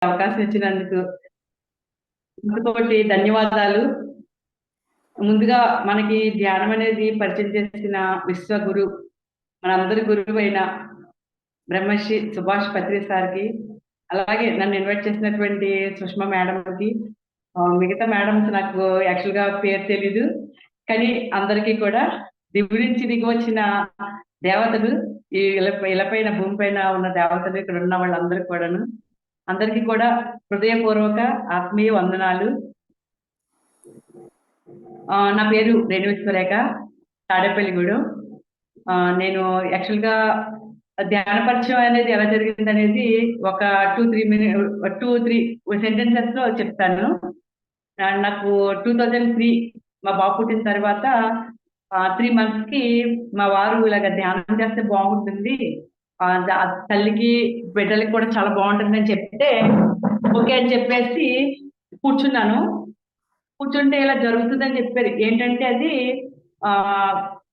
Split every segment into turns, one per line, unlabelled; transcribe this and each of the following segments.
అవకాశం ఇచ్చినందుకు ఇంకోటి ధన్యవాదాలు. ముందుగా మనకి ధ్యానం అనేది పరిచయం చేసిన విశ్వగురు, మనందరి గురువైన బ్రహ్మశ్రీ సుభాష్ పత్రి సార్కి, అలాగే నన్ను ఇన్వైట్ చేసినటువంటి సుష్మా మేడంకి, మిగతా మేడమ్స్ నాకు యాక్చువల్గా పేరు తెలీదు, కానీ అందరికీ కూడా దివి నుంచి దిగి వచ్చిన దేవతలు, ఈ ఇలపైన భూమిపైన ఉన్న దేవతలు, ఇక్కడ ఉన్న వాళ్ళందరికీ కూడాను, అందరికీ కూడా హృదయపూర్వక ఆత్మీయ వందనాలు. నా పేరు రేణువిశ్వరేఖ, తాడేపల్లిగూడెం. నేను యాక్చువల్గా ధ్యాన పరిచయం అనేది ఎలా జరిగింది అనేది ఒక 2-3 సెంటెన్సెస్ లో చెప్తాను. నాకు 2003 మా బాబు పుట్టిన తర్వాత 3 months కి మా వారు ఇలాగ ధ్యానం చేస్తే బాగుంటుంది, తల్లికి బిడ్డలకి కూడా చాలా బాగుంటుంది అని చెప్తే ఓకే అని చెప్పేసి కూర్చున్నాను. కూర్చుంటే ఇలా జరుగుతుందని చెప్పారు. ఏంటంటే అది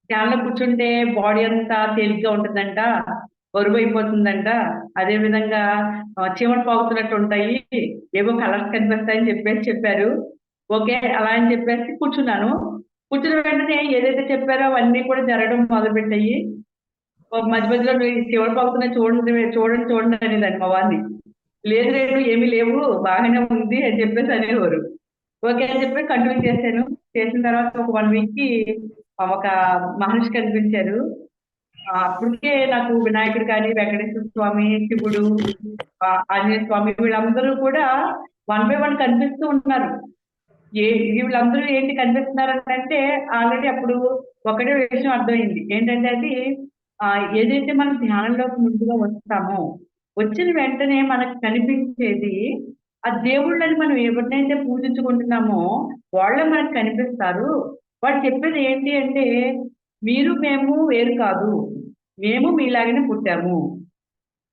ధ్యానంలో కూర్చుంటే బాడీ అంతా తేలిగ్గా ఉంటుందంట, బరువు అయిపోతుందంట, అదే విధంగా చీమలు పాగుతున్నట్టు ఉంటాయి, ఏవో కలర్స్ కనిపిస్తాయని చెప్పేసి చెప్పారు. ఓకే అలా అని చెప్పేసి కూర్చున్నాను. కూర్చున్న వెంటనే ఏదైతే చెప్పారో అవన్నీ కూడా జరగడం మొదలుపెట్టాయి. మధ్య మధ్యలో చీమలు పాగుతున్నాయి, చూడండి చూడండి చూడండి అనేదాన్ని మా వారిని. లేదు లేదు ఏమీ లేవు, బాగానే ఉంది అని చెప్పేసి అనేవారు. ఓకే అని చెప్పి కంటిన్యూ చేశాను. చేసిన తర్వాత ఒక 1 week కి ఒక మహర్షి కనిపించారు. అప్పటికే నాకు వినాయకుడు కానీ, వెంకటేశ్వర స్వామి, శివుడు, ఆంజనేయ స్వామి, వీళ్ళందరూ కూడా 1 by 1 కనిపిస్తూ ఉన్నారు. వీళ్ళందరూ ఏంటి కనిపిస్తున్నారు అంటే ఆల్రెడీ అప్పుడు ఒకటే విషయం అర్థమైంది. ఏంటంటే అది ఏదైతే మనం ధ్యానంలోకి ముందుగా వస్తామో, వచ్చిన వెంటనే మనకు కనిపించేది ఆ దేవుళ్ళని మనం ఎవరినైతే పూజించుకుంటున్నామో వాళ్ళే మనకు కనిపిస్తారు. వాళ్ళు చెప్పేది ఏంటి అంటే, మీరు మేము వేరు కాదు, మేము మీలాగనే పుట్టాము.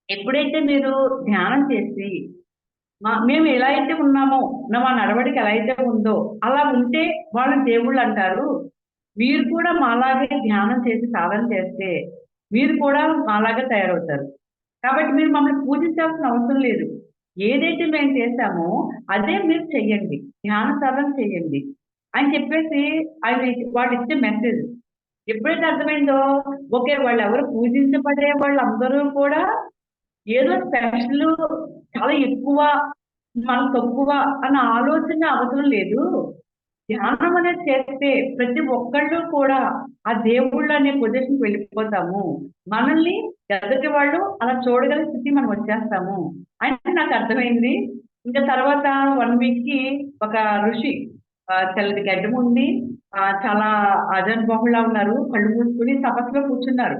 ఎప్పుడైతే మీరు ధ్యానం చేసి మేము ఎలా అయితే ఉన్నామో, మా నడవడికి ఎలా అయితే ఉందో అలా ఉంటే వాళ్ళు దేవుళ్ళు అంటారు. మీరు కూడా మాలాగే ధ్యానం చేసి సాధన చేస్తే మీరు కూడా మాలాగే తయారవుతారు. కాబట్టి మీరు మమ్మల్ని పూజించాల్సిన అవసరం లేదు. ఏదైతే మేము చేశామో అదే మీరు చెయ్యండి, ధ్యాన సాధన చెయ్యండి అని చెప్పేసి ఆయన వాళ్ళు ఇచ్చే మెసేజ్. ఎప్పుడైతే అర్థమైందో ఓకే, వాళ్ళు ఎవరు పూజించబడే వాళ్ళందరూ కూడా ఏదో స్పెషల్, చాలా ఎక్కువ, మనం తక్కువ అన్న ఆలోచన అవసరం లేదు. ధ్యానం అనేది చేస్తే ప్రతి ఒక్కళ్ళు కూడా ఆ దేవుళ్ళు అనే పొజిషన్కి వెళ్ళిపోతాము. మనల్ని ఎదుటి వాళ్ళు అలా చూడగల స్థితి మనం వచ్చేస్తాము అని నాకు అర్థమైంది. ఇంకా తర్వాత 1 week కి ఒక ఋషి, తెల్లటి గడ్డం ఉంది, చాలా అజన్ బహుళ ఉన్నారు, కళ్ళు మూసుకుని తపస్సులో కూర్చున్నారు.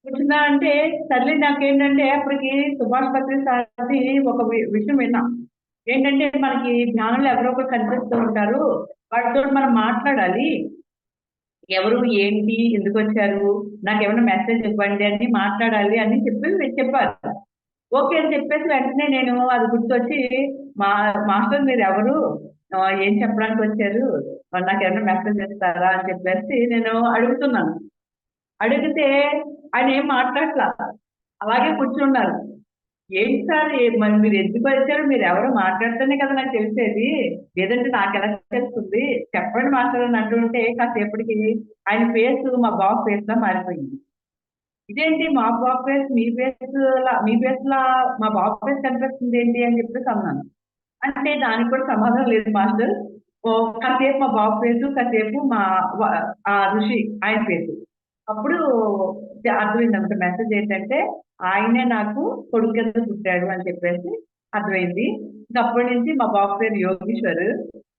కూర్చున్నా అంటే సర్లే, నాకేంటంటే అప్పటికి సుభాష్ పత్రి సార్ది ఒక విషయం విన్నా. ఏంటంటే మనకి ధ్యానంలో ఎవరో ఒకరు కనిపిస్తూ ఉంటారు, వాటితో మనం మాట్లాడాలి, ఎవరు ఏంటి ఎందుకు వచ్చారు నాకు ఏమైనా మెసేజ్ ఇవ్వండి అని మాట్లాడాలి అని చెప్పారు. ఓకే అని చెప్పేసి వెంటనే నేను అది గుర్తొచ్చి, మాస్టర్ మీరు ఎవరు, ఏం చెప్పడానికి వచ్చారు, నాకు ఏమైనా మెసేజ్ ఇస్తారా అని చెప్పేసి నేను అడుగుతున్నాను. అడిగితే ఆయన ఏం మాట్లాడట్లా, అలాగే కూర్చున్నారు. ఏంటి సార్, మరి మీరు ఎందుకు వచ్చారు, మీరు ఎవరో మాట్లాడితేనే కదా నాకు తెలిసేది, లేదంటే నాకు ఎలా తెలుస్తుంది, చెప్పండి మాస్టర్ అని అంటుంటే కాసేపటికి ఆయన ఫేస్ మా బాబు ఫేస్ లా మారిపోయింది. ఇదేంటి మా బాబు ఫేస్ మీ ఫేస్ లా మా బాబు ఫేస్ కనిపిస్తుంది ఏంటి అని చెప్పేసి అన్నాను. అంటే దానికి కూడా సమాధానం లేదు మాస్టర్. కాసేపు మా బాబు ఫేసు, కాసేపు ఆ ఋషి ఆయన ఫేసు. అప్పుడు అర్థమైంది అనమాట. మెసేజ్ ఏంటంటే ఆయనే నాకు కొడుకు కింద పుట్టాడు అని చెప్పేసి అర్థమైంది. ఇంకా అప్పటి నుంచి మా బాబు పేరు యోగీశ్వర్.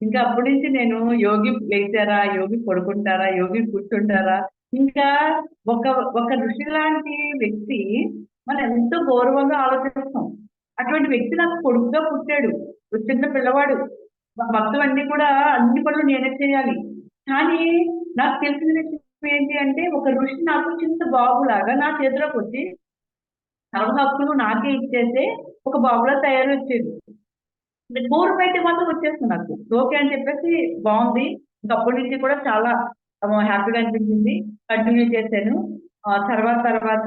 ఇంకా అప్పటి నుంచి నేను యోగి లేచారా, యోగి పడుకుంటారా, యోగి కూర్చుంటారా, ఇంకా ఒక ఒక ఋషి లాంటి వ్యక్తి మనం ఎంతో గౌరవంగా ఆలోచిస్తాం. అటువంటి వ్యక్తి నాకు కొడుకుగా పుట్టాడు, చిన్న పిల్లవాడు, మొత్తం అన్ని కూడా అన్ని పనులు నేనే చేయాలి. కానీ నాకు తెలిసిన విషయం ఏంటి అంటే, ఒక ఋషి నాకు చిన్న బాబులాగా నా చేతిలోకి వచ్చి సర్వ హక్కులు నాకే ఇచ్చేస్తే ఒక బాబులా తయారు వచ్చేది. కోర్ పెట్టే మాత్రం వచ్చేస్తుంది నాకు. ఓకే అని చెప్పేసి బాగుంది. ఇంకా అప్పటి నుంచి కూడా చాలా హ్యాపీగా అనిపించింది. కంటిన్యూ చేశాను. తర్వాత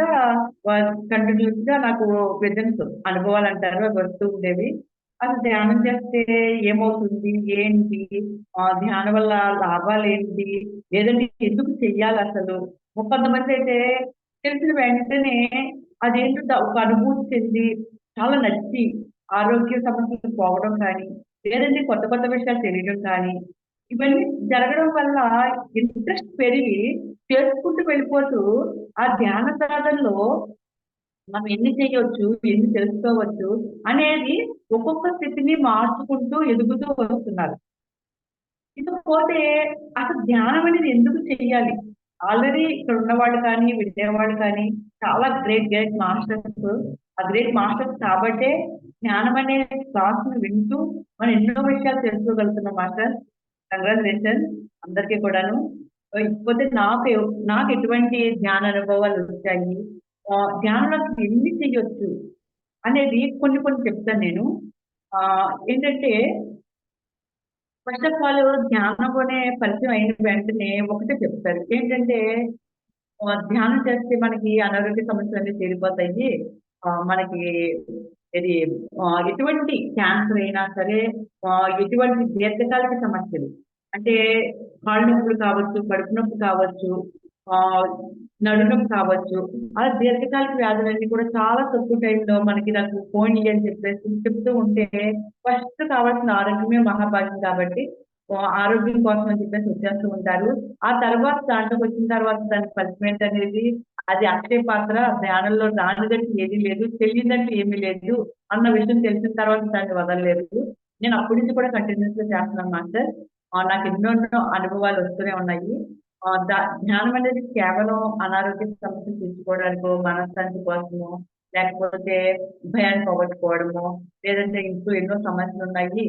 కంటిన్యూస్ గా నాకు విజన్స్ అనుభవాలు అంటారు అవి వస్తూ ఉండేవి. అసలు ధ్యానం చేస్తే ఏమవుతుంది? ఏంటి? ధ్యానం వల్ల లాభాలేంటి? లేదంటే ఎందుకు చెయ్యాలి అసలు? కొంతమందైతే తెలిసిన వెంటనే అదేంటో ఒక అనుభూతి చెంది, చాలా నచ్చి ఆరోగ్య సమస్యలు పోవడం కానీ, లేదంటే కొత్త కొత్త విషయాలు తెలియడం కానీ, ఇవన్నీ జరగడం వల్ల ఇంట్రెస్ట్ పెరిగి చేసుకుంటూ వెళ్ళిపోతూ ఆ ధ్యాన సాధనలో మనం ఎన్ని చేయొచ్చు, ఎన్ని తెలుసుకోవచ్చు అనేది ఒక్కొక్క స్థితిని మార్చుకుంటూ ఎదుగుతూ వస్తున్నారు. ఇకపోతే అసలు ధ్యానం అనేది ఎందుకు చెయ్యాలి? ఆల్రెడీ ఇక్కడ ఉన్నవాళ్ళు కానీ, వినేవాళ్ళు కానీ చాలా గ్రేట్ గ్రేట్ మాస్టర్స్. ఆ గ్రేట్ మాస్టర్స్ కాబట్టే ధ్యానం అనే క్లాస్‌ని వింటూ మనం ఎన్నో విషయాలు తెలుసుకోగలుగుతున్నాం మాస్టర్. కంగ్రాచులేషన్స్ అందరికీ కూడాను. ఇకపోతే నాకు ఎటువంటి ధ్యాన అనుభవాలు వచ్చాయి? ధ్యానంలో అసలు ఎన్ని చెయ్యొచ్చు? అనేది కొన్ని కొన్ని చెప్తాను నేను. ఏంటంటే ఫస్ట్ ఆఫ్ ఆల్ ధ్యానం అనే పరిచయం అయిన వెంటనే ఒకటే చెప్తారు. ఏంటంటే ధ్యానం చేస్తే మనకి అనారోగ్య సమస్యలన్నీ తీరిపోతాయి. మనకి ఇది ఎటువంటి క్యాన్సర్ అయినా సరే, ఎటువంటి దీర్ఘకాలిక సమస్యలు అంటే కాళ్ళు నొప్పులు కావచ్చు, కడుపు నొప్పి కావచ్చు, ఆహ్, నడునొప్పి కావచ్చు. అలా దీర్ఘకాలిక వ్యాధులన్నీ కూడా చాలా తక్కువ టైంలో మనకి నాకు ఫోన్ ఇయ్యి అని చెప్పేసి చెప్తూ ఉంటే ఫస్ట్ కావాల్సిన ఆరోగ్యమే మహాభాగ్యం కాబట్టి ఆరోగ్యం కోసం అని చెప్పేసి వచ్చేస్తూ ఉంటారు. ఆ తర్వాత దాంట్లోకొచ్చిన తర్వాత దాని ఫలితం అనేది అది అక్షయ పాత్ర. ధ్యానంలో రానిదంటూ ఏదీ లేదు. తెలియదంటూ ఏమీ లేదు అన్న విషయం తెలిసిన తర్వాత దాన్ని వదలలేదు. నేను అప్పటి నుంచి కూడా కంటిన్యూయస్‌గా చేస్తున్నాను మాస్టర్. నాకు ఎన్నెన్నో అనుభవాలు వస్తూనే ఉన్నాయి. ధ్యానం అనేది కేవలం అనారోగ్య సమస్యలు తీర్చుకోవడానికో, మనశ్శాంతి కోసమో, లేకపోతే భయాన్ని పోగొట్టుకోవడమో, లేదంటే ఇంట్లో ఎన్నో సమస్యలున్నాయి.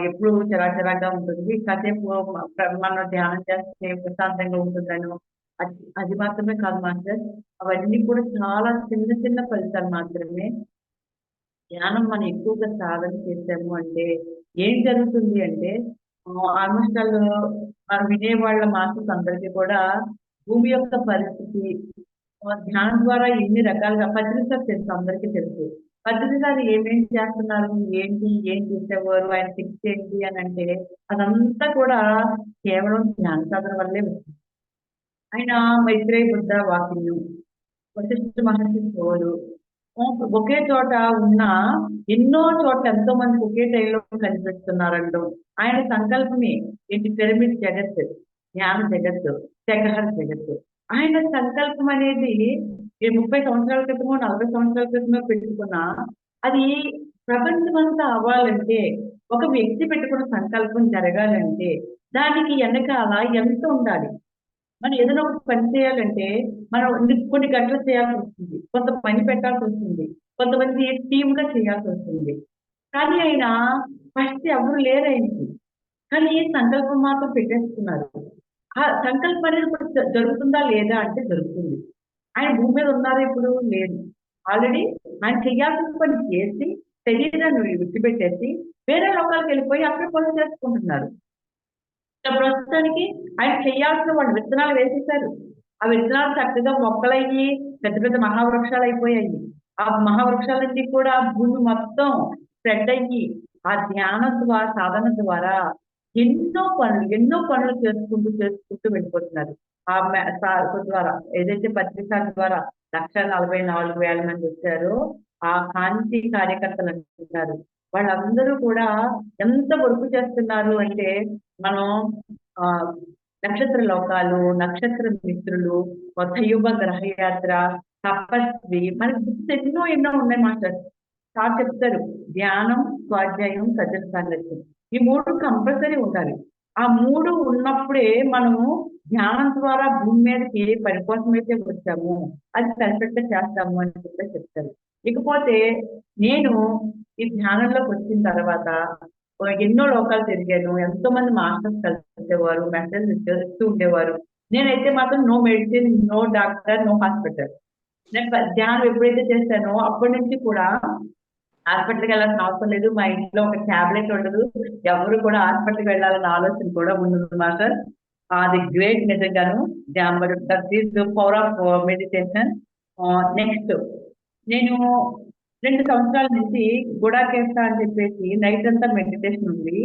ఎప్పుడూ చిరాకుగా ఉంటుంది. కాసేపు మనం ధ్యానం చేస్తే ప్రశాంతంగా ఉంటుందనో, అది అది మాత్రమే కాదు మాస్టర్. అవన్నీ కూడా చాలా చిన్న చిన్న ఫలితాలు మాత్రమే. ధ్యానం మనం ఎక్కువగా సాధన చేసాము అంటే ఏం జరుగుతుంది అంటే ఆల్మోస్ట్ ఆల్ వినేవాళ్ళ మాటలు అందరికీ కూడా భూమి యొక్క పరిస్థితి ధ్యానం ద్వారా ఎన్ని రకాలుగా పత్రికలు తెలుసు అందరికీ తెలుసు. పత్రిక గారు ఏమేం చేస్తున్నారు, ఏంటి, ఏం చేసేవారు, ఆయన శక్తి ఏంటి అని అంటే అదంతా కూడా కేవలం ధ్యాన సాధన వల్లే వచ్చింది. ఆయన మైత్రేయ బుద్ధ వాక్యం, వశిష్ఠ మహర్షి సోలు ఒకే చోట ఉన్న ఎన్నో చోట్ల ఎంతో మంది ఒకే టైంలో కనిపిస్తున్నారంటూ ఆయన సంకల్పమే ఏంటి పిరమిడ్ జగత్, జ్ఞాన జగత్తు, శేఖర జగత్తు. ఆయన సంకల్పం అనేది ఈ 30 సంవత్సరాల క్రితమో 40 సంవత్సరాల క్రితమో పెట్టుకున్నా అది ప్రపంచమంతా అవ్వాలంటే ఒక వ్యక్తి పెట్టుకున్న సంకల్పం జరగాలంటే దానికి వెనకాల ఎంత ఉండాలి. మనం ఏదైనా ఒక పని చేయాలంటే, మనం కొన్ని గంటలు చేయాల్సొస్తుంది. కొంత పని పెట్టాల్సొస్తుంది. కొంతమంది టీమ్‌గా చేయాల్సొస్తుంది. కానీ ఆయన ఫస్ట్ ఎవరు లేరాయనకి. కానీ సంకల్పం మాత్రం పెట్టేసుకున్నారు. ఆ సంకల్పం అనేది ఇప్పుడు జరుగుతుందా లేదా అంటే జరుగుతుంది. ఆయన భూమి మీద ఉన్నారా ఇప్పుడు? లేదు. ఆల్రెడీ ఆయన చేయాల్సిన పని చేసి, శరీరాన్ని విడిచిపెట్టేసి, వేరే లోకాలకెళ్ళిపోయి అక్కడ పనులు చేసుకుంటున్నారు. ప్రస్తుతానికి ఆయన చేయాల్సిన వాళ్ళు విత్తనాలు వేసేసారు. ఆ విత్తనాలు చక్కగా మొక్కలయ్యి పెద్ద పెద్ద మహావృక్షాలయిపోయాయి. ఆ మహావృక్షాలన్నీ కూడా భూమి మొత్తం స్ప్రెడ్ అయ్యి, ఆ ధ్యానం ద్వారా, సాధన ద్వారా ఎన్నో పనులు చేసుకుంటూ వెళ్ళిపోతున్నారు. ఆ మే సా ద్వారా ఏదైతే పత్రిక ద్వారా 1,44,000 మంది వచ్చారో, ఆ కాంతి కార్యకర్తలు అంటున్నారు. వాళ్ళందరూ కూడా ఎంత వర్క్ చేస్తున్నారు అంటే, మనం ఆహ్, నక్షత్ర లోకాలు, నక్షత్ర మిత్రులు, కొత్తయుగ గ్రహయాత్ర, తపస్వి మనకి బుక్స్ ఎన్నో ఉన్నాయి మాస్టర్. సార్ చెప్తారు. ధ్యానం, స్వాధ్యాయం, సజ్జన సాంగత్యం. ఈ 3 కంపల్సరీ ఉండాలి. ఆ 3 ఉన్నప్పుడే మనము ధ్యానం ద్వారా భూమి మీదకి ఏ పని కోసమైతే వచ్చామో అది పర్ఫెక్ట్‌గా చేస్తాము అని చెప్పేసి చెప్తారు. ఇకపోతే నేను ఈ ధ్యానంలోకి వచ్చిన తర్వాత ఎన్నో లోకాలు తిరిగాను. ఎంతోమంది మాస్టర్స్ కలిసేవారు. మెసేజ్‌లు ఇస్తూ ఉండేవారు. నేనైతే మాత్రం no medicine, no doctor, no hospital. నేను ధ్యానం ఎప్పుడైతే చేశానో అప్పటి నుంచి కూడా హాస్పిటల్‌కి వెళ్ళాల్సిన అవసరం లేదు. మా ఇంట్లో ఒక టాబ్లెట్ ఉండదు. ఎవరు కూడా హాస్పిటల్‌కి వెళ్ళాలన్న ఆలోచన కూడా ఉండదు మాస్టర్. అది గ్రేట్ నిజంగాను. But that is the power of meditation. Next నేను 2 సంవత్సరాల నుంచి గుడాకేస్తా అని చెప్పేసి నైట్ అంతా మెడిటేషన్ ఉంది.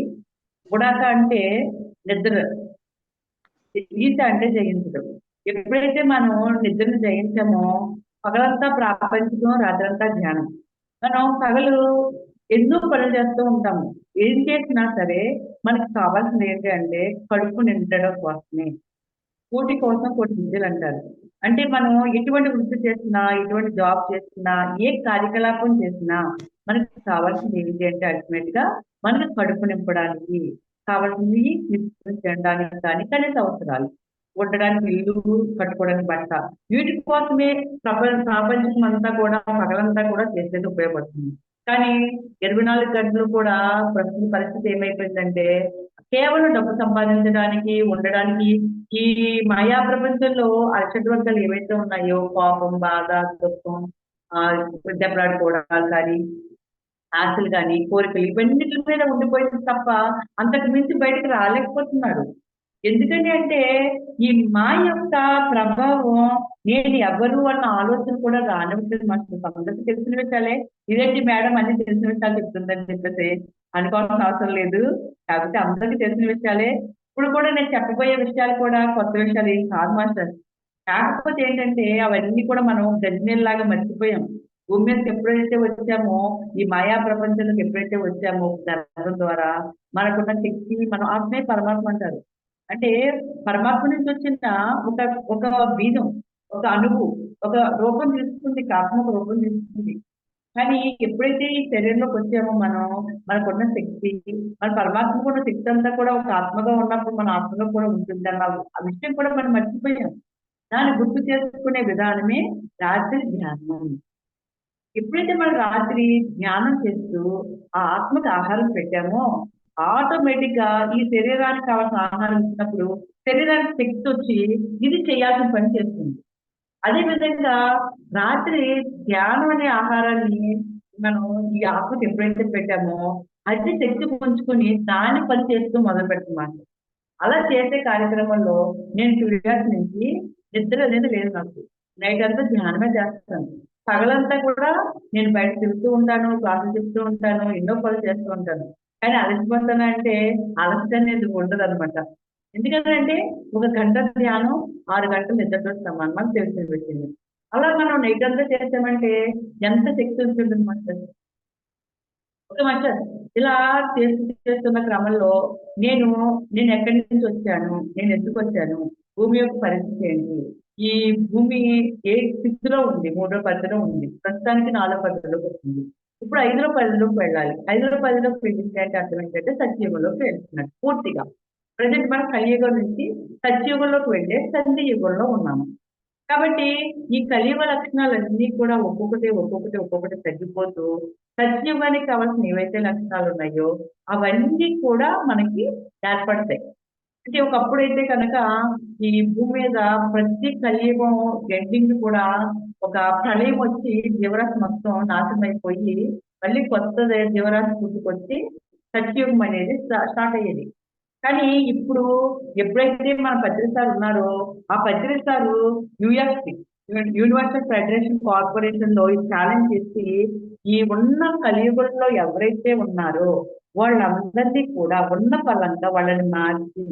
గుడాక అంటే నిద్ర, ఈత అంటే జయించడం. ఎప్పుడైతే మనం నిద్రను జయించామో పగలంతా ప్రాపంచికం, రాత్రంతా ధ్యానం. మనం పగలు ఎన్నో పనులు చేస్తూ ఉంటాము. ఏం చేసినా సరే మనకి కావాల్సింది ఏంటి అంటే కడుపు నిండడం కోసమే. కోటి కోసం కోటి విద్యలు అంటారు. అంటే మనం ఎటువంటి వృత్తి చేసినా, ఎటువంటి జాబ్ చేసినా, ఏ కార్యకలాపం చేసినా మనకి కావాల్సింది ఏంటి అంటే అల్టిమేట్ గా మనకి కడుపు నింపడానికి కావాల్సింది తినడానికి కానీ కనీస అవసరాలు. ఉండడానికి ఇల్లు, కట్టుకోవడానికి బట్ట. వీటి కోసమే ప్రాపంచకం అంతా కూడా పగలంతా కూడా చేసేది ఉపయోగపడుతుంది. కానీ 24 గంటలు కూడా ప్రస్తుత పరిస్థితి ఏమైపోయిందంటే కేవలం డబ్బు సంపాదించడానికి, ఉండడానికి ఈ మాయా ప్రపంచంలో అలసట వర్గాలు ఏవైతే ఉన్నాయో కోపం, బాధ, దుఃఖం, దెబ్బలాడుకోవడాలు కానీ, ఆశలు కానీ, కోరికలు ఇవన్నిటి మీద ఉండిపోయింది తప్ప అంతకు మించి బయటకు రాలేకపోతున్నారు. ఎందుకని అంటే ఈ మాయ యొక్క ప్రభావం నేను ఎవరు అన్న ఆలోచన కూడా రానివ్వట్లేదు. మనకు అందరికీ తెలిసిన విషయాలే. ఇదేంటి మేడం అన్ని తెలిసిన విషయాలు చెప్తుందని చెప్పేసి అనుకోవాల్సిన అవసరం లేదు. కాకపోతే అందరికీ తెలిసిన విషయాలే. ఇప్పుడు కూడా నేను చెప్పబోయే విషయాలు కూడా కొత్త విషయాలు ఏం కాదు మాస్టర్. కాకపోతే ఏంటంటే అవన్నీ కూడా మనం గజ్ఞల్లాగా మర్చిపోయాం. భూమి మీదకి ఎప్పుడైతే వచ్చామో ఈ మాయా ప్రపంచంలోకి ఎప్పుడైతే వచ్చామో ధర్మం ద్వారా మనకున్న శక్తి, మనం ఆత్మే పరమాత్మ అంటారు. అంటే పరమాత్మ నుంచి వచ్చిన ఒక ఒక బీజం, ఒక అణువు, ఒక రూపం తీసుకుంది, ఆత్మ ఒక రూపం తీసుకుంది. కానీ ఎప్పుడైతే ఈ శరీరంలోకి వచ్చామో మనం మనకున్న శక్తి, మన పరమాత్మకు ఉన్న శక్తి అంతా కూడా ఒక ఆత్మగా ఉన్నప్పుడు మన ఆత్మలో కూడా ఉంటుంది అన్న ఆ విషయం కూడా మనం మర్చిపోయాం. దాన్ని గుర్తు చేసుకునే విధానమే రాత్రి ధ్యానం. ఎప్పుడైతే మనం రాత్రి ధ్యానం చేస్తూ ఆ ఆత్మకి ఆహారం పెట్టామో ఆటోమేటిక్ గా ఈ శరీరానికి కావాల్సిన ఆహారం ఇచ్చినప్పుడు శరీరానికి శక్తి వచ్చి ఇది చేయాల్సిన పని చేస్తుంది. అదే విధంగా రాత్రి ధ్యానం అనే ఆహారాన్ని మనం ఈ ఆత్మకి ఎప్పుడైతే పెట్టామో అది శక్తి పుంజుకొని దాన్ని పని చేస్తూ మొదలు పెడుతున్నాను. అలా చేసే కార్యక్రమంలో నేను 2 years నుంచి నిద్ర అనేది లేదు నాకు. నైట్ అంతా ధ్యానమే చేస్తాను. పగలంతా కూడా నేను బయట తిరుగుతూ ఉంటాను, క్లాసులు చెప్తూ ఉంటాను, ఎన్నో పనులు చేస్తూ ఉంటాను. కానీ అలసిపోతాను అంటే అలసట అనేది ఉండదు అనమాట. ఎందుకంటే ఒక గంట ధ్యానం 6 గంటలు నిద్రతో సమానం మనకు తెలిసి పెట్టింది. అలా మనం నైట్ అంతా చేసామంటే ఎంత శక్తి ఉంటుంది మాస్టర్. Okay master. ఇలా చేస్తున్న క్రమంలో నేను నేను ఎక్కడి నుంచి వచ్చాను, నేను ఎందుకు వచ్చాను, భూమి యొక్క పరిస్థితి ఏంటి, ఈ భూమి ఏ స్థితిలో ఉంది, 3వ 10లో ఉంది, ప్రస్తుతానికి 4వ 10లోకి వచ్చింది. ఇప్పుడు 5వ 10లోకి వెళ్ళాలి. 5వ 10లోకి వెళ్ళింది అంటే అర్థం ఏంటంటే సత్యయుగంలోకి వెళ్తున్నట్టు పూర్తిగా. ప్రజెంట్ మనం కలియుగం నుంచి సత్యయుగంలోకి వెళ్ళే సంధి యుగంలో ఉన్నాము. కాబట్టి ఈ కలియుగ లక్షణాలన్నీ కూడా ఒక్కొక్కటి తగ్గిపోతూ సత్యయుగానికి కావాల్సిన ఏవైతే లక్షణాలు ఉన్నాయో అవన్నీ కూడా మనకి ఏర్పడతాయి. అంటే ఒకప్పుడైతే కనుక ఈ భూమి మీద ప్రతి కలియుగం ఎండింగ్ కూడా ఒక ప్రళయం వచ్చి జీవరాశి మొత్తం నాశనం అయిపోయి మళ్ళీ కొత్త జీవరాశి పుట్టుకొచ్చి సత్యయుగం అనేది స్టార్ట్ అయ్యేది. కానీ ఇప్పుడు ఎప్పుడైతే మన పత్రిక సార్ ఉన్నారో ఆ పత్రిక sir UFC universal federation corporation లో ఛాలెంజ్ చేసి ఈ ఉన్న కలియుగంలో ఎవరైతే ఉన్నారో వాళ్ళందరినీ కూడా ఉన్న పలంగా వాళ్ళని మార్చి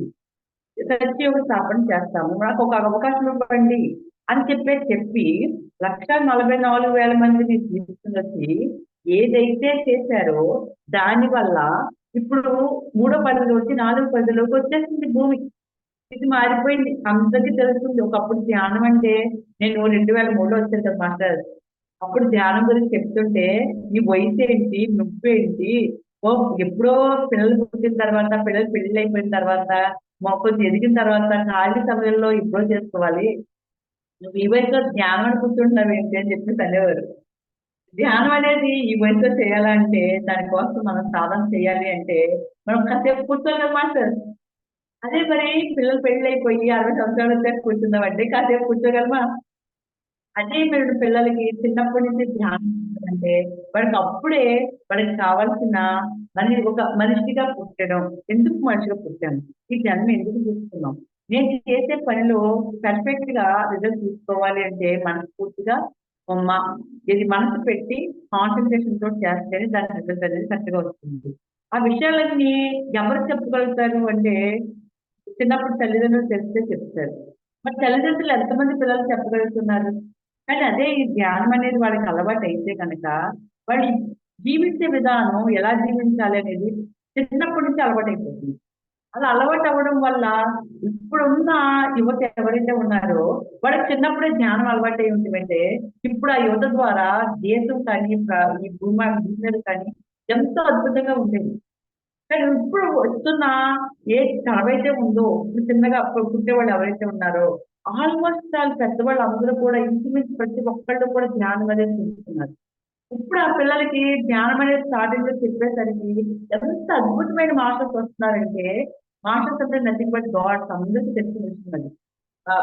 సత్యయుగ స్థాపన చేస్తాము, నాకు ఒక అవకాశం ఇవ్వండి అని చెప్పి 1,44,000 మందిని తీసుకుని వచ్చి ఏదైతే చేశారో దాని వల్ల ఇప్పుడు 3వ 10లోకి 4వ 10లోకి వచ్చేసింది భూమి. ఇది మారిపోయింది, అందరికీ తెలుస్తుంది. ఒకప్పుడు ధ్యానం అంటే నేను 2003లో వచ్చాను కదా మాస్టర్. అప్పుడు ధ్యానం గురించి చెప్తుంటే ఈ వయసు ఏంటి, నొప్పి ఏంటి, ఓ ఎప్పుడో పిల్లలు పుట్టిన తర్వాత, పిల్లలు పెళ్లి అయిపోయిన తర్వాత, కొంచెం ఎదిగిన తర్వాత ఖాళీ సమయంలో ఎప్పుడో చేసుకోవాలి, నువ్వు ఈ వయసులో ధ్యానం అని కూర్చుంటున్నావు ఏంటి అని చెప్పి అనేవారు. ధ్యానం అనేది ఈ వయసులో చేయాలంటే దానికోసం మనం సాధన చేయాలి అంటే మనం కాసేపు కూర్చోాలన్నమాట. అదే మరి పిల్లలు పెళ్లి అయిపోయి 60 సంవత్సరాలు వచ్చాక కూర్చుందామంటే కాసేపు కూర్చోగలమా? అదే మీరు పిల్లలకి చిన్నప్పటి నుంచి ధ్యానం అంటే వాడికి అప్పుడే వాడికి కావాల్సిన ఒక మనిషిగా పుట్టడం. ఎందుకు మనిషిగా పుట్టాను, ఈ జన్మ ఎందుకు తీసుకున్నాం, నేను చేసే పనిలో పర్ఫెక్ట్ గా రిజల్ట్ తీసుకోవాలి అంటే మనస్ఫూర్తిగా అమ్మ ఇది మనసు పెట్టి కాన్సన్ట్రేషన్ తోటి చేస్తేనే దాని రిజల్ట్ అనేది కరెక్ట్గా వస్తుంది. ఆ విషయాలన్నీ ఎవరు చెప్పగలుగుతారు అంటే చిన్నప్పుడు తల్లిదండ్రులు తెలిస్తే చెప్తారు. మరి తల్లిదండ్రులు ఎంతమంది పిల్లలు చెప్పగలుగుతున్నారు? కానీ అదే ఈ ధ్యానం అనేది వాళ్ళకి అలవాటు అయితే కనుక వాళ్ళు జీవించే విధానం ఎలా జీవించాలి అనేది చిన్నప్పటి నుంచి అలవాటు అయిపోతుంది. అలా అలవాటు అవ్వడం వల్ల ఇప్పుడున్న యువత ఎవరైతే ఉన్నారో వాళ్ళకి చిన్నప్పుడే జ్ఞానం అలవాటు అయి ఉంటుందంటే ఇప్పుడు ఆ యువత ద్వారా దేశం కానీ ఈ భూమి మీద కానీ ఎంతో అద్భుతంగా ఉండేది. కానీ ఇప్పుడు వస్తున్న ఏ తరమైతే ఉందో ఇప్పుడు చిన్నగా అప్పుడు పుట్టేవాళ్ళు ఎవరైతే ఉన్నారో ఆల్మోస్ట్ వాళ్ళు పెద్దవాళ్ళు అందరూ కూడా ఇంచుమించు ప్రతి ఒక్కళ్ళు కూడా జ్ఞానం అనేది చూస్తున్నారు. ఇప్పుడు ఆ పిల్లలకి ధ్యానం అనేది స్టార్టింగ్ లో చెప్పేసరికి ఎంత అద్భుతమైన మాస్టర్స్ వస్తున్నారంటే మాస్టర్స్ అంటే నథింగ్ బట్ గాడ్స్ అందరికీ తెలిసి వస్తున్నది.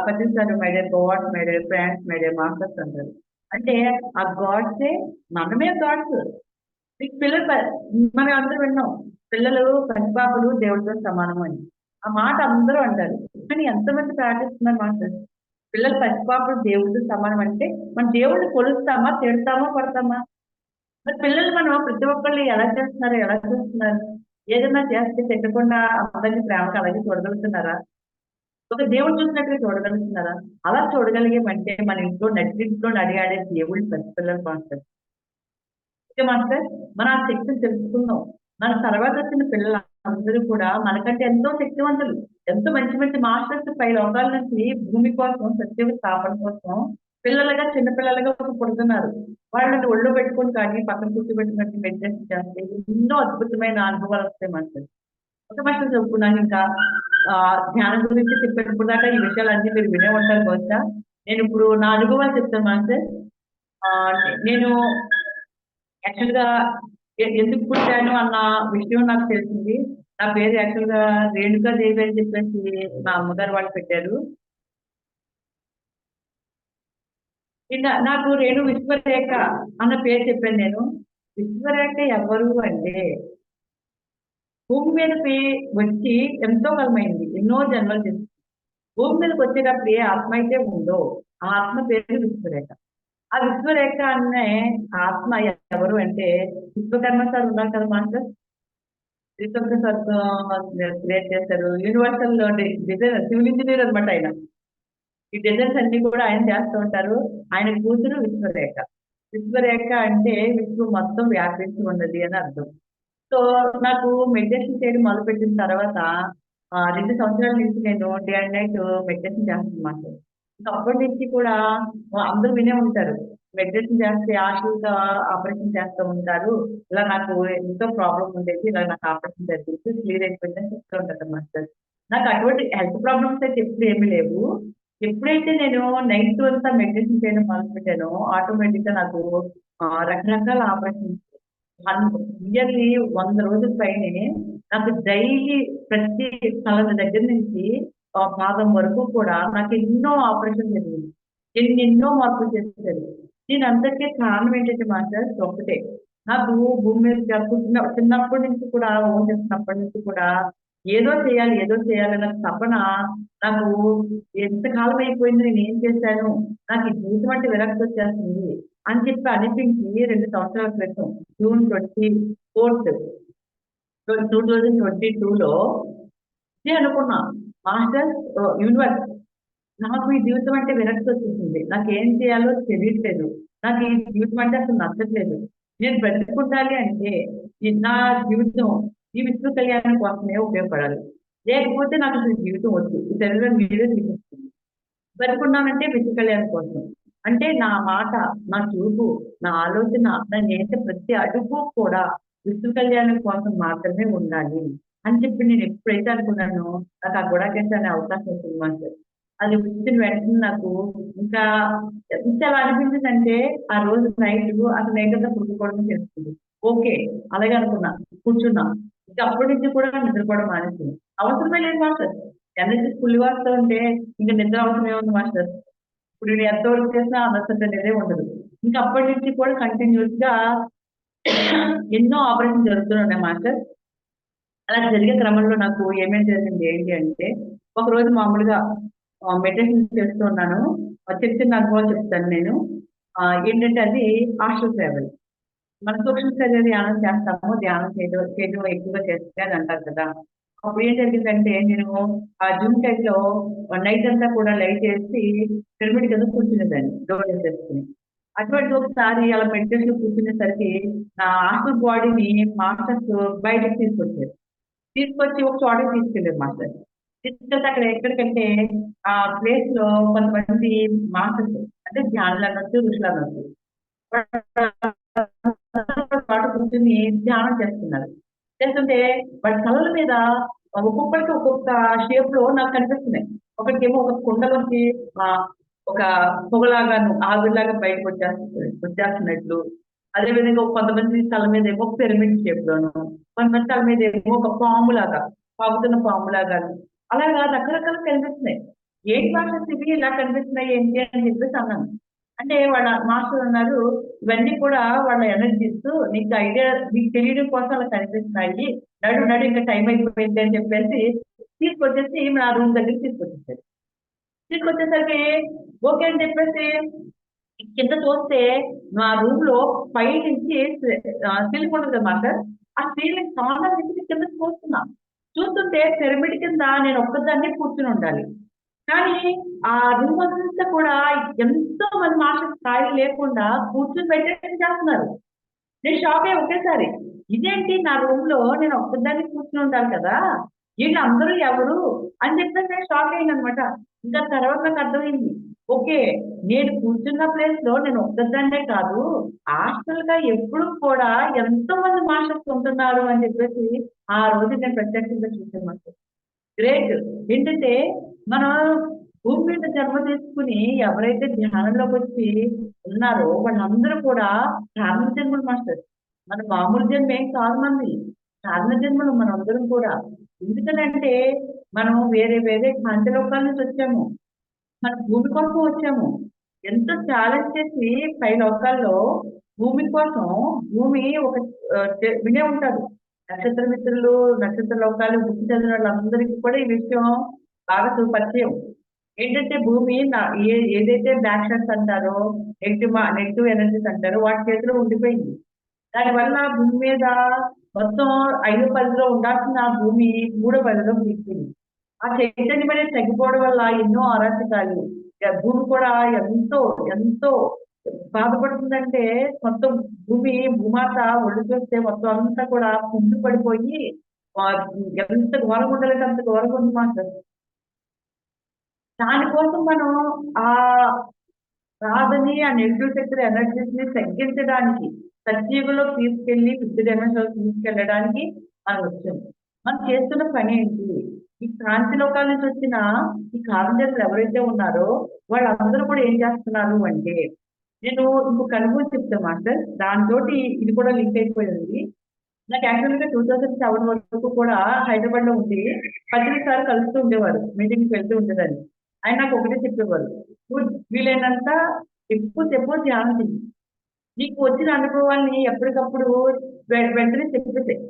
పట్టిస్తారు my dear gods my dear friends my dear masters అంటారు. అంటే ఆ గాడ్సే మనమే గాడ్స్. మీకు మనం అందరూ విన్నాం పిల్లలు పసిపాపలు దేవుడితో సమానం అని. ఆ మాట అందరూ అంటారు. కానీ ఎంతమంది ప్రార్థిస్తున్నారు మాస్టర్? పిల్లలు పసిపాపలు దేవుడితో సమానం అంటే మన దేవుడిని కొలుస్తామా, తిడతామా, కొడతామా? మరి పిల్లలు మనం ప్రతి ఒక్కళ్ళు ఎలా చేస్తున్నారు, ఎలా చూస్తున్నారు? ఏదైనా చేస్తే తిట్టకుండా అందరినీ ప్రేమగా అలాగే చూడగలుగుతున్నారా? ఒక దేవుడు చూసినట్టుగా చూడగలుగుతున్నారా? అలా చూడగలిగేమంటే మన ఇంట్లో నట్టింట్లో నడియాడే దేవుళ్ళు ప్రతి పిల్లలు మాస్టర్. ఓకే మాస్టర్, మన ఆ శక్తిని తెలుసుకుందాం. మన తర్వాత వచ్చిన పిల్లలు అందరూ కూడా మనకంటే ఎంతో శక్తివంతులు. ఎంతో మంచి మంచి మాస్టర్స్ పై లోకాల నుంచి భూమి కోసం సత్య స్థాపన కోసం పిల్లలుగా చిన్న పిల్లలుగా పుడుతున్నారు. వాళ్ళని ఒళ్ళో పెట్టుకొని కానీ పక్కన కూర్చోబెట్టినట్టు మెడిటేషన్ చేస్తే ఎన్నో అద్భుతమైన అనుభవాలు వస్తాయి మాస్టర్. ఒక మాస్టర్ చెప్పుకున్నాను ఇంకా ధ్యానం గురించి చెప్పినప్పుడు దాకా ఈ విషయాలన్నీ మీరు వినే ఉంటారు బహుశా. నేను ఇప్పుడు నా అనుభవాలు చెప్తాను మాస్టర్. ఆ, నేను యాక్చువల్ గా ఎందుకు పుట్టాను అన్న విషయం నాకు తెలిసింది. నా పేరు యాక్చువల్ గా రేణుకా దేవి అని చెప్పేసి మా అమ్మగారు వాళ్ళు పెట్టారు. ఇంకా నాకు రేణు విశ్వరేఖ అన్న పేరు చెప్పాను నేను. విశ్వరేఖ ఎవరు అంటే భూమి మీదకి వచ్చి ఎంతో కాలమైంది, ఎన్నో జన్మలు చేసింది. భూమి మీదకి వచ్చేటప్పుడు ఏ ఆత్మ అయితే ఉందో ఆ ఆత్మ పేరు విశ్వరేఖ. ఆ విశ్వరేఖ అనే ఆత్మ ఎవరు అంటే విశ్వకర్మ సార్ ఉన్నారు కదా మాస్టర్. శ్రీశంకర్ సార్ క్రియేట్ చేశారు. యూనివర్సల్ డిజైన్ సివిల్ ఇంజనీర్ అనమాట ఆయన. ఈ డిజైన్స్ అన్ని కూడా ఆయన చేస్తూ ఉంటారు. ఆయన కూతురు విశ్వరేఖ. విశ్వరేఖ అంటే విశ్వం మొత్తం వ్యాపించి ఉన్నది అని అర్థం. సో నాకు మెడిటేషన్ చేయడం మొదలుపెట్టిన తర్వాత 2 సంవత్సరాల నుంచి నేను డే అండ్ నైట్ మెడిటేషన్ చేస్తున్నాను. ఇంకా అప్పటి నుంచి కూడా అందరూ వినే ఉంటారు. మెడిటేషన్ చేస్తే ఆశలుగా ఆపరేషన్ చేస్తూ ఉంటారు. ఇలా నాకు ఎంతో ప్రాబ్లం ఉండేది, ఇలా నాకు ఆపరేషన్ జరిగింది, క్లియర్ అయిపోయిందని చెప్తూ ఉంటారు మాస్టర్. నాకు అటువంటి హెల్త్ ప్రాబ్లమ్స్ అయితే ఎప్పుడు ఏమీ లేవు. ఎప్పుడైతే నేను నైట్ అంతా మెడిటేషన్ చేయడం మొదలుపెట్టానో ఆటోమేటిక్ గా నాకు రకరకాల ఆపరేషన్స్ ఇయర్లీ 100 రోజుల పైనే నాకు డైలీ ప్రతి తల దగ్గర నుంచి పాదం వరకు కూడా నాకు ఎన్నో ఆపరేషన్ జరిగింది. ఎన్నెన్నో మార్పులు చేసేసారు. దీని అందరికీ కారణం ఏంటంటే మాస్టర్ ఒకటే. నాకు భూమి మీద చిన్నప్పటి నుంచి కూడా ఓన్ చేస్తున్నప్పటి నుంచి కూడా ఏదో చేయాలి అన్న తపన నాకు ఎంతకాలం అయిపోయింది, నేను ఏం చేశాను, నాకు ఈ జీవితం అంటే విరక్తి వచ్చేస్తుంది అని చెప్పి అనిపించి 2 సంవత్సరాల క్రితం June 24th 2022లో ఇదే అనుకున్నా మాస్టర్ యూనివర్స్ నాకు ఈ జీవితం అంటే విరక్తి వచ్చేసింది, నాకు ఏం చేయాలో తెలియట్లేదు, నాకు ఈ జీవితం అంటే అసలు నచ్చట్లేదు, నేను బ్రతుకుండాలి అంటే నా జీవితం ఈ విశ్వ కళ్యాణం కోసమే ఉపయోగపడాలి, లేకపోతే నాకు అసలు జీవితం వద్దు, ఈ శరీరం మీరే తీసేస్తుంది, బ్రతుకున్నానంటే విశ్వ కళ్యాణం కోసం. అంటే నా మాట, నా చూపు, నా ఆలోచన, నేను చేసే ప్రతి అడుగు కూడా విశ్వ కళ్యాణం కోసం మాత్రమే ఉండాలి అని చెప్పి నేను ఎప్పుడైతే అనుకున్నానో నాకు ఆ గుడాకేశ అనే అవకాశం వచ్చింది మాస్టర్. అది వచ్చిన వెంటనే నాకు ఇంకా ఎంత అలా అనిపించిందంటే ఆ రోజు నైట్ అసలు నైట్ అంతా పుట్టుకోవడం చేస్తుంది. ఓకే అలాగే అనుకున్నా, కూర్చున్నా. ఇంకా అప్పటి నుంచి కూడా నిద్రపోవడం మానేసింది. అవసరమే లేదు మాస్టర్. ఎనర్జీ ఫుల్ వస్తూ ఉంటే ఇంకా నిద్ర అవసరం ఏముంది మాస్టర్. ఇప్పుడు నేను ఎంతవరకు చేసినా అలసట అనేదే ఉండదు. ఇంకా అప్పటి నుంచి కూడా కంటిన్యూస్ గా ఎన్నో ఆపరేషన్ జరుగుతున్నాయి మాస్టర్. అలా జరిగే క్రమంలో నాకు ఏమేం జరిగింది ఏంటి అంటే ఒక రోజు మామూలుగా మెడిటేషన్ చేస్తూ ఉన్నాను. చిన్న చిన్న అనుభవాలు చెప్తాను నేను. ఏంటంటే అది హాస్టల్ ట్రావెల్. మన సూక్ష్మ శరీర ధ్యానం చేస్తాము, ధ్యానం చేయడం చేయడం ఎక్కువగా చేస్తే అని అంటారు కదా. అప్పుడు ఏం జరిగిందంటే నేను ఆ జూమ్ టైమ్ లో నైట్ అంతా కూడా లైట్ వేసి పిరమిడ్ కింద కూర్చునేదాన్ని డోర్ వేసేసుకుని. అటువంటి ఒకసారి అలా మెడిటేషన్ కూర్చునేసరికి నా హాస్టల్ బాడీని మాస్టర్స్ బయటకు తీసుకొచ్చారు. తీసుకొచ్చి ఒక చోటకి తీసుకెళ్ళారు మాస్టర్. తీసుకెళ్తే అక్కడ ఎక్కడికంటే ఆ ప్లేస్ లో కొంతమంది మాస్టర్స్ అంటే ధ్యానులు అనొచ్చు, ఋషులు అనొచ్చు, పాటు కూర్చుని ధ్యానం చేస్తున్నారు. చేస్తుంటే వాడి కళ్ళ మీద ఒక్కొక్కరికి ఒక్కొక్క షేప్ లో నాకు కనిపిస్తున్నాయి. ఒకటికేమో ఒక కుండలోంచి ఆ ఒక పొగలాగాను ఆవిరిలాగా బయటకు వచ్చేస్తున్నట్లు. అదే విధంగా కొంతమంది తల మీద ఏమో పిరమిడ్ షేప్ లోను, కొంతమంది తల మీద ఏమో ఒక పాము లాగా, పాకుతున్న పాము లాగాను, అలాగా రకరకాలు కనిపిస్తున్నాయి. ఏంటి భాష ఇవి ఇలా కనిపిస్తున్నాయి ఏంటి అని చెప్పేసి అన్నాను. అంటే వాళ్ళ మాస్టర్ అన్నారు, ఇవన్నీ కూడా వాళ్ళ ఎనర్జీస్, నీకు ఐడియా నీకు తెలియడం కోసం అలా కనిపిస్తున్నాయి, నడు నడు ఇంకా టైం అయిపోయింది అని చెప్పేసి తీసుకొచ్చేసి నా రూమ్ దగ్గరికి తీసుకొచ్చేసారు. తీసుకొచ్చేసరికి ఓకే అని చెప్పేసి కింద చూస్తే మా రూమ్ లో పై నుంచి సీలింగ్ ఉంటుంది కదా మాస్టర్, ఆ సీలింగ్ సామాన్ నుంచి కింద చూస్తున్నా. చూస్తుంటే పిరమిడ్ కింద నేను ఒక్కదాన్ని కూర్చుని ఉండాలి. కానీ ఆ రూమ్ అంతా కూడా ఎంతో మంది మాస్టర్స్ ఖాళీ లేకుండా కూర్చుని పెట్టేసి చేస్తున్నారు. నేను షాక్ అయ్యి ఒకేసారి, ఇదేంటి నా రూమ్ లో నేను ఒక్కదాన్ని కూర్చుని ఉంటాను కదా, వీళ్ళందరూ ఎవరు అని చెప్పేసి నేను షాక్ అయ్యాను అనమాట. ఇంకా తర్వాత నాకు అర్థమైంది, ఓకే, నేను కూర్చున్న ప్లేస్ లో నేను ఒక్కదాన్నే కాదు, హాస్టల్ గా ఎప్పుడు కూడా ఎంతో మంది మాస్టర్స్ ఉంటున్నారు అని చెప్పేసి ఆ రోజు నేను ప్రత్యక్షంగా చూసాను. గ్రేట్. ఏంటంటే మనం భూమి మీద జన్మ తీసుకుని ఎవరైతే ధ్యానంలోకి వచ్చి ఉన్నారో వాళ్ళందరూ కూడా కారణ జన్మలు మాస్టర్. మన మామూలు జన్మ ఏం కాదు మంది, కారణ జన్మలు మనందరం కూడా. ఎందుకనంటే మనం వేరే వేరే కాంతిలోకాల నుంచి వచ్చాము, మన భూమి కోసం వచ్చాము. ఎంతో ఛాలెంజ్ చేసి పై లోకాల్లో భూమి కోసం, భూమి ఒక వినే ఉంటారు నక్షత్ర మిత్రులు, నక్షత్ర లోకాలు బుద్ధి చదివిన వాళ్ళందరికీ కూడా ఈ విషయం బాగా పరిచయం. ఏంటంటే భూమి ఏదైతే బ్యాక్ షాట్స్ అంటారో, నెగిటివ్ ఎనర్జీస్ అంటారో వాటి చేతిలో ఉండిపోయింది. దానివల్ల భూమి మీద మొత్తం 5 పదిలో ఉండాల్సిన భూమి 3 పదిలో తీసుకుంది. ఆ చైతన్యం అనేది తగ్గిపోవడం వల్ల ఎన్నో అరాచకాలు, భూమి కూడా ఎంతో ఎంతో బాధపడుతుందంటే, మొత్తం భూమాత ఒళ్ళు చూస్తే మొత్తం అంతా కూడా కుండు పడిపోయి ఆ, ఎంత ఘోరంగా ఉండాలంటే అంత ఘోరంగా ఉంది మాట. దానికోసం మనం ఆ రాదని, ఆ నెగిటివ్ శక్తుల ఎనర్జీస్ ని తగ్గించడానికి, సజీవులో తీసుకెళ్లి 5 డైమెన్షన్లో తీసుకెళ్ళడానికి మనం వచ్చాం. మనం చేస్తున్న పని ఏంటి? ఈ క్రాంతి లోకాల నుంచి వచ్చిన ఈ కారణజనులు ఎవరైతే ఉన్నారో వాళ్ళందరూ కూడా ఏం చేస్తున్నారు అంటే, నేను ఇంకొక అనుభవం చెప్తాను మాస్టర్, దాంతో ఇది కూడా లింక్ అయిపోయింది. నాకు యాక్చువల్గా 2007 వరకు కూడా హైదరాబాద్ లో ఉండి 18 సార్లు కలుస్తూ ఉండేవారు, మీటింగ్కి వెళ్తూ ఉండేదాన్ని. ఆయన నాకు ఒకటే చెప్పేవారు, నువ్వు వీలైనంత ఎక్కువ ధ్యానం చెయ్యి, నీకు వచ్చిన అనుభవాల్ని ఎప్పటికప్పుడు వెంటనే చెప్పేసాయి.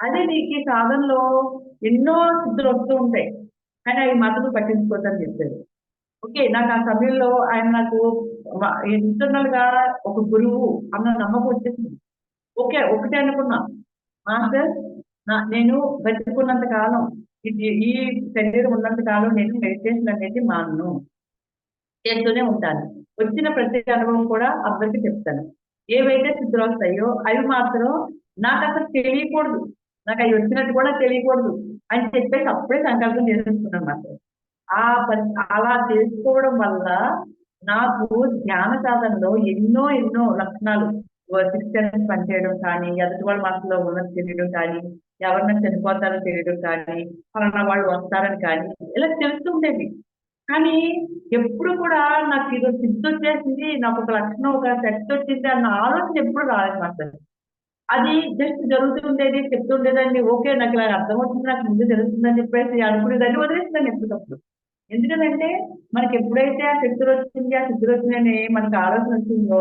అదే నీకు ఈ సాధనలో ఎన్నో సిద్ధులు వస్తూ ఉంటాయి, కానీ అవి మాత్రం పట్టించుకోవద్దని చెప్పారు. ఓకే, నాకు ఆ సమయంలో ఆయన నాకు ఇంటర్నల్ గా ఒక గురువు అన్న నమ్మకం వచ్చేసింది. ఓకే, ఒకటే అనుకున్నా, మాస్టర్ నేను బతుకున్నంత కాలం, ఈ శరీరం ఉన్నంత కాలం నేను మెడిటేషన్ అనేది మాను, చేస్తూనే ఉంటాను. వచ్చిన ప్రతి అనుభవం కూడా అందరికీ చెప్తాను. ఏవైతే స్థితులు వస్తాయో అవి మాత్రం నాకు అసలు తెలియకూడదు, నాకు అవి వచ్చినట్టు కూడా తెలియకూడదు అని చెప్పేసి అప్పుడే సంకల్పం చేసేసుకున్నాను మాస్టర్. అలా చేసుకోవడం వల్ల నాకు ధ్యాన సాధనలో ఎన్నో ఎన్నో లక్షణాలు, సిక్స్ సెన్స్ పనిచేయడం కానీ, ఎదుటి వాళ్ళ మనసులో ఉన్నది తెలియడం కానీ, ఎవరైనా చనిపోతారో తెలియడం కానీ, ఫలానా వాళ్ళు వస్తారని కానీ ఇలా తెలుస్తుండేది. కానీ ఎప్పుడు కూడా నాకు ఇది సిద్ధి వచ్చేసింది, నాకు ఒక లక్షణం ఒక శక్తి వచ్చింది అన్న ఆలోచన ఎప్పుడు రాలేదు మాస్టర్. అది జస్ట్ జరుగుతుండేది, చెప్తుండేదాన్ని. ఓకే, నాకు ఇలా అర్థమవుతుంది, నాకు ముందు జరుగుతుందని చెప్పేసి అనుకునేదాన్ని, వదిలేసిందని ఎప్పటికప్పుడు. ఎందుకంటే మనకి ఎప్పుడైతే ఆ శక్తులు వచ్చింది, ఆ శక్తులు వచ్చిందని మనకు ఆలోచన వచ్చిందో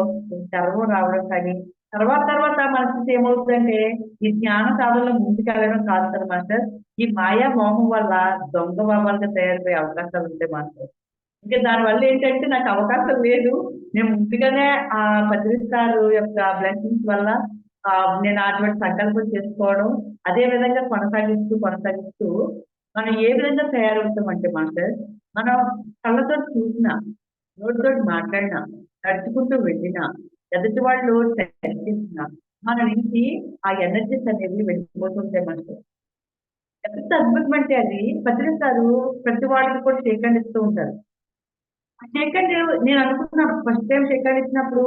గర్వం రావడం కానీ, తర్వాత మన స్థితి ఏమవుతుందంటే ఈ జ్ఞాన సాధనలో ముందుకెళ్ళడం కాదు కదా మాస్టర్, ఈ మాయా మోహం వల్ల దొంగ భావాలుగా తయారైపోయే అవకాశాలు ఉంటాయి మాస్టర్. ఇంకా దానివల్ల ఏంటంటే నాకు అవకాశం లేదు. నేను ముందుగానే ఆ పత్రిస్తారు యొక్క బ్లెస్సింగ్స్ వల్ల నేను అటువంటి సంకల్పం చేసుకోవడం, అదే విధంగా కొనసాగిస్తూ మనం ఏ విధంగా తయారవుతామంటే మాస్టర్, మనం కళ్ళతో చూసినా, నోటితోటి మాట్లాడినా, నడుచుకుంటూ వెళ్ళినా, ఎదుటి వాళ్ళు చర్చించినా, మన నుంచి ఆ ఎనర్జీస్ అనేవి వెళ్ళిపోతుంటాయి మాస్టర్. ఎంత అద్భుతం అంటే అది పత్రిస్తారు ప్రతి వాళ్ళకి కూడా సేకరిస్తూ ఉంటారు. సెకండ్ నేను అనుకున్నాను ఫస్ట్ టైం సెకండ్ ఇచ్చినప్పుడు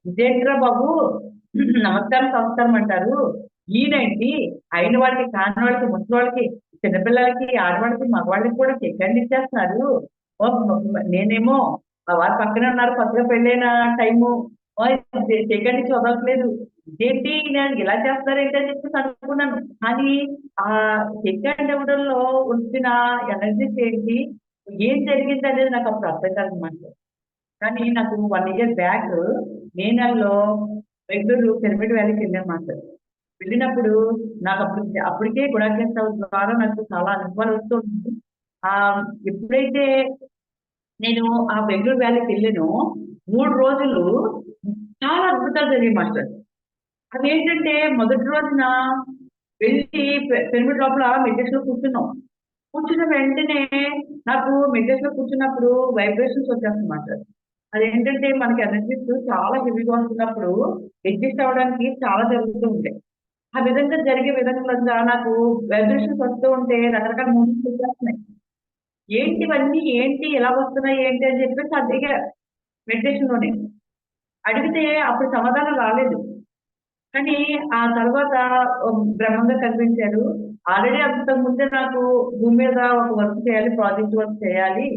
ఇదేంట్రా బాబు నమస్కారం సంస్కారం అంటారు ఈయనేంటి అయిన వాళ్ళకి కాని వాళ్ళకి ముసలి వాళ్ళకి చిన్నపిల్లలకి ఆడవాళ్ళకి మగవాళ్ళకి కూడా సెకండ్ ఇచ్చేస్తున్నారు ఓ, నేనేమో మా వారు పక్కనే ఉన్నారు కొత్తగా పెళ్ళైన టైము సెకండ్ ఇచ్చి వదలట్లేదు ఇదేంటి నేను ఇలా చేస్తారు ఏంటి అని చెప్పేసి అనుకున్నాను కానీ ఆ సెకండ్ ఇవ్వడంలో వచ్చిన ఎనర్జీస్ ఏంటి ఏం జరిగింది అనేది నాకు అప్పుడు అర్థం కాదనమాట కానీ నాకు 1 ఇయర్ బ్యాక్ మే నెలలో బెంగళూరు పిరమిడ్ వ్యాలీకి వెళ్ళాను మాస్టర్ వెళ్ళినప్పుడు నాకు అప్పటికే గుడాకేశ్ ద్వారా నాకు చాలా అనుభవాలు వస్తుంది ఆ ఎప్పుడైతే నేను ఆ బెంగళూరు వ్యాలీకి వెళ్ళానో 3 రోజులు చాలా అద్భుతాలు జరిగాయి మాస్టర్ అదేంటంటే మొదటి రోజున వెళ్ళి పిరమిడ్ లోపల మెడిటేషన్ లో కూర్చున్నాం కూర్చున్న వెంటనే నాకు మెడిటేషన్ లో కూర్చున్నప్పుడు వైబ్రేషన్స్ వచ్చేస్తున్నమాట అదేంటంటే మనకి ఎనర్జీస్ చాలా హెవీగా వస్తున్నప్పుడు అడ్జస్ట్ అవ్వడానికి చాలా జరుగుతూ ఉంటాయి ఆ విధంగా జరిగే విధంగా నాకు వైబ్రేషన్స్ వస్తూ ఉంటే రకరకాల మూమెంట్స్ వచ్చేస్తున్నాయి ఏంటివన్నీ ఏంటి ఎలా వస్తున్నాయి ఏంటి అని చెప్పేసి అడిగా మెడిటేషన్ లోనే అడిగితే అప్పుడు సమాధానం రాలేదు కానీ ఆ తర్వాత బ్రహ్మంగా కనిపించారు ఆల్రెడీ అంతకు ముందే నాకు భూమి మీద ఒక వర్క్ చేయాలి ప్రాజెక్ట్ వర్క్ చేయాలి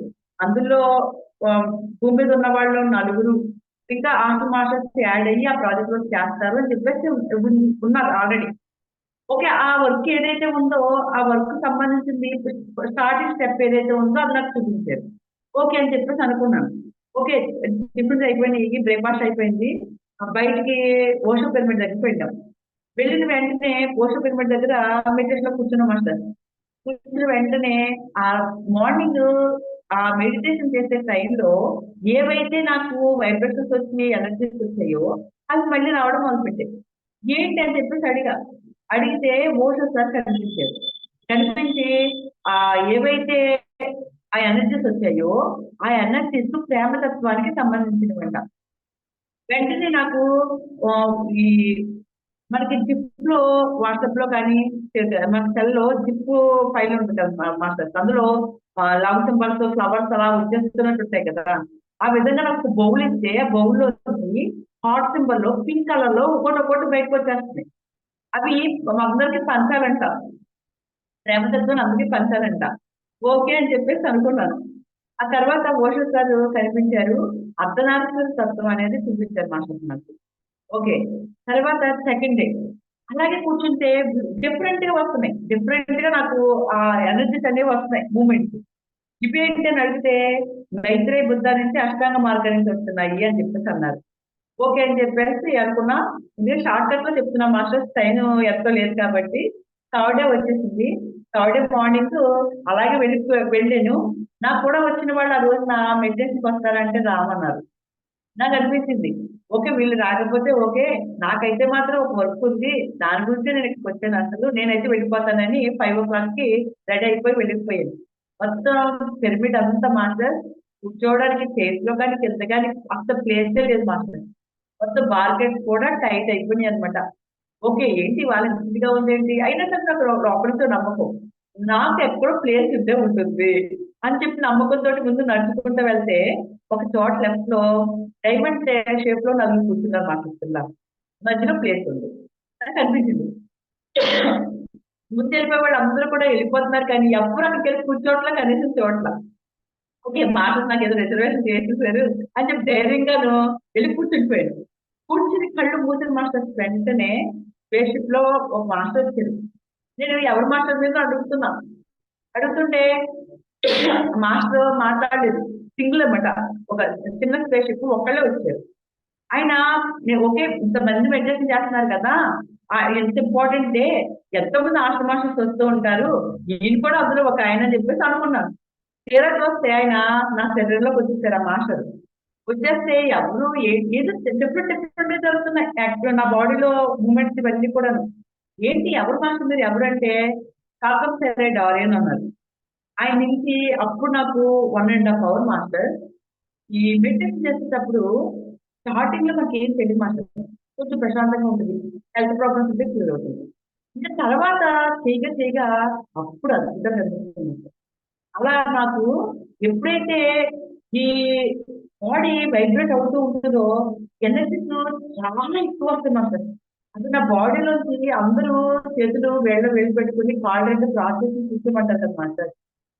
అందులో ఆ, భూమి మీద ఉన్న వాళ్ళు 4 ఇంకా ఆంధ్ర మాస్టర్స్ యాడ్ అయ్యి ఆ ప్రాజెక్ట్ వర్క్ చేస్తారు అని చెప్పేసి ఉన్నారు ఆల్రెడీ ఓకే ఆ వర్క్ ఏదైతే ఉందో ఆ వర్క్ సంబంధించింది స్టార్టింగ్ స్టెప్ ఏదైతే ఉందో అది నాకు చూపించారు ఓకే అని చెప్పేసి అనుకున్నాను ఓకే టిఫిన్స్ అయిపోయినాయి బ్రేక్ఫాస్ట్ అయిపోయింది బయటికి ఓషో పిరమిడ్ దగ్గరికి వెళ్ళాం వెళ్ళిన వెంటనే ఓషో పిరమిడ్ దగ్గర మెడిటేషన్ లో కూర్చున్నాం మాస్టర్ కూర్చున్న వెంటనే ఆ మార్నింగ్ ఆ మెడిటేషన్ చేసే టైంలో ఏవైతే నాకు వైబ్రేషన్స్ వచ్చి ఎనర్జీస్ వచ్చాయో అవి మళ్ళీ రావడం మొదలుపెట్టాయి ఏంటి అని చెప్పేసి అడిగితే ఓషో సార్ కనిపించారు కనిపించి ఆ ఏవైతే ఆ ఎనర్జీస్ వచ్చాయో ఆ ఎనర్జీస్ ప్రేమతత్వానికి సంబంధించినవంట వెంటనే నాకు ఆ, ఈ మనకి జిప్ లో వాట్సాప్ లో కానీ మన సెల్ లో జిప్ ఫైల్ ఉంటుంది కదా మాస్టర్స్ అందులో లవ్ సింబల్స్ ఫ్లవర్స్ అలా వచ్చేస్తున్నట్టు ఉంటాయి కదా ఆ విధంగా నాకు బౌల్ ఇస్తే ఆ బౌల్ లో హాట్ సింబల్ లో పింక్ కలర్ లో ఒకటి బయటకు వచ్చేస్తున్నాయి అవి అందరికి పంచాలంట ప్రేమతత్వం అందరికీ పంచాలంట ఓకే అని చెప్పేసి అనుకున్నాను ఆ తర్వాత ఓషో గారు కనిపించారు అర్ధనారీశ్వర తత్వం అనేది చూపించారు మాస్టర్ నాకు ఓకే తర్వాత సెకండ్ డే అలాగే కూర్చుంటే డిఫరెంట్ గా వస్తున్నాయి డిఫరెంట్ గా నాకు ఆ ఎనర్జీస్ అనేవి వస్తున్నాయి మూమెంట్స్ ఇవి ఏంటి అని అడిగితే మైత్రేయ బుద్ధ నుంచి అష్టాంగ మార్గం నుంచి వస్తున్నాయి అని చెప్పేసి అన్నారు ఓకే అని చెప్పేసి అనుకున్నా ఇది షార్ట్ కట్ లో చెప్తున్నా మాస్టర్స్ టైం ఎంతో లేదు కాబట్టి థర్డ్ డే వచ్చేసింది థర్డ్ డే మార్నింగ్ అలాగే వెళ్ళాను నాకు కూడా వచ్చిన వాళ్ళు ఆ రోజు నా మెడిటేషన్కి వస్తారంటే రామన్నారు నాకు అనిపించింది ఓకే వీళ్ళు రాకపోతే ఓకే నాకైతే మాత్రం ఒక వర్క్ ఉంది దాని గురించి నేను ఇక్కడికి వచ్చాను అసలు నేనైతే వెళ్ళిపోతానని 5 o'clock కి రెడీ అయిపోయి వెళ్ళిపోయాను మొత్తం పిరమిడ్ అంతా మాస్టర్ కూర్చోవడానికి చేతిలో కానీ కింద కానీ అంత ప్లేసే లేదు మాస్టర్ మొత్తం మార్కెట్ కూడా టైట్ అయిపోయినాయి అనమాట ఓకే ఏంటి వాళ్ళ నీట్గా ఉందేంటి అయినా సరే నాకు లోపలితో నమ్మకం నాకు ఎక్కడో ప్లేస్ ఉంటే ఉంటుంది అని చెప్పి నమ్మకంతో ముందు నడుచుకుంటూ వెళ్తే ఒక చోట లెఫ్ట్ లో డైమండ్ షేప్ లో నలుగురు కూర్చున్నారు మాట్లాడుతున్నారు మధ్యలో ప్లేస్ ఉంది నాకు అనిపించింది ముందు వెళ్ళిపోయే వాళ్ళు అందరూ కూడా వెళ్ళిపోతున్నారు కానీ ఎవరు అక్కడికి వెళ్ళి కూర్చోట్ల కనీసం చోట్ల ఓకే మాటలు నాకు ఏదో రిజర్వేషన్ చేసేసారు అని చెప్పి ధైర్యంగాను వెళ్ళి కూర్చుండిపోయాను కూర్చుని కళ్ళు మూసిన మాస్టర్ వెంటనే స్పేస్షిప్ లో ఒక మాస్టర్ వచ్చారు నేను ఎవరి మాస్టర్ మీద అడుగుతున్నా అడుగుతుంటే మాస్టర్ మాట్లాడలేదు సింగిల్ అన్నమాట ఒక చిన్న స్పేస్షిప్ ఒకళ్ళే వచ్చారు ఆయన నేను ఓకే ఇంతమంది మెడిటేషన్ చేస్తున్నారు కదా ఎంత ఇంపార్టెంట్ డే ఎంతో మంది ఆశ్రమాషన్స్ వస్తూ ఉంటారు ఈయన కూడా అందులో ఒక ఆయన అని చెప్పేసి అనుకున్నాను తీరా చూస్తే ఆయన నా శరీరంలోకి వచ్చేసారు ఆ మాస్టర్. వచ్చేస్తే ఎవరు ఏదో డిఫరెంట్ డిఫరెంట్ జరుగుతున్నాయి. యాక్చువల్ నా బాడీలో మూమెంట్స్ ఇవన్నీ కూడాను. ఏంటి ఎవరు మాస్టర్ మీరు ఎవరు అంటే, కాకం సరే డారియన్ అన్నారు. ఆయన నుంచి అప్పుడు నాకు 1.5 అవర్ మాస్టర్. ఈ మెడిటేషన్ చేసేటప్పుడు స్టార్టింగ్ లో నాకు ఏం తెలియదు మాస్టర్. కొంచెం ప్రశాంతంగా ఉంటుంది. హెల్త్ ప్రాబ్లమ్స్ ఉంటే క్లియర్ అవుతుంది. ఇంకా తర్వాత చేయగా చేయగా అప్పుడు అద్భుతంగా అనిపిస్తుంది. అలా నాకు ఎప్పుడైతే ఈ బాడీ వైబ్రేట్ అవుతూ ఉంటుందో ఎనర్జీస్ చాలా ఎక్కువ వస్తుంది మాస్టర్. అది నా బాడీలోంచి అందరూ చేతులు వేళ్ళు పెట్టుకుని కాళ్ళు రెండు క్రాస్ చేసి కూర్చోమంటారు కదా మాస్టర్.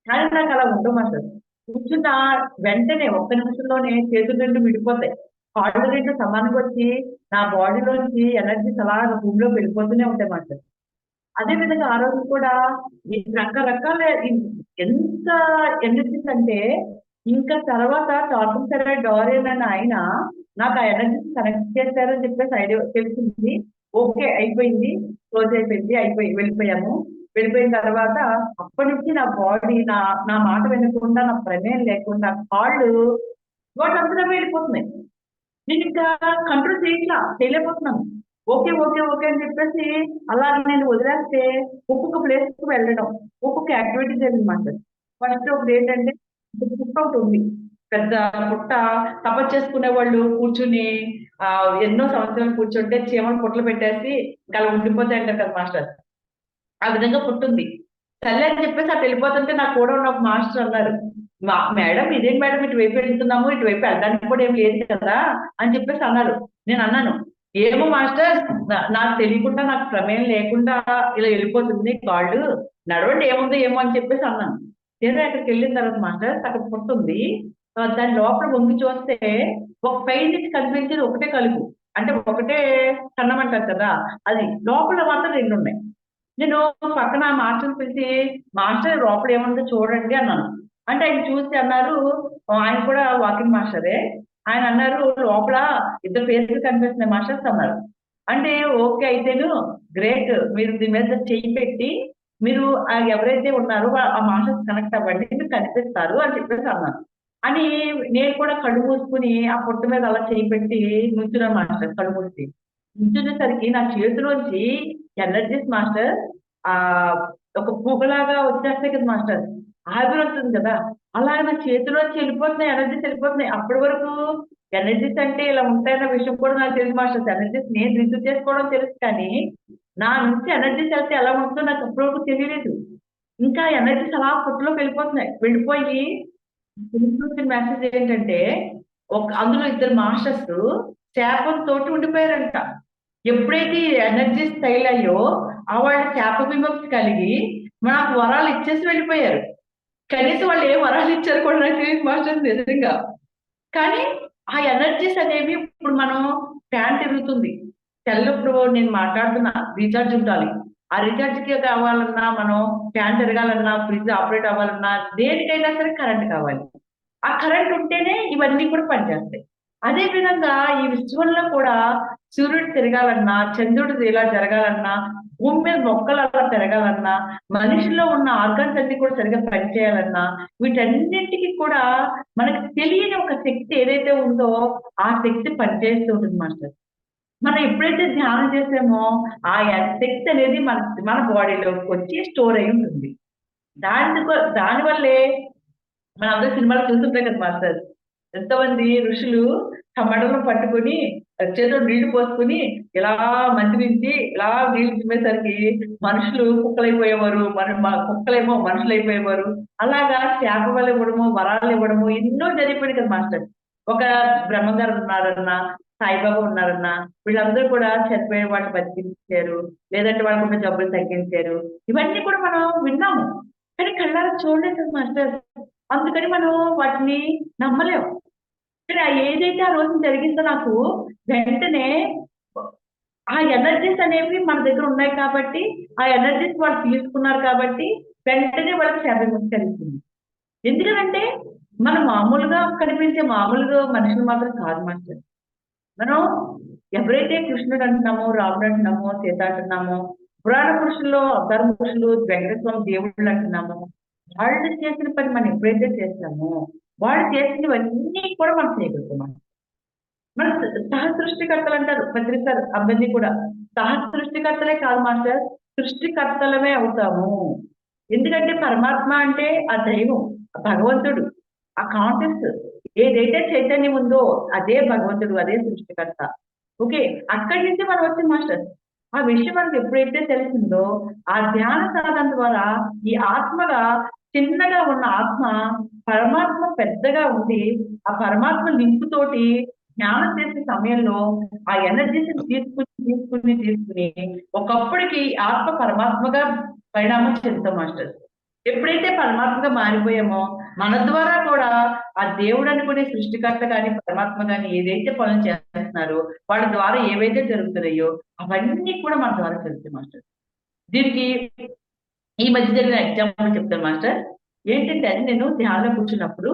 కానీ నాకు అలా ఉండవు మాస్టర్. కూర్చున్న వెంటనే ఒక్క నిమిషంలోనే చేతులు రెండు విడిపోతాయి. కాళ్ళు రెండు సమానంగా వచ్చి నా బాడీలోంచి ఎనర్జీస్ అలా భూమిలో వెళ్ళిపోతూనే ఉంటాయి మాస్టర్. అదే విధంగా ఆ రోజు కూడా ఈ రకరకాల ఎంత ఎనర్జీస్ అంటే ఇంకా తర్వాత టాటం సరే డారియన్ అని ఆయన నాకు ఆ ఎనర్జీస్ కనెక్ట్ చేశారని చెప్పేసి ఐడియా తెలిసింది. ఓకే అయిపోయింది, క్లోజ్ అయిపోయింది, వెళ్ళిపోయాము. వెళ్ళిపోయిన తర్వాత అప్పటి నుంచి నా బాడీ నా నా మాట వినకుండా నా ప్రమేయం లేకుండా కాళ్ళు వాటంతా వెళ్ళిపోతున్నాయి. నేను ఇంకా కంట్రోల్ చేయలేకపోతున్నాను. ఓకే ఓకే ఓకే అని చెప్పేసి అలా నేను వదిలేస్తే ఒక్కొక్క ప్లేస్ కు వెళ్ళడం, ఒక్కొక్క యాక్టివిటీ జరిగిందన్నమాట. ఫస్ట్ ఒకటి ఏంటంటే పుట్ట ఒకటి ఉంది. పెద్ద పుట్ట తపస్సు చేసుకునే వాళ్ళు కూర్చుని ఆ ఎన్నో సంవత్సరాలు కూర్చుంటే చీమలు పుట్టలు పెట్టేసి ఇంకా అలా ఉండిపోతాయి అంటారు కదా మాస్టర్. ఆ విధంగా పుట్టుంది. సర్లే అని చెప్పేసి అటు వెళ్ళిపోతుంటే నాకు కూడా ఉన్న ఒక మాస్టర్ అన్నారు, మేడం ఇదేం మేడం ఇటువైపు వెళ్తున్నాము, ఇటువైపు వెళ్ళడానికి కూడా ఏం లేదు కదా అని చెప్పేసి అన్నారు. నేను అన్నాను, ఏమో మాస్టర్ నాకు తెలియకుండా నాకు ప్రమేయం లేకుండా ఇలా వెళ్ళిపోతుంది కాళ్ళు, నడవండి ఏముందో ఏమో అని చెప్పేసి అన్నాను. తీరా అక్కడికి వెళ్ళిన తర్వాత మాస్టర్ అక్కడ పుట్టుంది. దాని లోపల వంగి చూస్తే ఒక పై నుంచి కనిపించేది ఒకటే కలుపు, అంటే ఒకటే కన్నం అంటారు కదా, అది లోపల మాత్రం రెండు ఉన్నాయి. నేను పక్కన మాస్టర్ని పిలిచి, మాస్టర్ లోపల ఏముందో చూడండి అన్నాను. అంటే ఆయన చూసి అన్నారు, ఆయన కూడా వాకింగ్ మాస్టరే. ఆయన అన్నారు, లోపల ఇద్దరు పేర్లు కనిపిస్తున్నాయి మాస్టర్స్ అన్నారు. అంటే ఓకే అయితేను గ్రేట్, మీరు దీని మీద చెయ్యి పెట్టి మీరు ఎవరైతే ఉన్నారో ఆ మాస్టర్స్ కనెక్ట్ అవ్వండి, మీరు కనిపిస్తారు అని చెప్పేసి అన్నాను. అని నేను కూడా కళ్ళు మూసుకుని ఆ పొట్టు మీద అలా చేయి పెట్టి నుంచున్నాను మాస్టర్ కళ్ళు మూసి. నుంచునేసరికి నా చేతిలోంచి ఎనర్జీస్ మాస్టర్ ఆ ఒక పొగలాగా వచ్చేస్తాయి కదా మాస్టర్, ఆవిరి వస్తుంది కదా, అలా నా చేతిలోంచి వెళ్ళిపోతున్నాయి, ఎనర్జీస్ వెళ్ళిపోతున్నాయి. అప్పటి వరకు ఎనర్జీస్ అంటే ఇలా ఉంటాయన్న విషయం కూడా నాకు తెలుసు మాస్టర్స్. ఎనర్జీస్ నేను రిసీవ్ చేసుకోవడం తెలుసు, కానీ నా నుంచి ఎనర్జీస్ వెళ్తే ఎలా ఉంటుందో నాకు అప్పటి వరకు తెలియలేదు. ఇంకా ఎనర్జీస్ అలా పుట్టులోకి వెళ్ళిపోతున్నాయి. వెళ్ళిపోయి మెసేజ్ ఏంటంటే, అందులో ఇద్దరు మాస్టర్స్ శాపంతో ఉండిపోయారంట. ఎప్పుడైతే ఎనర్జీ స్టైల్ అయ్యో ఆ వాళ్ళు శాప విముక్తి కలిగి మనకు వరాలు ఇచ్చేసి వెళ్ళిపోయారు. కనీసం వాళ్ళు ఏ వరాలు ఇచ్చారు కూడా నాకు తెలియదు మాస్టర్స్ నిజంగా. కానీ ఆ ఎనర్జీస్ అనేవి ఇప్పుడు మనం ఫ్యాన్ తిరుగుతుంది, తెల్లప్పుడు నేను మాట్లాడుతున్నా రీఛార్జ్ ఉండాలి. ఆ రీఛార్జ్ కి కావాలన్నా, మనం ఫ్యాన్ తిరగాలన్నా, ఫ్రిడ్జ్ ఆపరేట్ అవ్వాలన్నా, దేనికైనా సరే కరెంట్ కావాలి. ఆ కరెంట్ ఉంటేనే ఇవన్నీ కూడా పనిచేస్తాయి. అదే విధంగా ఈ విశ్వంలో కూడా సూర్యుడు తిరగాలన్నా, చంద్రుడు ఇలా జరగాలన్నా, భూమి మీద మొక్కలు అలా పెరగాలన్నా, మనిషిలో ఉన్న ఆర్గన్స్ అన్ని కూడా సరిగా పనిచేయాలన్నా, వీటన్నింటికి కూడా మనకి తెలియని ఒక శక్తి ఏదైతే ఉందో ఆ శక్తి పనిచేస్తూ ఉంటుంది మాస్టర్. మనం ఎప్పుడైతే ధ్యానం చేసామో ఆ శక్తి అనేది మన మన బాడీలోకి వచ్చి స్టోర్ అయి ఉంటుంది. దానివల్లే మనందరూ సినిమాలు చూస్తుంటాం కదా మాస్టర్. ఎంతమంది ఋషులు కమ్మడలు పట్టుకొని చేతిలో నీళ్లు పోసుకొని ఇలా మంత్రించి ఇలా నీళ్లు చిమ్మేసరికి మనుషులు కుక్కలైపోయేవారు, కుక్కలేమో మనుషులు అయిపోయేవారు. అలాగా శాప వల్ల ఇవ్వడము, వరాలు ఇవ్వడము ఎన్నో జరిగిపోయింది కదా మాస్టర్. ఒక బ్రహ్మగారు ఉన్నారన్నా, సాయిబాబా ఉన్నారన్నా, వీళ్ళందరూ కూడా చనిపోయే వాళ్ళు బతికించారు, లేదంటే వాళ్ళకు ఉన్న జబ్బులు తగ్గించారు. ఇవన్నీ కూడా మనం విన్నాము, కానీ కళ్ళారా చూడలేదు కదా మాస్టర్. అందుకని మనం వాటిని నమ్మలేం. కానీ ఏదైతే ఆ రోజు జరిగిందో నాకు వెంటనే ఆ ఎనర్జీస్ అనేవి మన దగ్గర ఉన్నాయి కాబట్టి, ఆ ఎనర్జీస్ వాళ్ళు తీసుకున్నారు కాబట్టి వెంటనే వాళ్ళకి శాపవిముక్తి కలిగింది. ఎందుకంటే మనం మామూలుగా కనిపించే మామూలుగా మనుషులు మాత్రం కాదు మాస్టర్. మనం ఎవరైతే కృష్ణుడు అంటున్నామో, రాముడు అంటున్నామో, సీత అంటున్నామో, పురాణ పురుషుల్లో అవతార పురుషులు, వెంకటేశ్వర దేవుళ్ళు అంటున్నామో, వాళ్ళు చేసిన పని మనం ఎప్పుడైతే చేస్తామో వాళ్ళు చేసినవన్నీ కూడా మనం చేయగలుగుతాం. మన సహ సృష్టికర్తలు అంటారు పత్రిసార్ అందరినీ కూడా. సహ సృష్టికర్తలే కాదు మాస్టర్, సృష్టికర్తలమే అవుతాము. ఎందుకంటే పరమాత్మ అంటే ఆ దైవం, ఆ భగవంతుడు, ఆ కాన్షియస్ ఏదైతే చైతన్యం ఉందో అదే భగవంతుడు, అదే సృష్టికర్త. ఓకే, అక్కడి నుంచి మనం వచ్చింది మాస్టర్. ఆ విషయం మనకు ఎప్పుడైతే తెలిసిందో ఆ ధ్యాన సాధన ద్వారా ఈ ఆత్మగా చిన్నగా ఉన్న ఆత్మ పరమాత్మ పెద్దగా ఉండి ఆ పరమాత్మ లింకుతోటి ధ్యానం చేసే సమయంలో ఆ ఎనర్జీని తీసుకుని ఒకప్పటికి ఆత్మ పరమాత్మగా పరిణామం చెందుతాం మాస్టర్. ఎప్పుడైతే పరమాత్మగా మారిపోయామో మన ద్వారా కూడా ఆ దేవుడు అనుకునే సృష్టికర్త కానీ పరమాత్మ కానీ ఏదైతే పనులు చేస్తున్నారో వాళ్ళ ద్వారా ఏవైతే జరుగుతున్నాయో అవన్నీ కూడా మన ద్వారా జరుగుతాయి మాస్టర్. దీనికి ఈ మధ్య జరిగిన ఎగ్జాంపుల్ చెప్తాను మాస్టర్. ఏంటంటే అది నేను ధ్యానంలో కూర్చున్నప్పుడు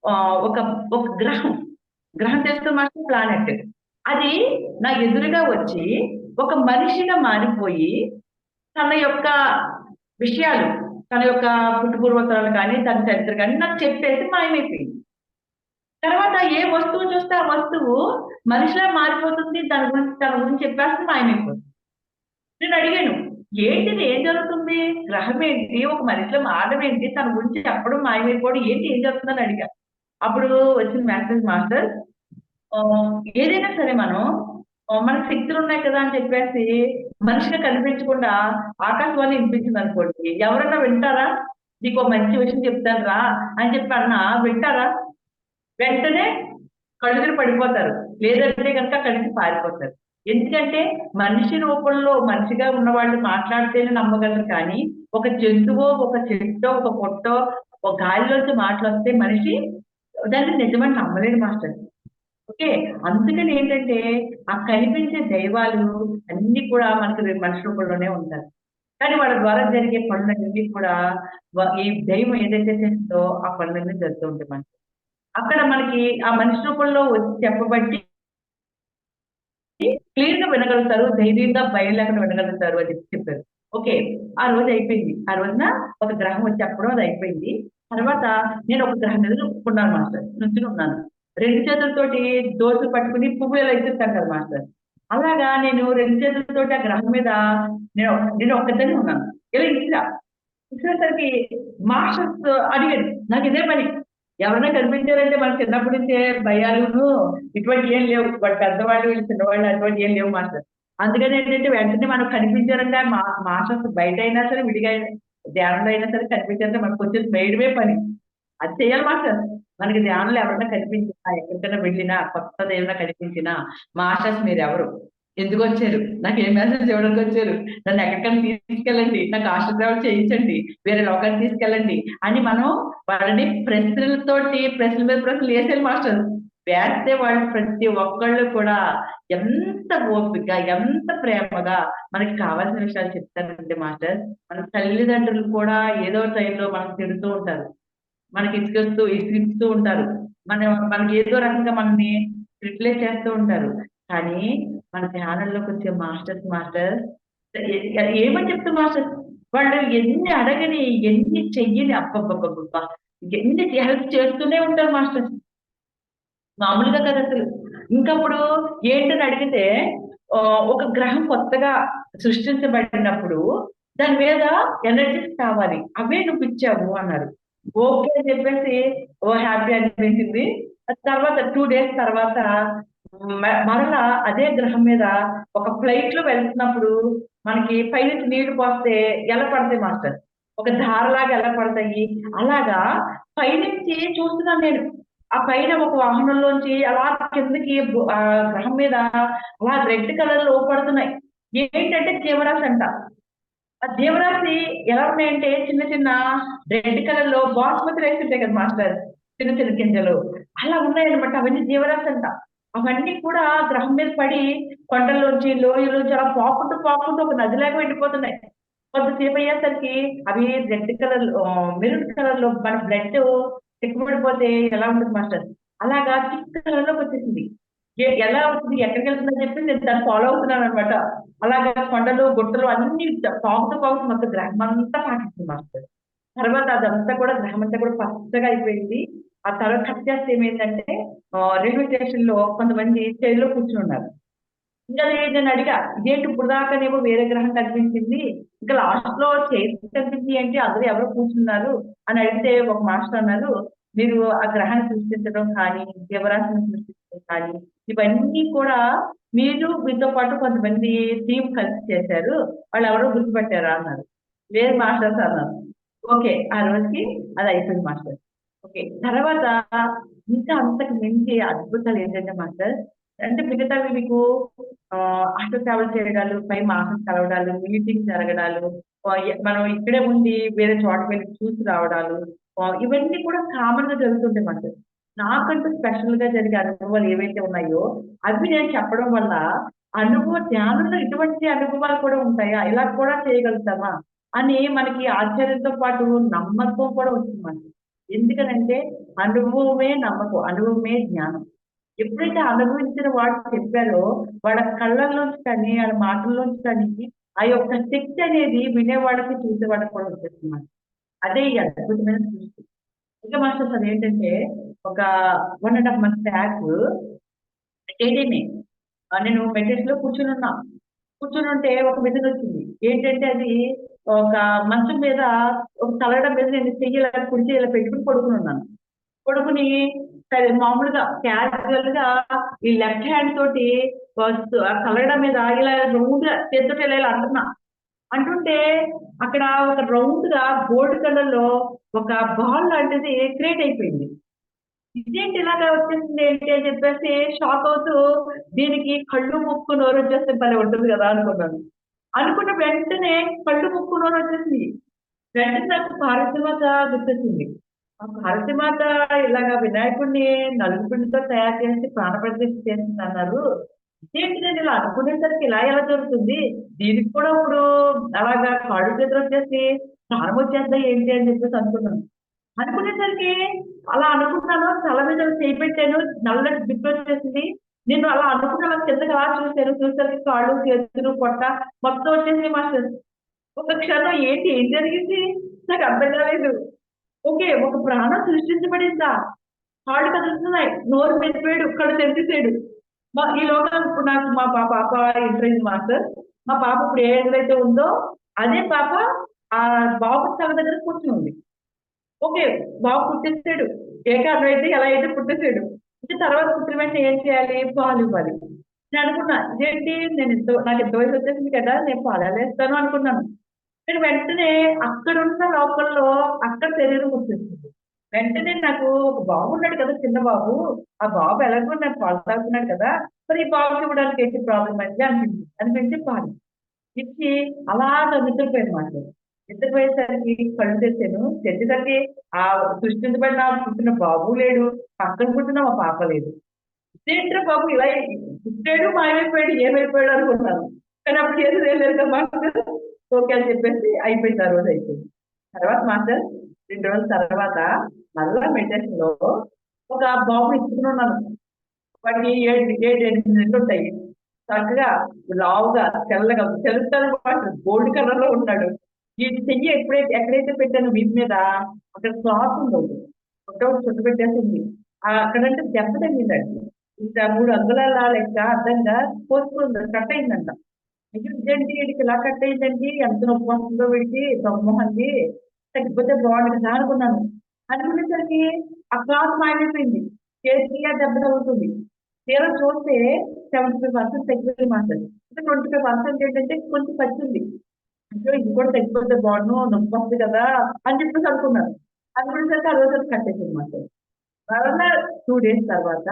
ఆ, ఒక ఒక గ్రహం గ్రహం తెలుసు మాస్టర్, ప్లానెట్. అది నా ఎదురుగా వచ్చి ఒక మనిషిగా మారిపోయి తన యొక్క విషయాలు, తన యొక్క పుట్టుపూర్వతరాలు కానీ తన చరిత్ర కానీ నాకు చెప్పేసి మాయమైపోయింది. తర్వాత ఏ వస్తువు చూస్తే ఆ వస్తువు మనిషిలా మారిపోతుంది, తన గురించి చెప్పేస్తే మాయమైపోతుంది. నేను అడిగాను, ఏంటిది, ఏం జరుగుతుంది, గ్రహం ఏంటి, ఒక మనిషిలో మారడం ఏంటి, తన గురించి చెప్పడం మాయమైపోవడం ఏంటి, ఏం జరుగుతుందని అడిగా. అప్పుడు వచ్చిన మెసేజ్ మాస్టర్, ఏదైనా సరే మనం మనకు శక్తులు ఉన్నాయి కదా అని చెప్పేసి మనిషిగా కనిపించకుండా ఆకాశవాణి వినిపించింది అనుకోండి, ఎవరన్నా వింటారా? నీకు ఒక మంచి విషయం చెప్తాను రా అని చెప్పి అన్నా వింటారా? వెంటనే కళ్ళుదిరి పడిపోతారు, లేదంటే కనుక అక్కడి నుంచి పారిపోతారు. ఎందుకంటే మనిషి రూపంలో మనిషిగా ఉన్న వాళ్ళు మాట్లాడితేనే నమ్మగలరు, కానీ ఒక జంతువో ఒక చెట్టో ఒక పొట్టో ఒక గాలిలోంచి మాటలు వస్తే మనిషి దాన్ని నిజమని నమ్మలేడు మాస్టర్. ఓకే, అందుకని ఏంటంటే ఆ కనిపించే దైవాలు అన్ని కూడా మనకి మనిషి రూపంలోనే ఉంటారు. కానీ వాళ్ళ ద్వారా జరిగే పనులన్నీ కూడా ఈ దైవం ఏదైతే చేస్తుందో ఆ పనులన్నీ జరుగుతూ ఉంటాయి మనకి. అక్కడ మనకి ఆ మనిషి రూపంలో వచ్చి చెప్పబట్టి క్లియర్ గా వినగలుగుతారు, ధైర్యంగా భయం లేకుండా వినగలుగుతారు అని చెప్పారు. ఓకే, ఆ రోజు అయిపోయింది. ఆ రోజున ఒక గ్రహం వచ్చి చెప్పడం అది అయిపోయింది. తర్వాత నేను ఒక గ్రహం మీద ఉన్నాను మాస్టర్, నుంచుని ఉన్నాను. రెండు చేతులతోటి దోశలు పట్టుకుని పువ్వులు ఎలా ఇచ్చిస్తాను కదా మాస్టర్, అలాగా నేను రెండు చేతులతోటి ఆ గ్రహం మీద నేను ఒక్కదాన్ని ఉన్నాను. ఇలా ఇచ్చినా ఇచ్చేసరికి మాస్టర్స్ అడిగాడు, నాకు ఇదే పని. ఎవరైనా కనిపించారంటే మనకు చిన్నప్పటి నుంచే భయాలును ఇటువంటి ఏం లేవు, వాడు పెద్దవాళ్ళు వీళ్ళు చిన్నవాళ్ళు అటువంటి ఏం లేవు మాస్టర్. అందుకని ఏంటంటే వెంటనే మనం కనిపించారంటే మాస్టర్స్ బయట అయినా సరే విడిగా ధ్యానంలో అయినా సరే కనిపించారంటే మనకు కొంచెం వేయడమే పని. అది చేయాలి మాస్టర్. మనకి ధ్యానంలో ఎవరైనా కనిపించినా ఎక్కడికైనా వెళ్ళినా కొత్తది ఏమైనా కనిపించినా మాస్టర్స్ మీరు ఎవరు, ఎందుకు వచ్చారు, నాకు ఏ మెసేజ్ ఇవ్వడానికి వచ్చారు, నన్ను ఎక్కడికైనా తీసుకెళ్ళండి, నాకు ఆస్ట్రల్ ట్రావెల్ చేయించండి, వేరే లోకానికి తీసుకెళ్ళండి అని మనం వాళ్ళని ప్రశ్నలతోటి ప్రశ్నల మీద ప్రశ్నలు వేసేయాలి మాస్టర్. వేస్తే వాళ్ళు ప్రతి ఒక్కళ్ళు కూడా ఎంత ఓపిక ఎంత ప్రేమగా మనకి కావాల్సిన విషయాలు చెప్తారంటే మాస్టర్. మన తల్లిదండ్రులు కూడా ఏదో టైంలో మనకు తిడుతూ ఉంటారు, మనకి ఇసుకిస్తూ ఉంటారు, మనకి ఏదో రకంగా మనల్ని రిప్లేస్ చేస్తూ ఉంటారు. కానీ మన ధ్యానంలోకి వచ్చే మాస్టర్ ఏమని చెప్తారు మాస్టర్, వాళ్ళు ఎన్ని అడగని ఎన్ని చెయ్యని అబ్బబ్బబ్బబ్బా ఎన్ని హెల్ప్ చేస్తూనే ఉంటారు మాస్టర్, మామూలుగా కదా అసలు. ఇంకప్పుడు ఏంటని అడిగితే ఆ, ఒక గ్రహం కొత్తగా సృష్టించబడినప్పుడు దాని మీద ఎనర్జీస్ కావాలి, అవే నువ్వు ఇచ్చావు అన్నారు. ఓకే అని చెప్పేసి ఓ హ్యాపీ అనిపించింది. ఆ తర్వాత 2 days తర్వాత మరలా అదే గ్రహం మీద ఒక ఫ్లైట్ లో వెళ్తున్నప్పుడు మనకి పైనుంచి నీళ్లు పోస్తే ఎలా పడతాయి మాస్టర్, ఒక ధారలాగా ఎలా పడతాయి, అలాగా పైనుంచి చూస్తున్నాను నేను. ఆ పైన ఒక వాహనంలోంచి అలా కిందకి ఆ గ్రహం మీద అలా రెడ్ కలర్ లో పడుతున్నాయి. ఏంటంటే జీవరాశి అంట. ఆ జీవరాశి ఎలా ఉన్నాయంటే చిన్న చిన్న రెడ్ కలర్ లో బాస్మతి రైస్ ఉంటాయి కదా మాస్టర్, చిన్న చిన్న గింజలు అలా ఉన్నాయన్నమాట. అవన్నీ జీవరాశి అంట. అవన్నీ కూడా గ్రహం మీద పడి కొండల్లోంచి లోయలోంచి అలా పాకుంటూ పాకుంటూ ఒక నదిలాగా వెళ్ళిపోతున్నాయి. కొంతసేపు అయ్యేసరికి అవి రెడ్ కలర్ మెరూన్ కలర్ లో మన బ్లడ్ తిక్కబడిపోతే ఎలా ఉంటుంది మాస్టర్, అలాగా థిక్ కలర్ లోకి వచ్చేసింది. ఎలా అవుతుంది ఎక్కడికి వెళ్తుందని చెప్పి నేను దాన్ని ఫాలో అవుతున్నాను అనమాట. అలాగా కొండలు గుట్టలు అన్ని పాకుతూ పాకుతూ మొత్తం గ్రహం అంతా పాకింది మాస్టర్. తర్వాత అదంతా కూడా గ్రహం అంతా కూడా పచ్చగా అయిపోయింది. ఆ తర్వాత కట్ చేస్తే ఏమైందంటే రైల్వే స్టేషన్ లో కొంతమంది చైర్లో కూర్చుని ఉన్నారు. ఇంకా నేను అడిగా, ఇదేంటి ఇప్పుడు దాకానేమో వేరే గ్రహం కనిపించింది, ఇంకా లాస్ట్ లో చైర్ కనిపించి ఏంటి, అందరూ ఎవరో కూర్చున్నారు అని అడిగితే ఒక మాస్టర్ అన్నారు, మీరు ఆ గ్రహాన్ని సృష్టించడం కానీ జీవరాశిని సృష్టించడం కానీ ఇవన్నీ కూడా మీరు మీతో పాటు కొంతమంది టీం కలిసి చేశారు, వాళ్ళు ఎవరో గుర్తుపెట్టారా అన్నారు. లేదు మాస్టర్స్ అన్నారు. ఓకే, ఆ రోజుకి అది అయిపోయింది మాస్టర్. ఓకే, తర్వాత ఇంకా అంతకు మించి అద్భుతాలు ఏంటంటే మాస్టర్, అంటే మిగతావి మీకు అష్ట సేవలు చేయడాలు, పై మాసం కలవడాలు, మీటింగ్ జరగడాలు, మనం ఇక్కడే ఉండి వేరే చోటకి వెళ్ళి చూసి రావడాలు, ఇవన్నీ కూడా కామన్ గా జరుగుతుంటాయి మాస్టర్. నాకంటూ స్పెషల్ గా జరిగే అనుభవాలు ఏవైతే ఉన్నాయో అవి నేను చెప్పడం వల్ల ధ్యానంలో ఇటువంటి అనుభవాలు కూడా ఉంటాయా, ఇలా కూడా చేయగలుగుతామా అని మనకి ఆశ్చర్యంతో పాటు నమ్మకం కూడా వచ్చింది మనకి. ఎందుకనంటే అనుభవమే నమ్మకం, అనుభవమే జ్ఞానం. ఎప్పుడైతే అనుభవించిన వాడు చెప్పారో వాళ్ళ కళ్ళల్లోంచి కానీ వాళ్ళ మాటల్లోంచి కానీ ఆ యొక్క శక్తి అనేది వినేవాళ్ళకి చూసేవాళ్ళకి కూడా వచ్చేస్తుంది. అదే ఈ అద్భుతమైన సృష్టి. ఇంకా మాస్టర్స్ అదేంటంటే ఒక 1.5 months బ్యాక్ ఏదైనా నేను మెడిటేషన్ లో కూర్చుని ఉంటే ఒక మెసేజ్ వచ్చింది. ఏంటంటే అది ఒక మంచం మీద ఒక తలగడం మీద నేను చెయ్యి కుడి చెయ్యి ఇలా పెట్టుకుని పడుకుని ఉన్నాను. పడుకుని సరే మామూలుగా క్యాజువల్ గా ఈ లెఫ్ట్ హ్యాండ్ తోటి ఆ కలగడం మీద ఇలా రౌండ్ గా చేతితో ఇలా అంటున్నా. అంటుంటే అక్కడ ఒక రౌండ్ గా గోల్డ్ కలర్ లో ఒక బాల్ లాంటిది క్రియేట్ అయిపోయింది. ఇదేంటి ఇలాగా వచ్చేసింది ఏంటి అని చెప్పేసి షాక్ అవుతూ దీనికి కళ్ళు ముక్కు నోరు వచ్చేస్తే భలే ఉంటుంది కదా అనుకున్నాను. అనుకున్న వెంటనే కళ్ళు ముక్కు నోరు వచ్చేసింది. వెంటనే నాకు భారతమాత గుర్తొచ్చింది. ఆ భారతమాత ఇలాగా వినాయకుడిని నలుగు పిండితో తయారు చేసి ప్రాణప్రతిష్ఠ చేసింది అన్నారు. ఇదేంటి నేను ఇలా అనుకునేసరికి ఇలా ఎలా జరుగుతుంది? దీనికి కూడా ఇప్పుడు అలాగా కాళ్ళు చేతులు వచ్చేసి ప్రాణం వచ్చేద్దా ఏంటి అని చెప్పేసి అనుకున్నాను. అనుకునేసరికి అలా అనుకున్నాను, తల మీద చేయి పెట్టాను, నల్లటి జుట్టు వచ్చేసింది. నేను అలా అనుకున్న కిందకి అలా చూశాను, చూసేసరికి కాళ్ళు చేతులు పొట్ట మొత్తం వచ్చేసి మాస్టర్. ఒక క్షణం ఏంటి ఏం జరిగింది నాకు అర్థం కాలేదు. ఓకే, ఒక ప్రాణం సృష్టించబడిందా, కాళ్ళు కదులుతున్నాయి, నోరు మెరిపోయాడు, కళ్ళు తెరిచేసాడు. ఈ లోకం ఇప్పుడు నాకు మా పాప ఇంటర్ మాస్టర్. మా పాప ఇప్పుడు ఏ ఏజ్ అయితే ఉందో అదే పాప ఆ బాబు తల దగ్గర కూర్చుని ఉంది. ఓకే, బాబు పుట్టేసాడు, ఏ కారణం అయితే ఎలా అయితే పుట్టేసాడు. ఇంకా తర్వాత పుట్టిన వెంటనే ఏం చేయాలి, పాలు ఇవ్వాలి. నేను అనుకున్నా ఇదేంటి, నాకు ఎంత వయసు వచ్చేసింది కదా, నేను పాలు ఇస్తాను అనుకున్నాను. నేను వెంటనే అక్కడున్న లోకల్లో అక్కడ శరీరం వచ్చేసింది. వెంటనే నాకు ఒక బాబు ఉన్నాడు కదా, చిన్న బాబు, ఆ బాబు ఎలాగో నాకు పాలు తాగుతున్నాడు కదా, మరి ఈ బాబుకి ఇవ్వడానికి ఏంటి ప్రాబ్లం అయితే అనిపించి పాలు ఇచ్చి అలాగా నిద్రపోయాను మాట. నిద్రపోయేసరికి కళ్ళు తెచ్చాను, తెచ్చేసరికి ఆ సృష్టించబడిన పుట్టిన బాబు లేడు, పక్కన పుట్టిన మా పాప లేదు. ఇదేంట్రా బాబు ఇలా పుట్టాడు మాయమైపోయాడు, ఏమైపోయాడు అనుకున్నాను. కానీ అప్పుడు చేసేది ఏం లేదు కదా మాస్టర్. ఓకే అని చెప్పేసి అయిపోయింది, ఆ రోజు అయిపోయింది. తర్వాత మాస్టర్ 2 రోజుల తర్వాత మళ్ళా మెడిటేషన్ లో ఒక బాబు ఇచ్చుకుని ఉన్నాను. వాడికి 7 8 నెలలు ఉంటాయి. చక్కగా లావుగా తెల్లగా తెలుస్తాను మాస్టర్, గోల్డ్ కలర్ లో ఉంటాడు. ఈ చెయ్యి ఎక్కడైతే పెట్టాను వీటి మీద అక్కడ క్లాత్ ఉంది, ఒక చుట్టు పెట్టేసింది. అక్కడంటే దెబ్బ తగ్గిందండి. ఇంకా 3 అంగుళాల లెక్క అర్థంగా పోసుకుంది, కట్ అయిందంట. అయ్యో ఇదేంటి వీడికి ఇలా కట్ అయిందండి, ఎంత నొప్పి వస్తుందో వీడికి దొమ్మహంది, తగ్గిపోతే బాగుంది కదా అనుకున్నాను. అనుకునేసరికి ఆ క్లాత్ మాయమైపోయింది, చేతికి ఆ దెబ్బ తగ్గుతుంది. తీరా చూస్తే 75% తగ్గిపోయింది మాస్టర్. అంటే 25% ఏంటంటే కొంచెం పచ్చింది. అంటే ఇది కూడా తగ్గిపోతే బాగుండు, నొప్పి వస్తుంది కదా అని చెప్పేసి అనుకున్నాను. అనుకునేసరికి ఆ రోజు అది కట్టేసింది మాస్టర్. మరలా 2 days తర్వాత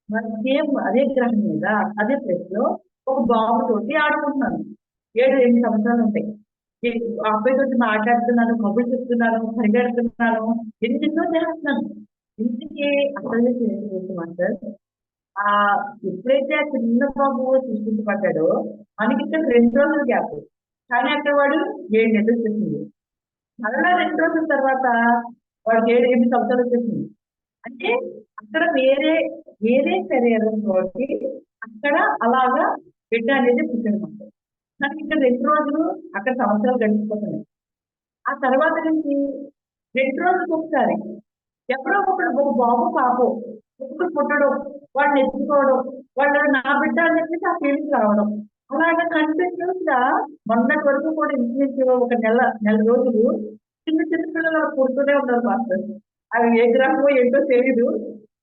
మరి సేమ్ అదే గ్రహం మీద అదే ప్లేస్ లో ఒక బాబు తోటి ఆడుకుంటున్నాను. 7 8 సంవత్సరాలు ఉంటాయి. ఆ అబ్బాయి తోటి మాట్లాడుతున్నాను, కబుర్లు చెప్తున్నాను, పరిగెడుతున్నాను, ఎన్నెన్నో చేస్తున్నాను. ఇంటికి అసలు చేసి మాస్టర్, ఆ ఎప్పుడైతే ఆ చిన్న బాబు సృష్టించబడ్డాడో మనకి ఇక్కడ 2 రోజులు గ్యాప్, కానీ అక్కడ వాడు 7 నెలలు వచ్చేసింది. మరలా 2 రోజుల తర్వాత వాడికి 7 8 సంవత్సరాలు వచ్చేసింది. అంటే అక్కడ వేరే వేరే శరీరం తోటి అక్కడ అలాగా బిడ్డ అనేది పుట్టినమాట. నాకు ఇక్కడ 2 రోజులు అక్కడ సంవత్సరాలు గడిచిపోతున్నాయి.
ఆ తర్వాత నుంచి 2 రోజులకు ఒకసారి ఎవరో ఒకడు ఒక బాబు పాపో ఒకరు పుట్టడం, వాళ్ళని ఎత్తుకోవడం, వాళ్ళు నా బిడ్డ అని చెప్పేసి ఆ ఫీలింగ్ రావడం. అలాగే కంటిన్యూస్ గా మొన్నటి వరకు కూడా ఇంచుమించు ఒక నెల రోజులు చిన్న చిన్న పిల్లలు పుడుతూనే ఉన్నారు మాస్టర్. అవి ఏ గ్రహమో ఏంటో తెలీదు,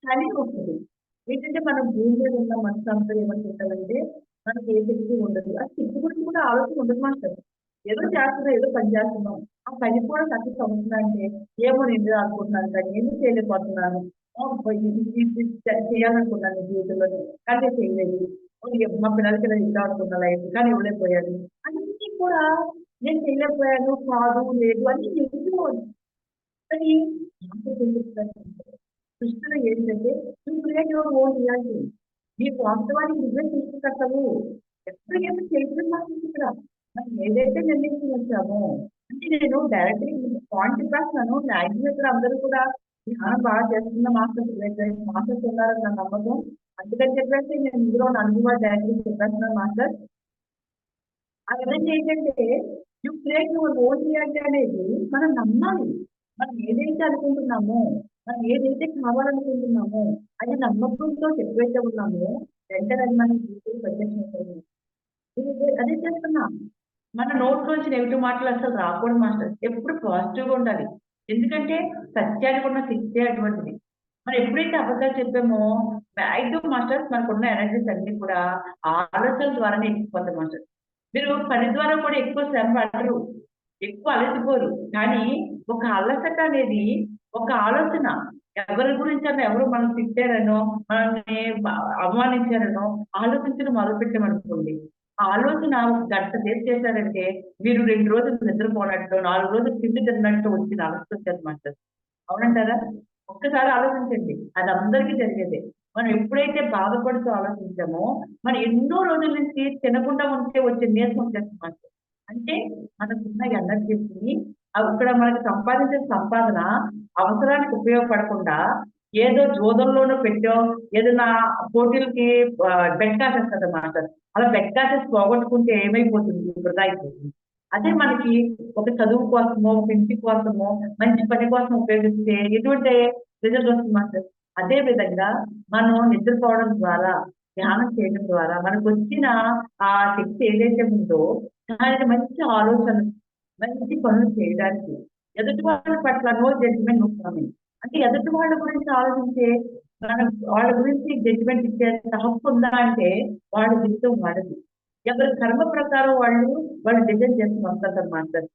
కానీ వస్తుంది. ఏంటంటే మనం భూమి మీద ఉన్న మనసు అంతా ఏమనుకుంటారంటే మనకి ఏ శక్తి ఉండదు. ఆ శక్తి గురించి కూడా ఆలోచన ఉండదు మాస్టర్. ఏదో చేస్తున్నాం, ఏదో పని చేస్తున్నాం. ఆ పని కూడా సక్సెస్ అవుతుందా అంటే ఏమో నేను అనుకుంటున్నాను కానీ ఎందుకు చేయలేకపోతున్నాను. చేయాలనుకున్నాను జీవితంలో కానీ చేయలేదు. మా పిల్లలకి ఇలా ఇద్దాం అనుకున్న లైఫ్ కానీ ఇవ్వలేకపోయాను. అన్నీ కూడా నేను చేయలేకపోయాను, కాదు, లేదు అని చెప్పుకోవాలి. కానీ నాకు తెలుస్తుంది సృష్టిలో ఏంటంటే నువ్వు క్రియేట్ యువర్ ఓన్ రియాలిటీ. నీకు వాస్తవానికి నువ్వే సృష్టికర్తవు. ఎప్పటికైనా చేయడం మాకు ఇక్కడ మనం ఏదైతే నిర్ణయించి వచ్చామో అంటే నేను డైరెక్ట్ పాయింట్ చెప్పేస్తున్నాను. మ్యాక్సిమం ఇక్కడ అందరూ కూడా ధ్యానం బాగా చేస్తున్న మాస్టర్స్ ఉన్నారని నా నమ్మకం. అందుకని చెప్పేసి నేను ఇందులో నా అనుభవాలు డైరెక్ట్ చెప్పేస్తున్నాను మాస్టర్. ఆ విధంగా ఏంటంటే you create your own reality అనేది మనం నమ్మాలి. మనం ఏదైతే అనుకుంటున్నామో, మనం ఏదైతే కావాలనుకుంటున్నామో అది నమ్మకంతో ఎప్పుడైతే ఉన్నామో వెంటనే అది మనం జీవితంలో ప్రత్యక్షమవుతుంది. అదే చేస్తున్నా. మన నోట్లోంచి నెగిటివ్ మాటలు అసలు రాకూడదు మాస్టర్. ఎప్పుడు పాజిటివ్గా ఉండాలి. ఎందుకంటే సత్యానికి ఉన్న శక్తి అటువంటిది. మనం ఎప్పుడైతే అబద్ధాలు చెప్పామో మ్యాక్సిమం మాస్టర్స్ మనకున్న ఎనర్జీస్ అన్ని కూడా ఆలోచనల ద్వారానే ఎక్కిపోతాయి మాస్టర్. మీరు పని ద్వారా కూడా ఎక్కువ శ్రమ పడరు, ఎక్కువ అలసిపోరు. కానీ ఒక అలసట అనేది ఒక ఆలోచన. ఎవరి గురించి అన్నా ఎవరు మనం తిట్టారనో మనల్ని అవమానించారనో ఆలోచించడం మొదలు పెట్టామనుకోండి, ఆ ఆలోచన ఒక గంట సేపు చేశారంటే మీరు 2 రోజులు నిద్రపోనట్టు 4 రోజులు తిండి తిన్నట్టు వచ్చిన అవస్థ వచ్చేది మాస్టర్. అవునంటారా? ఒక్కసారి ఆలోచించండి, అది అందరికీ జరిగేదే. మనం ఎప్పుడైతే బాధపడుతూ ఆలోచించామో మనం ఎన్నో రోజుల నుంచి తినకుండా ఉంటే వచ్చే నీరసం వచ్చేస్తుంది మాస్టర్. అంటే మనకున్న ఎనర్జీని అక్కడ మనకి సంపాదించిన సంపాదన అవసరానికి ఉపయోగపడకుండా ఏదో జోదంలోనూ పెట్టో ఏదైనా పోటీలకి బెట్ కాసేస్తుంది మాస్టర్. అలా బెట్ కాసేసి పోగొట్టుకుంటే ఏమైపోతుంది? వృధా అయిపోతుంది. అదే మనకి ఒక చదువు కోసమో ఒక ఇంటి కోసమో మంచి పని కోసం ఉపయోగిస్తే ఎటువంటి రిజల్ట్ వస్తుంది మాస్టర్. అదే విధంగా మనం నిద్రపోవడం ద్వారా ధ్యానం చేయడం ద్వారా మనకు వచ్చిన ఆ శక్తి ఏదైతే ఉందో దానికి మంచి ఆలోచన, మంచి పనులు చేయడానికి ఎదుటి వాళ్ళ పట్ల నో జడ్జిమెంట్, నో కామెంట్. అంటే ఎదుటి వాళ్ళ గురించి ఆలోచించే మనం వాళ్ళ గురించి జడ్జిమెంట్ ఇచ్చే హక్కు ఉందా అంటే వాళ్ళ జీవితం వాడదు. ఎవరి కర్మ ప్రకారం వాళ్ళు డిజైన్ చేసుకుని వస్తారు మాస్టర్.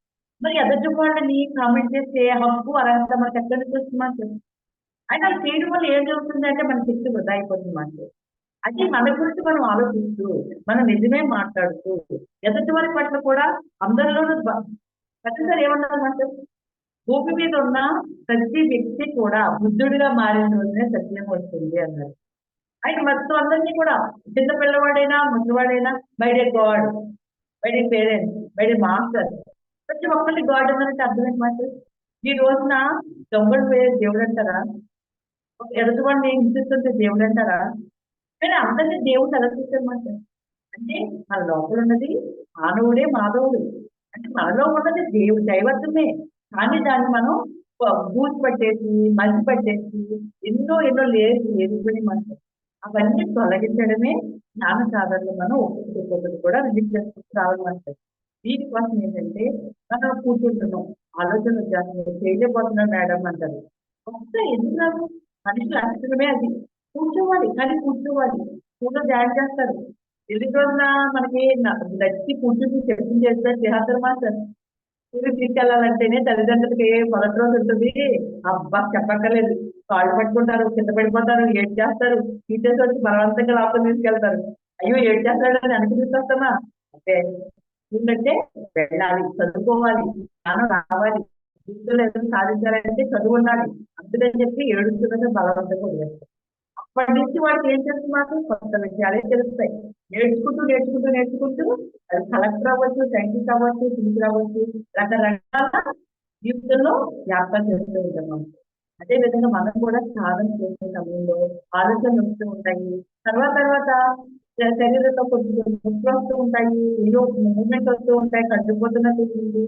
మరి ఎదుటి వాళ్ళని కామెంట్ చేసే హక్కు అర్హత మనకి ఎక్కడి నుంచి వస్తుంది మాస్టర్? అయినా అది చేయడం వల్ల ఏం జరుగుతుంది అంటే మన శక్తి వృధా అయిపోతుంది మాస్టర్. అది మన గురించి మనం ఆలోచిస్తూ మనం నిజమే మాట్లాడుతూ ఎదుటి వారి పట్ల కూడా అందరిలోనూ ప్రతిసారి ఏమన్నారు మాస్టర్? భూమి మీద ఉన్న ప్రతి వ్యక్తి కూడా బుద్ధుడిగా మారిన రోజునే సత్యం వస్తుంది అన్నారు. ఆయన మొత్తం అందరినీ కూడా చిన్న పిల్లవాడైనా ముసలివాడైనా by the god, by the parents, by the master, ప్రతి ఒక్కరిని గాడ్ అన్నట్టు అర్థమైంది మాస్టర్. ఈ రోజున దొంగలు పోయే దేవుడు అంటారా? ఎదుటి వాడిని హింసిస్తుంటే దేవుడు అంటారా? కానీ అందరినీ దేవుడు ఎలా చూస్తారు మాస్టర్? అంటే మన లోపల ఉన్నది మానవుడే మాధవుడు. అంటే మనలో ఉన్నది దైవత్వమే. కానీ దాన్ని మనం బూజు పట్టేసి మంచి పట్టేసి ఎన్నో ఎన్నో లేదుకొని మనం అవన్నీ తొలగించడమే జ్ఞాన సాధనలో మనం ఒక్కొక్కటి కూడా రిలీజ్ చేసుకుంటూ రావడం అంటారు. దీనికోసం ఏంటంటే మనం కూర్చుంటున్నాం, ఆలోచన చేస్తున్నాం, చేయలేకపోతున్నాం మేడం అంటారు. ఒకసారి ఎందుకు రాదు? మనిషి లక్షణమే అది. కూర్చోవాలి, కానీ కూర్చోవాలి. కూడా ధ్యానం చేస్తారు. ఎదుటి రోజున మనకి నచ్చి కూర్చుని చర్చలు చేస్తారు చేస్తారు మాస్టర్. ఊరికి తీసుకెళ్లాలంటేనే తల్లిదండ్రులకి మొదటి రోజు ఉంటుంది. అబ్బా చెప్పక్కర్లేదు, కాళ్ళు పట్టుకుంటారు, కింద పడిపోతారు, ఏడ్ చేస్తారు. టీచర్స్ వచ్చి బలవంతంగా లోపల తీసుకెళ్తారు. అయ్యో ఏడ్ చేస్తాడని వెనక్కి తీసుకొస్తామా? అంటే ఎందుకంటే వెళ్ళాలి, చదువుకోవాలి, జ్ఞానం రావాలి, జీవితంలో ఏదైనా సాధించాలంటే చదువు ఉండాలి. అందుకని చెప్పి ఏడుస్తుంటే బలవంతంగా వదిలేస్తారు. అప్పటి నుంచి వాడికి ఏం చేస్తున్నారు? కొత్త విషయాలే తెలుస్తాయి. నేర్చుకుంటూ అది కలెక్టర్ అవ్వచ్చు, సైంటిస్ట్ అవ్వచ్చు, టీచర్ అవ్వచ్చు, రకరకాల జీవితంలో వ్యాపారం చేస్తూ ఉంటాం. అదే విధంగా మనం కూడా సాధన చేసే సమయంలో ఆలోచనలు వస్తూ ఉంటాయి. తర్వాత శరీరంలో కొంచెం నొప్పులు వస్తూ ఉంటాయి, ఏదో మూమెంట్ వస్తూ ఉంటాయి, కట్టుపోతున్నట్టు ఉంటుంది.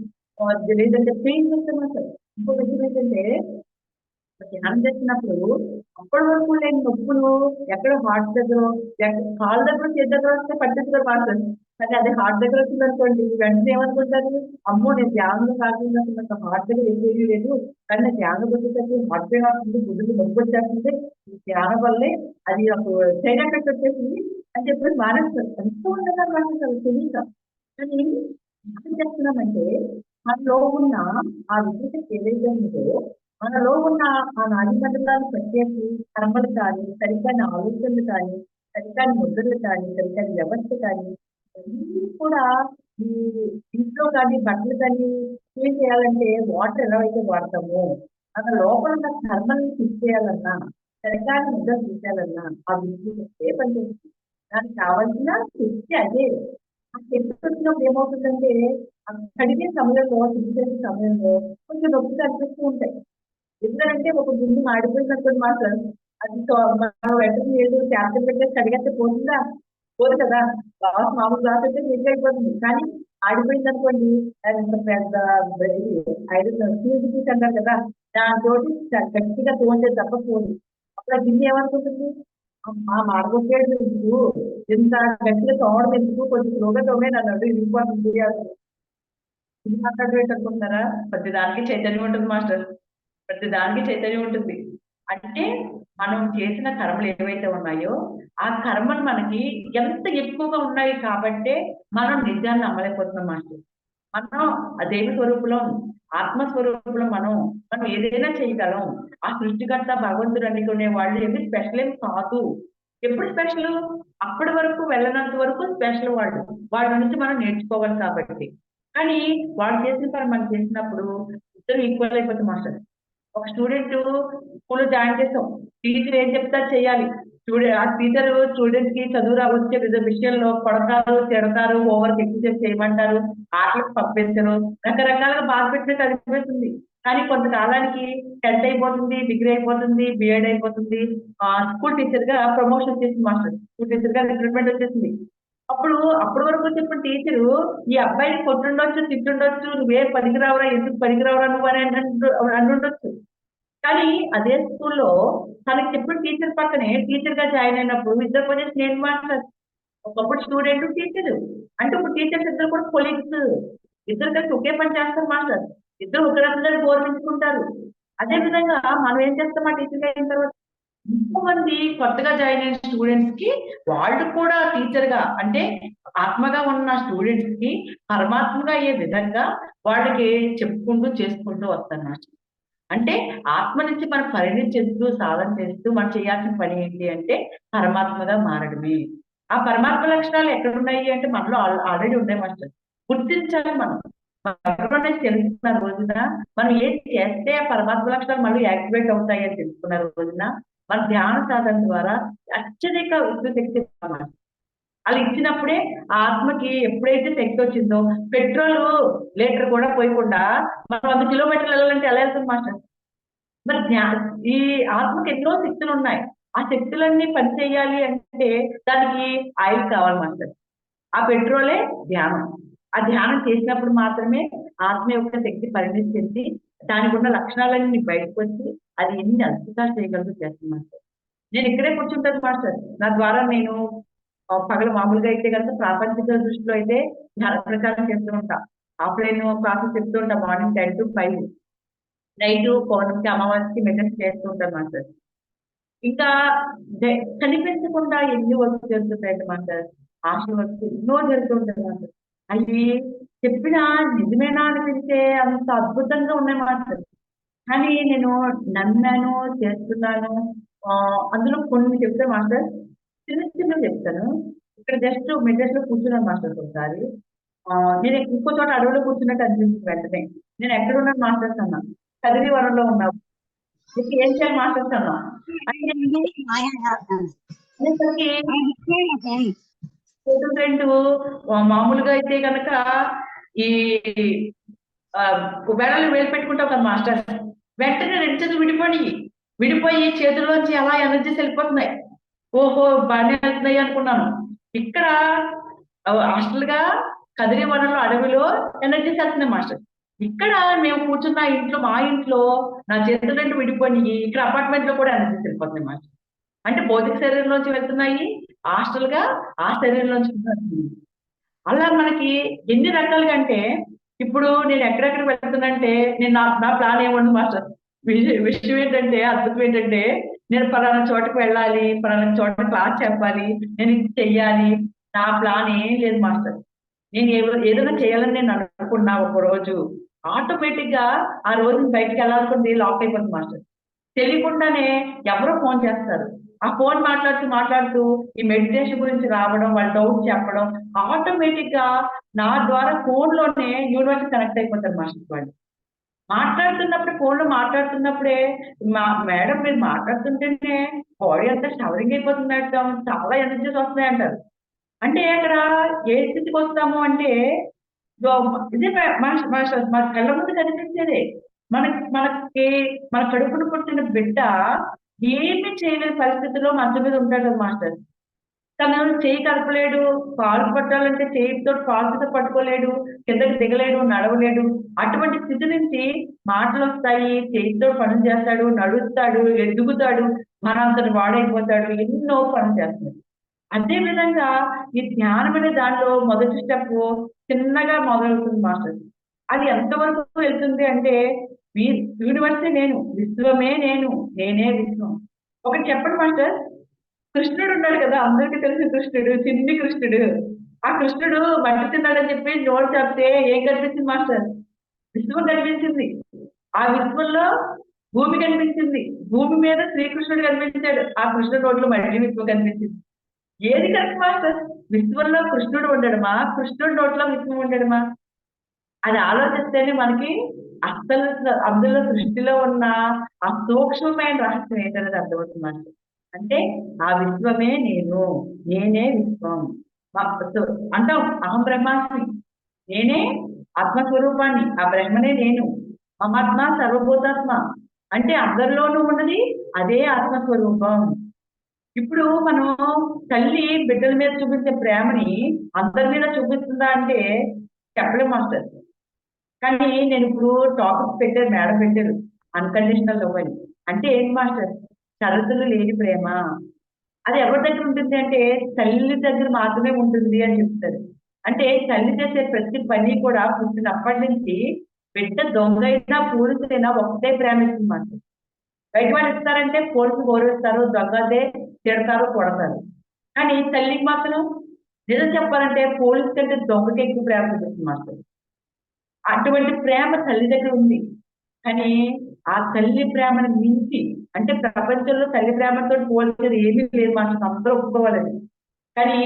లేదంటే పెయిన్ చేస్తాం అసలు. ఇంకో విషయం ఏంటంటే ధ్యానం చేసినప్పుడు అప్పటి వరకు లేని నొప్పులు ఎక్కడ హార్ట్ దగ్గర, కాళ్ళ దగ్గర చేతి దగ్గర వస్తే పద్ధతిగా మారుతుంది. కానీ అదే హార్ట్ దగ్గర వచ్చింది అనుకోండి, వెంటనే ఏమనుకుంటారు, అమ్మో నేను ధ్యానంలో కాకుండా నాకు హార్ట్ దగ్గర ఏమీ లేదు, కానీ నేను ధ్యానం వచ్చేసరికి హార్ట్ పెయిన్ వస్తుంది, గుడ్డుకు నొప్పి వచ్చేస్తుంది, ఈ ధ్యానం వల్లే అది నాకు సైడ్ ఎఫెక్ట్ వచ్చేసింది అని చెప్పి మానేస్తారు. ఎంతో ఉండగా మానేస్తారు తెలియక. కానీ ఏం చేస్తున్నామంటే మనలో ఉన్న ఆ విశేషత ఏదైతే ఉందో, మనలో ఉన్న ఆ నాడీ మండలాలు ప్రత్యేకి కర్మలు కానీ, సరికాని ఆలోచనలు కానీ, సరికాని ముద్రలు కానీ, సరికాని వ్యవస్థ కానీ, ఇవన్నీ కూడా ఈ ఇంట్లో కానీ బట్టలు కానీ క్లీన్ చేయాలంటే వాటర్ ఎలా అయితే వాడతామో, మన లోపల ఉన్న కర్మల్ని తీసేయాలన్నా, సరికాని ముద్ర తీసేయాలన్నా ఆ విద్యుత్ పనిచేస్తుంది. దానికి కావాల్సిన శక్తి అదే. ఆ శక్తి వచ్చినప్పుడు ఏమవుతుందంటే ఆ కడిగే సమయంలో, శుద్ధి చేసే సమయంలో కొంచెం నొప్పి కనిపిస్తూ ఉంటాయి. ఎందుకంటే ఒక గుండు మాడిపోయినప్పుడు మాత్రం అది మనం వెంటనే ఏదో క్యాప్టెన్ పెట్టేసి కడిగేస్తే పోతుందా? పోదు కదా. గ్లాస్ మామూలు గ్లాస్ అయితే నీట్ అయిపోతుంది. కానీ ఆడిపోయింది అనుకోండి, అది ఇంత పెద్ద ఐరన్ ఫ్యూజ్ పీస్ అంటారు కదా, దాంతో గట్టిగా తోంటే తప్ప పోదు. అప్పుడు ఆ గిన్నె ఏమనుకుంటుంది, అమ్మా మాడగొట్టేది ఎందుకు, ఇంత గట్టిగా తోవడం ఎందుకు, కొంచెం స్లోగా తోమే నన్ను ఇరిగిపోతుంది అది. ఇది మాట్లాడేటట్టు అనుకుంటారా? ప్రతి దానికి చైతన్యం ఉంటుంది మాస్టర్. ప్రతి దానికి చైతన్యం ఉంటుంది. అంటే మనం చేసిన కర్మలు ఏవైతే ఉన్నాయో ఆ కర్మలు మనకి ఎంత ఎక్కువగా ఉన్నాయి కాబట్టే మనం నిజాన్ని నమ్మలేకపోతున్నాం మాస్టర్. మనం ఆ దేవి స్వరూపులం, ఆత్మస్వరూపులం. మనం ఏదైనా చేయగలం. ఆ సృష్టికర్త భగవంతుడు అనుకునే వాళ్ళు ఏమి స్పెషల్ ఏం కాదు. ఎప్పుడు స్పెషల్? అప్పటి వరకు వెళ్ళనంత వరకు స్పెషల్ వాళ్ళు. వాళ్ళ నుంచి మనం నేర్చుకోవాలి కాబట్టి. కానీ వాళ్ళు చేసిన పని మనం చేసినప్పుడు ఇద్దరు ఈక్వల్ అయిపోతుంది మాస్టర్. ఒక స్టూడెంట్ స్కూల్లో జాయిన్ చేస్తాం, టీచర్ ఏం చెప్తారు చేయాలి. ఆ టీచర్ స్టూడెంట్ కి చదువు వచ్చే విషయంలో కొడతారు, తిడతారు, హోంవర్క్ ఎక్కువ చేయమంటారు, ఆటలకు పంపించరు, రకరకాలుగా బాధ పెట్టినట్టు అనిపిస్తుంది. కానీ కొంతకాలానికి 10th అయిపోతుంది, డిగ్రీ అయిపోతుంది, బిఎడ్ అయిపోతుంది, స్కూల్ టీచర్ గా ప్రమోషన్ వచ్చేసింది మాస్టర్. స్కూల్ టీచర్ గా రిక్రూట్మెంట్ వచ్చేసింది. అప్పటి వరకు చెప్పిన టీచరు ఈ అబ్బాయిని కొట్టుండొచ్చు, తిట్టుండొచ్చు, నువ్వే పనికిరావురా, ఎందుకు పనికిరావురా నువ్వు అని అంటుండొచ్చు. కానీ అదే స్కూల్లో తనకి చెప్పిన టీచర్ పక్కనే టీచర్ గా జాయిన్ అయినప్పుడు ఇద్దరు పొజిషన్ నేను మాట్లాడు. ఒకప్పుడు స్టూడెంట్ టీచర్ అంటే ఇప్పుడు టీచర్స్ ఇద్దరు కూడా కొలీగ్స్. ఇద్దరు కలిసి ఒకే పని చేస్తారు మాస్టర్. ఇద్దరు ఒకరందరూ గౌరవించుకుంటారు. అదే విధంగా మనం ఏం చేస్తాం ఆ టీచర్ అయిన తర్వాత, ఎంతో మంది కొత్తగా జాయిన్ అయిన స్టూడెంట్స్ కి వాళ్ళు కూడా టీచర్ గా అంటే ఆత్మగా ఉన్న స్టూడెంట్స్ కి పరమాత్మగా అయ్యే విధంగా వాళ్ళకి చెప్పుకుంటూ చేసుకుంటూ వస్తారు మాస్టర్. అంటే ఆత్మ నుంచి మనం పరిణితి చెందుతూ సాధన చేస్తూ మనం చేయాల్సిన పని ఏంటి అంటే పరమాత్మగా మారడమే. ఆ పరమాత్మ లక్షణాలు ఎక్కడున్నాయి అంటే మనలో ఆల్రెడీ ఉన్నాయి మాస్టర్. గుర్తించాలి మనం. పరమాత్మ తెలుసుకున్న రోజున మనం ఏం చేస్తే ఆ పరమాత్మ లక్షణాలు మళ్ళీ యాక్టివేట్ అవుతాయి అని తెలుసుకున్న రోజున మన ధ్యాన సాధన ద్వారా అత్యధిక విద్యుత్ శక్తి ఇస్తాం. అలా ఇచ్చినప్పుడే ఆ ఆత్మకి ఎప్పుడైతే శక్తి వచ్చిందో పెట్రోల్ లీటర్ కూడా పోయకుండా మనం 100 కిలోమీటర్లు వెళ్ళాలంటే ఎలా వెళ్తుంది మాస్టర్? మరి ఈ ఆత్మకి ఎన్నో శక్తులు ఉన్నాయి. ఆ శక్తులన్నీ పనిచేయాలి అంటే దానికి ఆయిల్ కావాలి మాస్టర్. ఆ పెట్రోలే ధ్యానం. ఆ ధ్యానం చేసినప్పుడు మాత్రమే ఆత్మ యొక్క శక్తి పరిణితి చెంది దానికి ఉన్న లక్షణాలన్నీ బయటకు వచ్చి అది ఎన్ని అద్భుతాలు చేయగలదో చేస్తుంది మాస్టర్. నేను ఇక్కడే కూర్చుంటాను మాస్టర్. నా ద్వారా నేను పగలు మామూలుగా అయితే కనుక ప్రాపంచిక దృష్టిలో అయితే ధ్యాన ప్రచారం చేస్తూ ఉంటా. ఆఫ్లైన్ క్లాసెస్ చెప్తూ ఉంటా. మార్నింగ్ 10 to 5, నైట్ పౌర్ణమికి అమావాస్యకి మెయింటెన్స్ చేస్తూ ఉంటాను మాస్టర్. ఇంకా కనిపించకుండా ఎన్ని వర్క్ జరుగుతుంటాయండి మాస్టర్. హాస్టల్ వర్క్ ఎన్నో జరుగుతుంటాయి మాస్టర్. అవి చెప్పిన నిజమేనా అనిపించే అంత అద్భుతంగా ఉన్నాయి మాస్టర్. కానీ నేను నమ్మాను, చేస్తున్నాను. అందులో కొన్ని చెప్తే మాస్టర్, చిన్నవి చెప్తాను. ఇక్కడ జస్ట్ మెడ్రెస్ లో కూర్చున్నాను మాస్టర్ ఒకసారి. నేను ఇంకో చోట అడవిలో కూర్చున్నట్టు అనిపించింది వెంటనే. నేను ఎక్కడ ఉన్నాను మాస్టర్స్ అన్నా, కదిరి వరంలో ఉన్నావు, నీకు ఏం చేయాలి మాస్టర్స్ అన్నా. ఫ్రెండ్ మామూలుగా అయితే కనుక ఈ వేళలు వేలు పెట్టుకుంటావు కదా మాస్టర్, వెంటనే రెండు చేతులు విడిపోయి చేతుల్లోంచి అలా ఎనర్జీస్ వెళ్ళిపోతున్నాయి. ఓహో బాగానే వెళ్తున్నాయి అనుకున్నాను. ఇక్కడ హాస్టల్ గా కదిరి వనంలో అడవిలో ఎనర్జీస్ వెళ్తున్నాయి మాస్టర్. ఇక్కడ మేము కూర్చున్న ఇంట్లో, మా ఇంట్లో నా చేతులు రెండు విడిపోయి ఇక్కడ అపార్ట్మెంట్ లో కూడా ఎనర్జీస్ వెళ్ళిపోతున్నాయి మాస్టర్. అంటే భౌతిక శరీరంలోంచి వెళ్తున్నాయి, హాస్టల్ గా ఆ శరీరంలోంచి కూడా వెళ్తున్నాయి. అలా మనకి ఎన్ని రకాలుగా అంటే, ఇప్పుడు నేను ఎక్కడెక్కడ వెళ్తున్నానంటే, నేను నా ప్లాన్ ఏముంది మాస్టర్. విషయం ఏంటంటే, అద్భుతం ఏంటంటే, నేను పలానా చోటకి వెళ్ళాలి, పలానా చోట క్లాస్ చెప్పాలి, నేను ఇది చెయ్యాలి, నా ప్లాన్ ఏం లేదు మాస్టర్. నేను ఏదైనా చేయాలని నేను అనుకున్నా ఒక రోజు, ఆటోమేటిక్ గా ఆ రోజు బయటికి వెళ్ళాలనుకుంది లాక్ అయిపోతుంది మాస్టర్. తెలియకుండానే ఎవరో ఫోన్ చేస్తారు. ఆ ఫోన్ మాట్లాడుతూ మాట్లాడుతూ ఈ మెడిటేషన్ గురించి రావడం, వాళ్ళ డౌట్ చెప్పడం, ఆటోమేటిక్ గా నా ద్వారా ఫోన్ లోనే యూనివర్స్ కనెక్ట్ అయిపోతారు మాస్టర్ వాళ్ళు. మాట్లాడుతున్నప్పుడు ఫోన్ లో మాట్లాడుతున్నప్పుడే, మేడం మీరు మాట్లాడుతుంటేనే బాడీ అంతా షవరింగ్ అయిపోతుంది మేడం, చాలా ఎనర్జీస్ వస్తున్నాయి అంటారు. అంటే అక్కడ ఏ స్థితికి వస్తాము అంటే, ఇదే మన కళ్ళ ముందు కనిపించేదే. మనకి మన కడుపును పుట్టిన బిడ్డ ఏమీ చేయలేని పరిస్థితిలో మంచం మీద ఉంటాడు కదా మాస్టర్. తను చేయి కలపలేడు, కాలు పట్టాలంటే చేయితో కాలుతో పట్టుకోలేడు, కిందకి దిగలేడు, నడవలేడు. అటువంటి స్థితి నుంచి మాటలు వస్తాయి, చేతితో పనులు చేస్తాడు, నడుస్తాడు, ఎదుగుతాడు, మనంతటి వాడైపోతాడు, ఎన్నో పనులు చేస్తాడు. అదే విధంగా ఈ ధ్యానం అనే దానిలో మొదటి స్టెప్ చిన్నగా మొదలవుతుంది మాస్టర్. అది ఎంతవరకు వెళ్తుంది అంటే, యూనివర్సే నేను, విశ్వమే నేను, నేనే విశ్వం. ఒకటి చెప్పండి మాస్టర్. కృష్ణుడు ఉన్నాడు కదా, అందరికీ తెలిసిన కృష్ణుడు, చిన్ని కృష్ణుడు. ఆ కృష్ణుడు మట్టి తిన్నాడని చెప్పి నోరు చెప్తే ఏం కనిపించింది మాస్టర్? విశ్వం కనిపించింది. ఆ విశ్వంలో భూమి కనిపించింది. భూమి మీద శ్రీకృష్ణుడు కనిపించాడు. ఆ కృష్ణుడు నోట్లో మళ్ళీ విశ్వం కనిపించింది. ఏది కరెక్ట్ మాస్టర్? విశ్వంలో కృష్ణుడు ఉండడమా, కృష్ణుడి నోట్లో విశ్వం ఉండడమా? అది ఆలోచిస్తేనే మనకి అస్సలు అందులో సృష్టిలో ఉన్న ఆ సూక్ష్మమైన రహస్యం ఏంటనేది అర్థమవుతుంది మనకి. అంటే ఆ విశ్వమే నేను, నేనే విశ్వం. అంటాం అహం బ్రహ్మాస్మి, నేనే ఆత్మస్వరూపాన్ని, ఆ బ్రహ్మనే నేను. మమాత్మ సర్వభూతాత్మ, అంటే అందరిలోనూ ఉన్నది అదే ఆత్మస్వరూపం. ఇప్పుడు మనం తల్లి బిడ్డల మీద చూపించే ప్రేమని అందరి మీద చూపిస్తుందా అంటే చెప్పలేం మాస్టర్. కానీ నేను ఇప్పుడు టాపిక్ పెట్టారు, మేడం పెట్టారు, అన్కండిషనల్ లవ్ అని. అంటే ఏంటి మాస్టర్? షరతులు లేని ప్రేమ. అది ఎవరి దగ్గర ఉంటుంది అంటే తల్లి దగ్గర మాత్రమే ఉంటుంది అని చెప్తారు. అంటే తల్లి చేసే ప్రతి పని కూడా పుట్టినప్పటి నుంచి బిడ్డ దొంగ అయినా పోలీసులైనా ఒకటే ప్రేమ ఇస్తుంది మాస్టర్. బయట వాళ్ళు ఇస్తారంటే పోలీసులు గౌరవిస్తారు, దొంగతే తిడతారు, కొడతారు. కానీ తల్లికి మాత్రం నిజం చెప్పాలంటే పోలీస్ కంటే దొంగకి ఎక్కువ ప్రేమ చూపిస్తుంది మాస్టర్. అటువంటి ప్రేమ తల్లి దగ్గర ఉంది. కానీ ఆ తల్లి ప్రేమను మించి, అంటే ప్రపంచంలో తల్లి ప్రేమతో పోల్చేది ఏమీ లేదు మాస్టర్, అందరూ ఒప్పుకోవాలని. కానీ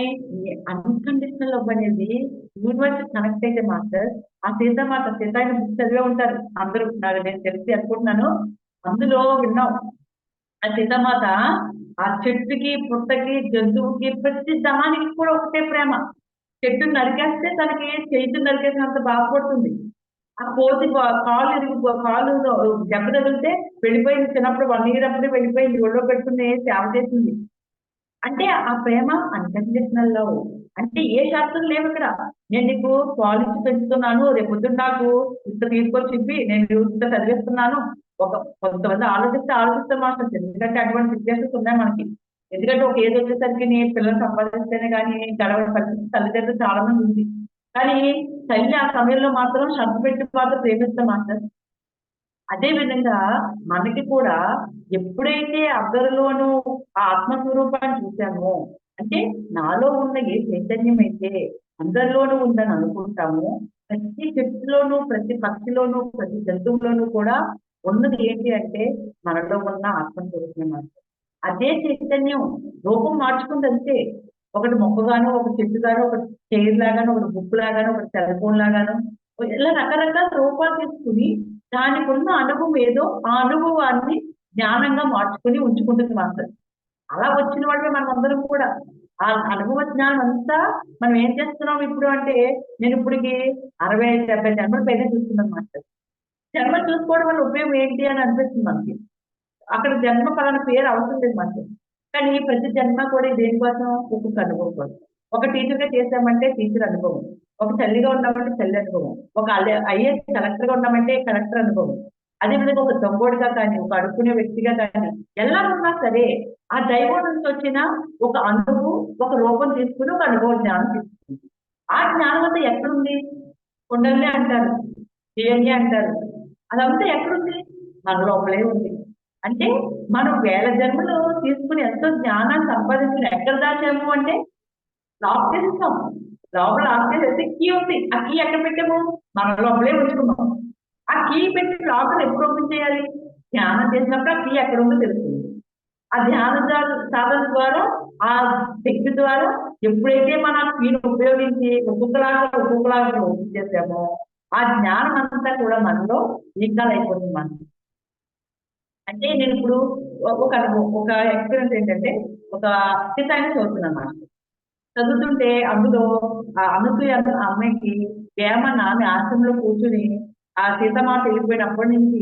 అన్కండిషనల్ లవ్ అనేది యూనివర్స్ కనెక్ట్ అయితే మాస్టర్, ఆ సీతామాత సీతాయన బుక్ చదివే ఉంటారు అందరూ, నాకు నేను తెలిసి అనుకుంటున్నాను, అందులో విన్నాం. ఆ సీతామాత ఆ చెట్టుకి, పుట్టకి, జంతువుకి, ప్రతి దానికి కూడా ఒకటే ప్రేమ. చెట్టు నరికేస్తే తనకి చేతి నరికేసినంత బాధపడుతుంది. ఆ కోతి కాలు కాలు దెబ్బ తగిలితే వెళ్ళిపోయింది. చిన్నప్పుడు 1 year అప్పుడే వెళ్ళిపోయింది, ఒళ్ళో పెట్టుకుని సేవ చేసింది. అంటే ఆ ప్రేమ అన్కండిషనల్ లవ్. అంటే ఏ శాస్త్రం లేవు ఇక్కడ. నేను నీకు పాలిచ్చి పెంచుతున్నాను, రేపు పొద్దున్న నాకు ఇంత తీసుకొచ్చి ఇవ్వి, నేను ఇంత చదివిస్తున్నాను. ఒక కొంతమంది ఆలోచిస్తే మాస్టర్, ఎందుకంటే అటువంటి సిచ్యువేషన్స్ ఉన్నాయి మనకి. ఎందుకంటే ఒక ఏజ్ వచ్చేసరికి నీ పిల్లలు సంపాదిస్తేనే కానీ గడవని పరిస్థితి తల్లిదండ్రులు చాలా మంది ఉంది. కానీ తల్లి ఆ సమయంలో మాత్రం శ్రద్ధ పెట్టి మాత్రం ప్రేమిస్తాం మాస్టర్. అదే విధంగా మనకి కూడా ఎప్పుడైతే అందరిలోనూ ఆ ఆత్మస్వరూపాన్ని చూసామో, అంటే నాలో ఉన్న ఏ చైతన్యం అయితే అందరిలోనూ ఉందని అనుకుంటామో, ప్రతి చెట్టులోనూ, ప్రతి పక్షిలోనూ, ప్రతి జంతువులోనూ కూడా ఉన్నది ఏంటి అంటే మనలో ఉన్న ఆత్మస్వరూపమే మాత్రం. అదే చైతన్యం రూపం మార్చుకుంది అంతే. ఒకటి మొక్కగాను, ఒక చెట్టుగాను, ఒక చైర్ లాగాను, ఒక బుక్ లాగాను, ఒక సెల్ ఫోన్ లాగాను, ఇలా రకరకాల రూపాలు తీసుకుని దానికి ఉన్న అనుభవం ఏదో ఆ అనుభవాన్ని జ్ఞానంగా మార్చుకుని ఉంచుకుంటుంది మాస్టర్. అలా వచ్చిన వాళ్ళే మనం అందరం కూడా. ఆ అనుభవ జ్ఞానం అంతా మనం ఏం చేస్తున్నాం ఇప్పుడు అంటే, నేను ఇప్పటికి 65-70 జన్మల పైన చూస్తున్నాను మాస్టర్. జన్మ చూసుకోవడం వల్ల ఉపయోగం ఏంటి అని అనిపిస్తుంది మనకి. అక్కడ జన్మ పలానా పేరు అవసరం లేదు మాస్టర్. కానీ ప్రతి జన్మ కూడా దేనికోసం? ఒక్కొక్క అనుభవం కోసం. ఒక టీచర్గా చేసామంటే టీచర్ అనుభవం, ఒక తల్లిగా ఉన్నామంటే తల్లి అనుభవం, ఒక ఐఏఎస్ కలెక్టర్ గా ఉన్నామంటే కలెక్టర్ అనుభవం, అదేవిధంగా ఒక దొంగోడిగా కానీ ఒక అడుక్కునే వ్యక్తిగా కానీ ఎలా ఉన్నా సరే ఆ దైవం నుంచి వచ్చిన ఒక అనుభవం ఒక రూపం తీసుకుని ఒక అనుభవ జ్ఞానం తీసుకుంది. ఆ జ్ఞానం అంతా ఎక్కడుంది? కొండల్ని అంటారు, దేవుని అంటారు, అదంతా ఎక్కడుంది? మన లోపలే ఉంది. అంటే మనం వేల జన్మలు తీసుకుని ఎంతో జ్ఞానాన్ని సంపాదించుకుని ఎక్కడ దాచాము అంటే లాక్ చేస్తాం. లోపల లాక్ చేసేస్తే కీ ఉంది, ఆ కీ ఎక్కడ పెట్టాము? మన లోపలే ఉంచుకున్నాం. ఆ కీ పెట్టి లోపల ఎప్పుడు ఓపెన్ చేయాలి? ధ్యానం చేసినప్పుడు ఆ కీ ఎక్కడ ఉందో తెలుస్తుంది. ఆ ధ్యాన సాధన ద్వారా ఆ శక్తి ద్వారా ఎప్పుడైతే మన కీను ఉపయోగించి ఒక్కొక్కలాగా ఓపెన్ చేసామో ఆ జ్ఞానం అంతా కూడా మనలో ఈక్వల్ అయిపోతుంది. మనం అంటే నేను ఇప్పుడు ఒక ఎక్స్పీరియన్స్ ఏంటంటే ఒక సీతాన్ని చదువుతున్నాను. చదువుతుంటే అందులో ఆ అనసూయ అన్న అమ్మాయికి వేమన్న ఆమె ఆశ్రమంలో కూర్చుని ఆ సీతమాత వెళ్ళిపోయినప్పటి నుంచి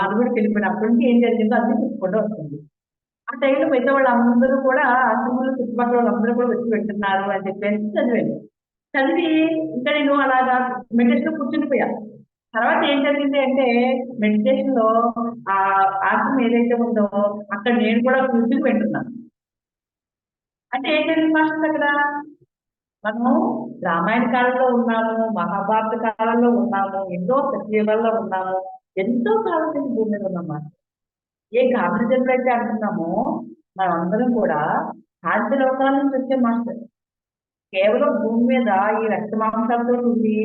అరుగుడికి వెళ్ళిపోయినప్పటి నుంచి ఏం జరిగిందో అన్ని చెప్పుకుంటూ వస్తుంది. ఆ టైంలో మిగతా వాళ్ళందరూ కూడా ఆశ్రమంలో చుట్టుపక్కల వాళ్ళందరూ కూడా వచ్చి పెడుతున్నారు అని చెప్పేసి చదివాను. చదివి ఇంకా నేను అలాగా మెడిటేషన్ కూర్చునిపోయా. తర్వాత ఏం జరిగింది అంటే మెడిటేషన్ లో ఆ ఆశ్రమం ఏదైతే ఉందో అక్కడ నేను కూడా కూర్చుని పెట్టున్నాను. అంటే ఏం జరిగింది మాస్టర్ అక్కడ? మనము రామాయణ కాలంలో ఉన్నాము, మహాభారత కాలంలో ఉన్నాము, ఎన్నో సత్యయుగాల్లో ఉన్నాము, ఎంతో కాలం నుంచి భూమి మీద ఉన్నాం. ఏ కారణజన్లు అయితే అంటున్నామో మనం అందరం కూడా ఆద్య లోకాల నుంచి వచ్చే మాస్టర్. కేవలం భూమి మీద ఈ రక్త మాంసాలతో ఉండి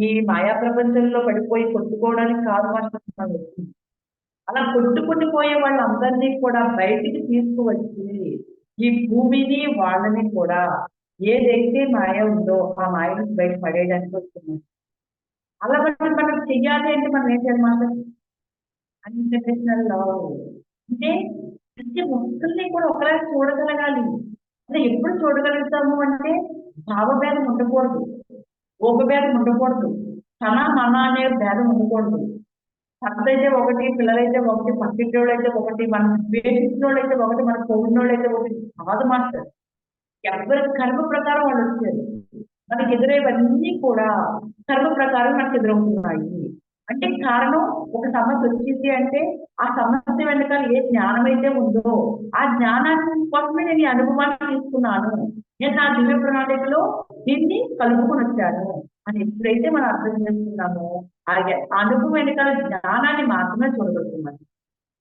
ఈ మాయా ప్రపంచంలో పడిపోయి కొట్టుకోవడానికి కాదు మాస్టర్ మనం వచ్చింది. అలా కొట్టుకునిపోయే వాళ్ళందరినీ కూడా బయటికి తీసుకువచ్చి ఈ భూమిని వాళ్ళని కూడా ఏదైతే మాయ ఉందో ఆ మాయ నుంచి బయట పడేయడానికి వస్తున్నాం. అలా మనం చెయ్యాలి అంటే మనం ఏం చేయాలి మాస్టర్? అన్కండిషనల్ లవ్ అంటే ప్రతి ఒక్కరిని కూడా ఒకలా చూడగలగాలి. అంటే ఎప్పుడు చూడగలుగుతాము అంటే భావభేదం ఉండకూడదు, భేదం ఉండకూడదు, తన మన అనే భేదం ఉండకూడదు. భర్తయితే ఒకటి, పిల్లలైతే ఒకటి, పక్కింటోళ్ళు అయితే ఒకటి, మనం ద్వేషించిన వాళ్ళైతే ఒకటి, మన పొగిడినోళ్ళు అయితే ఒకటి కాదు మాస్టర్. ఎవరి కర్మ ప్రకారం వాళ్ళు వచ్చారు. మనకి ఎదురయ్యేవన్నీ కూడా కర్మ ప్రకారం మనకు ఎదురవుతున్నాయి. అంటే కారణం ఒక సమస్య వచ్చింది అంటే ఆ సమస్య వెనకాల ఏ జ్ఞానం అయితే ఉందో ఆ జ్ఞానాన్ని కోసమే నేను ఈ అనుభవాన్ని తీసుకున్నాను, నేను నా దివ్య ప్రణాళికలో దీన్ని కలుపుకొని వచ్చాను అని ఎప్పుడైతే మనం అర్థం చేసుకున్నామో ఆ అనుభవం వెనకాల జ్ఞానాన్ని మాత్రమే చూడగలుగుతున్నాను.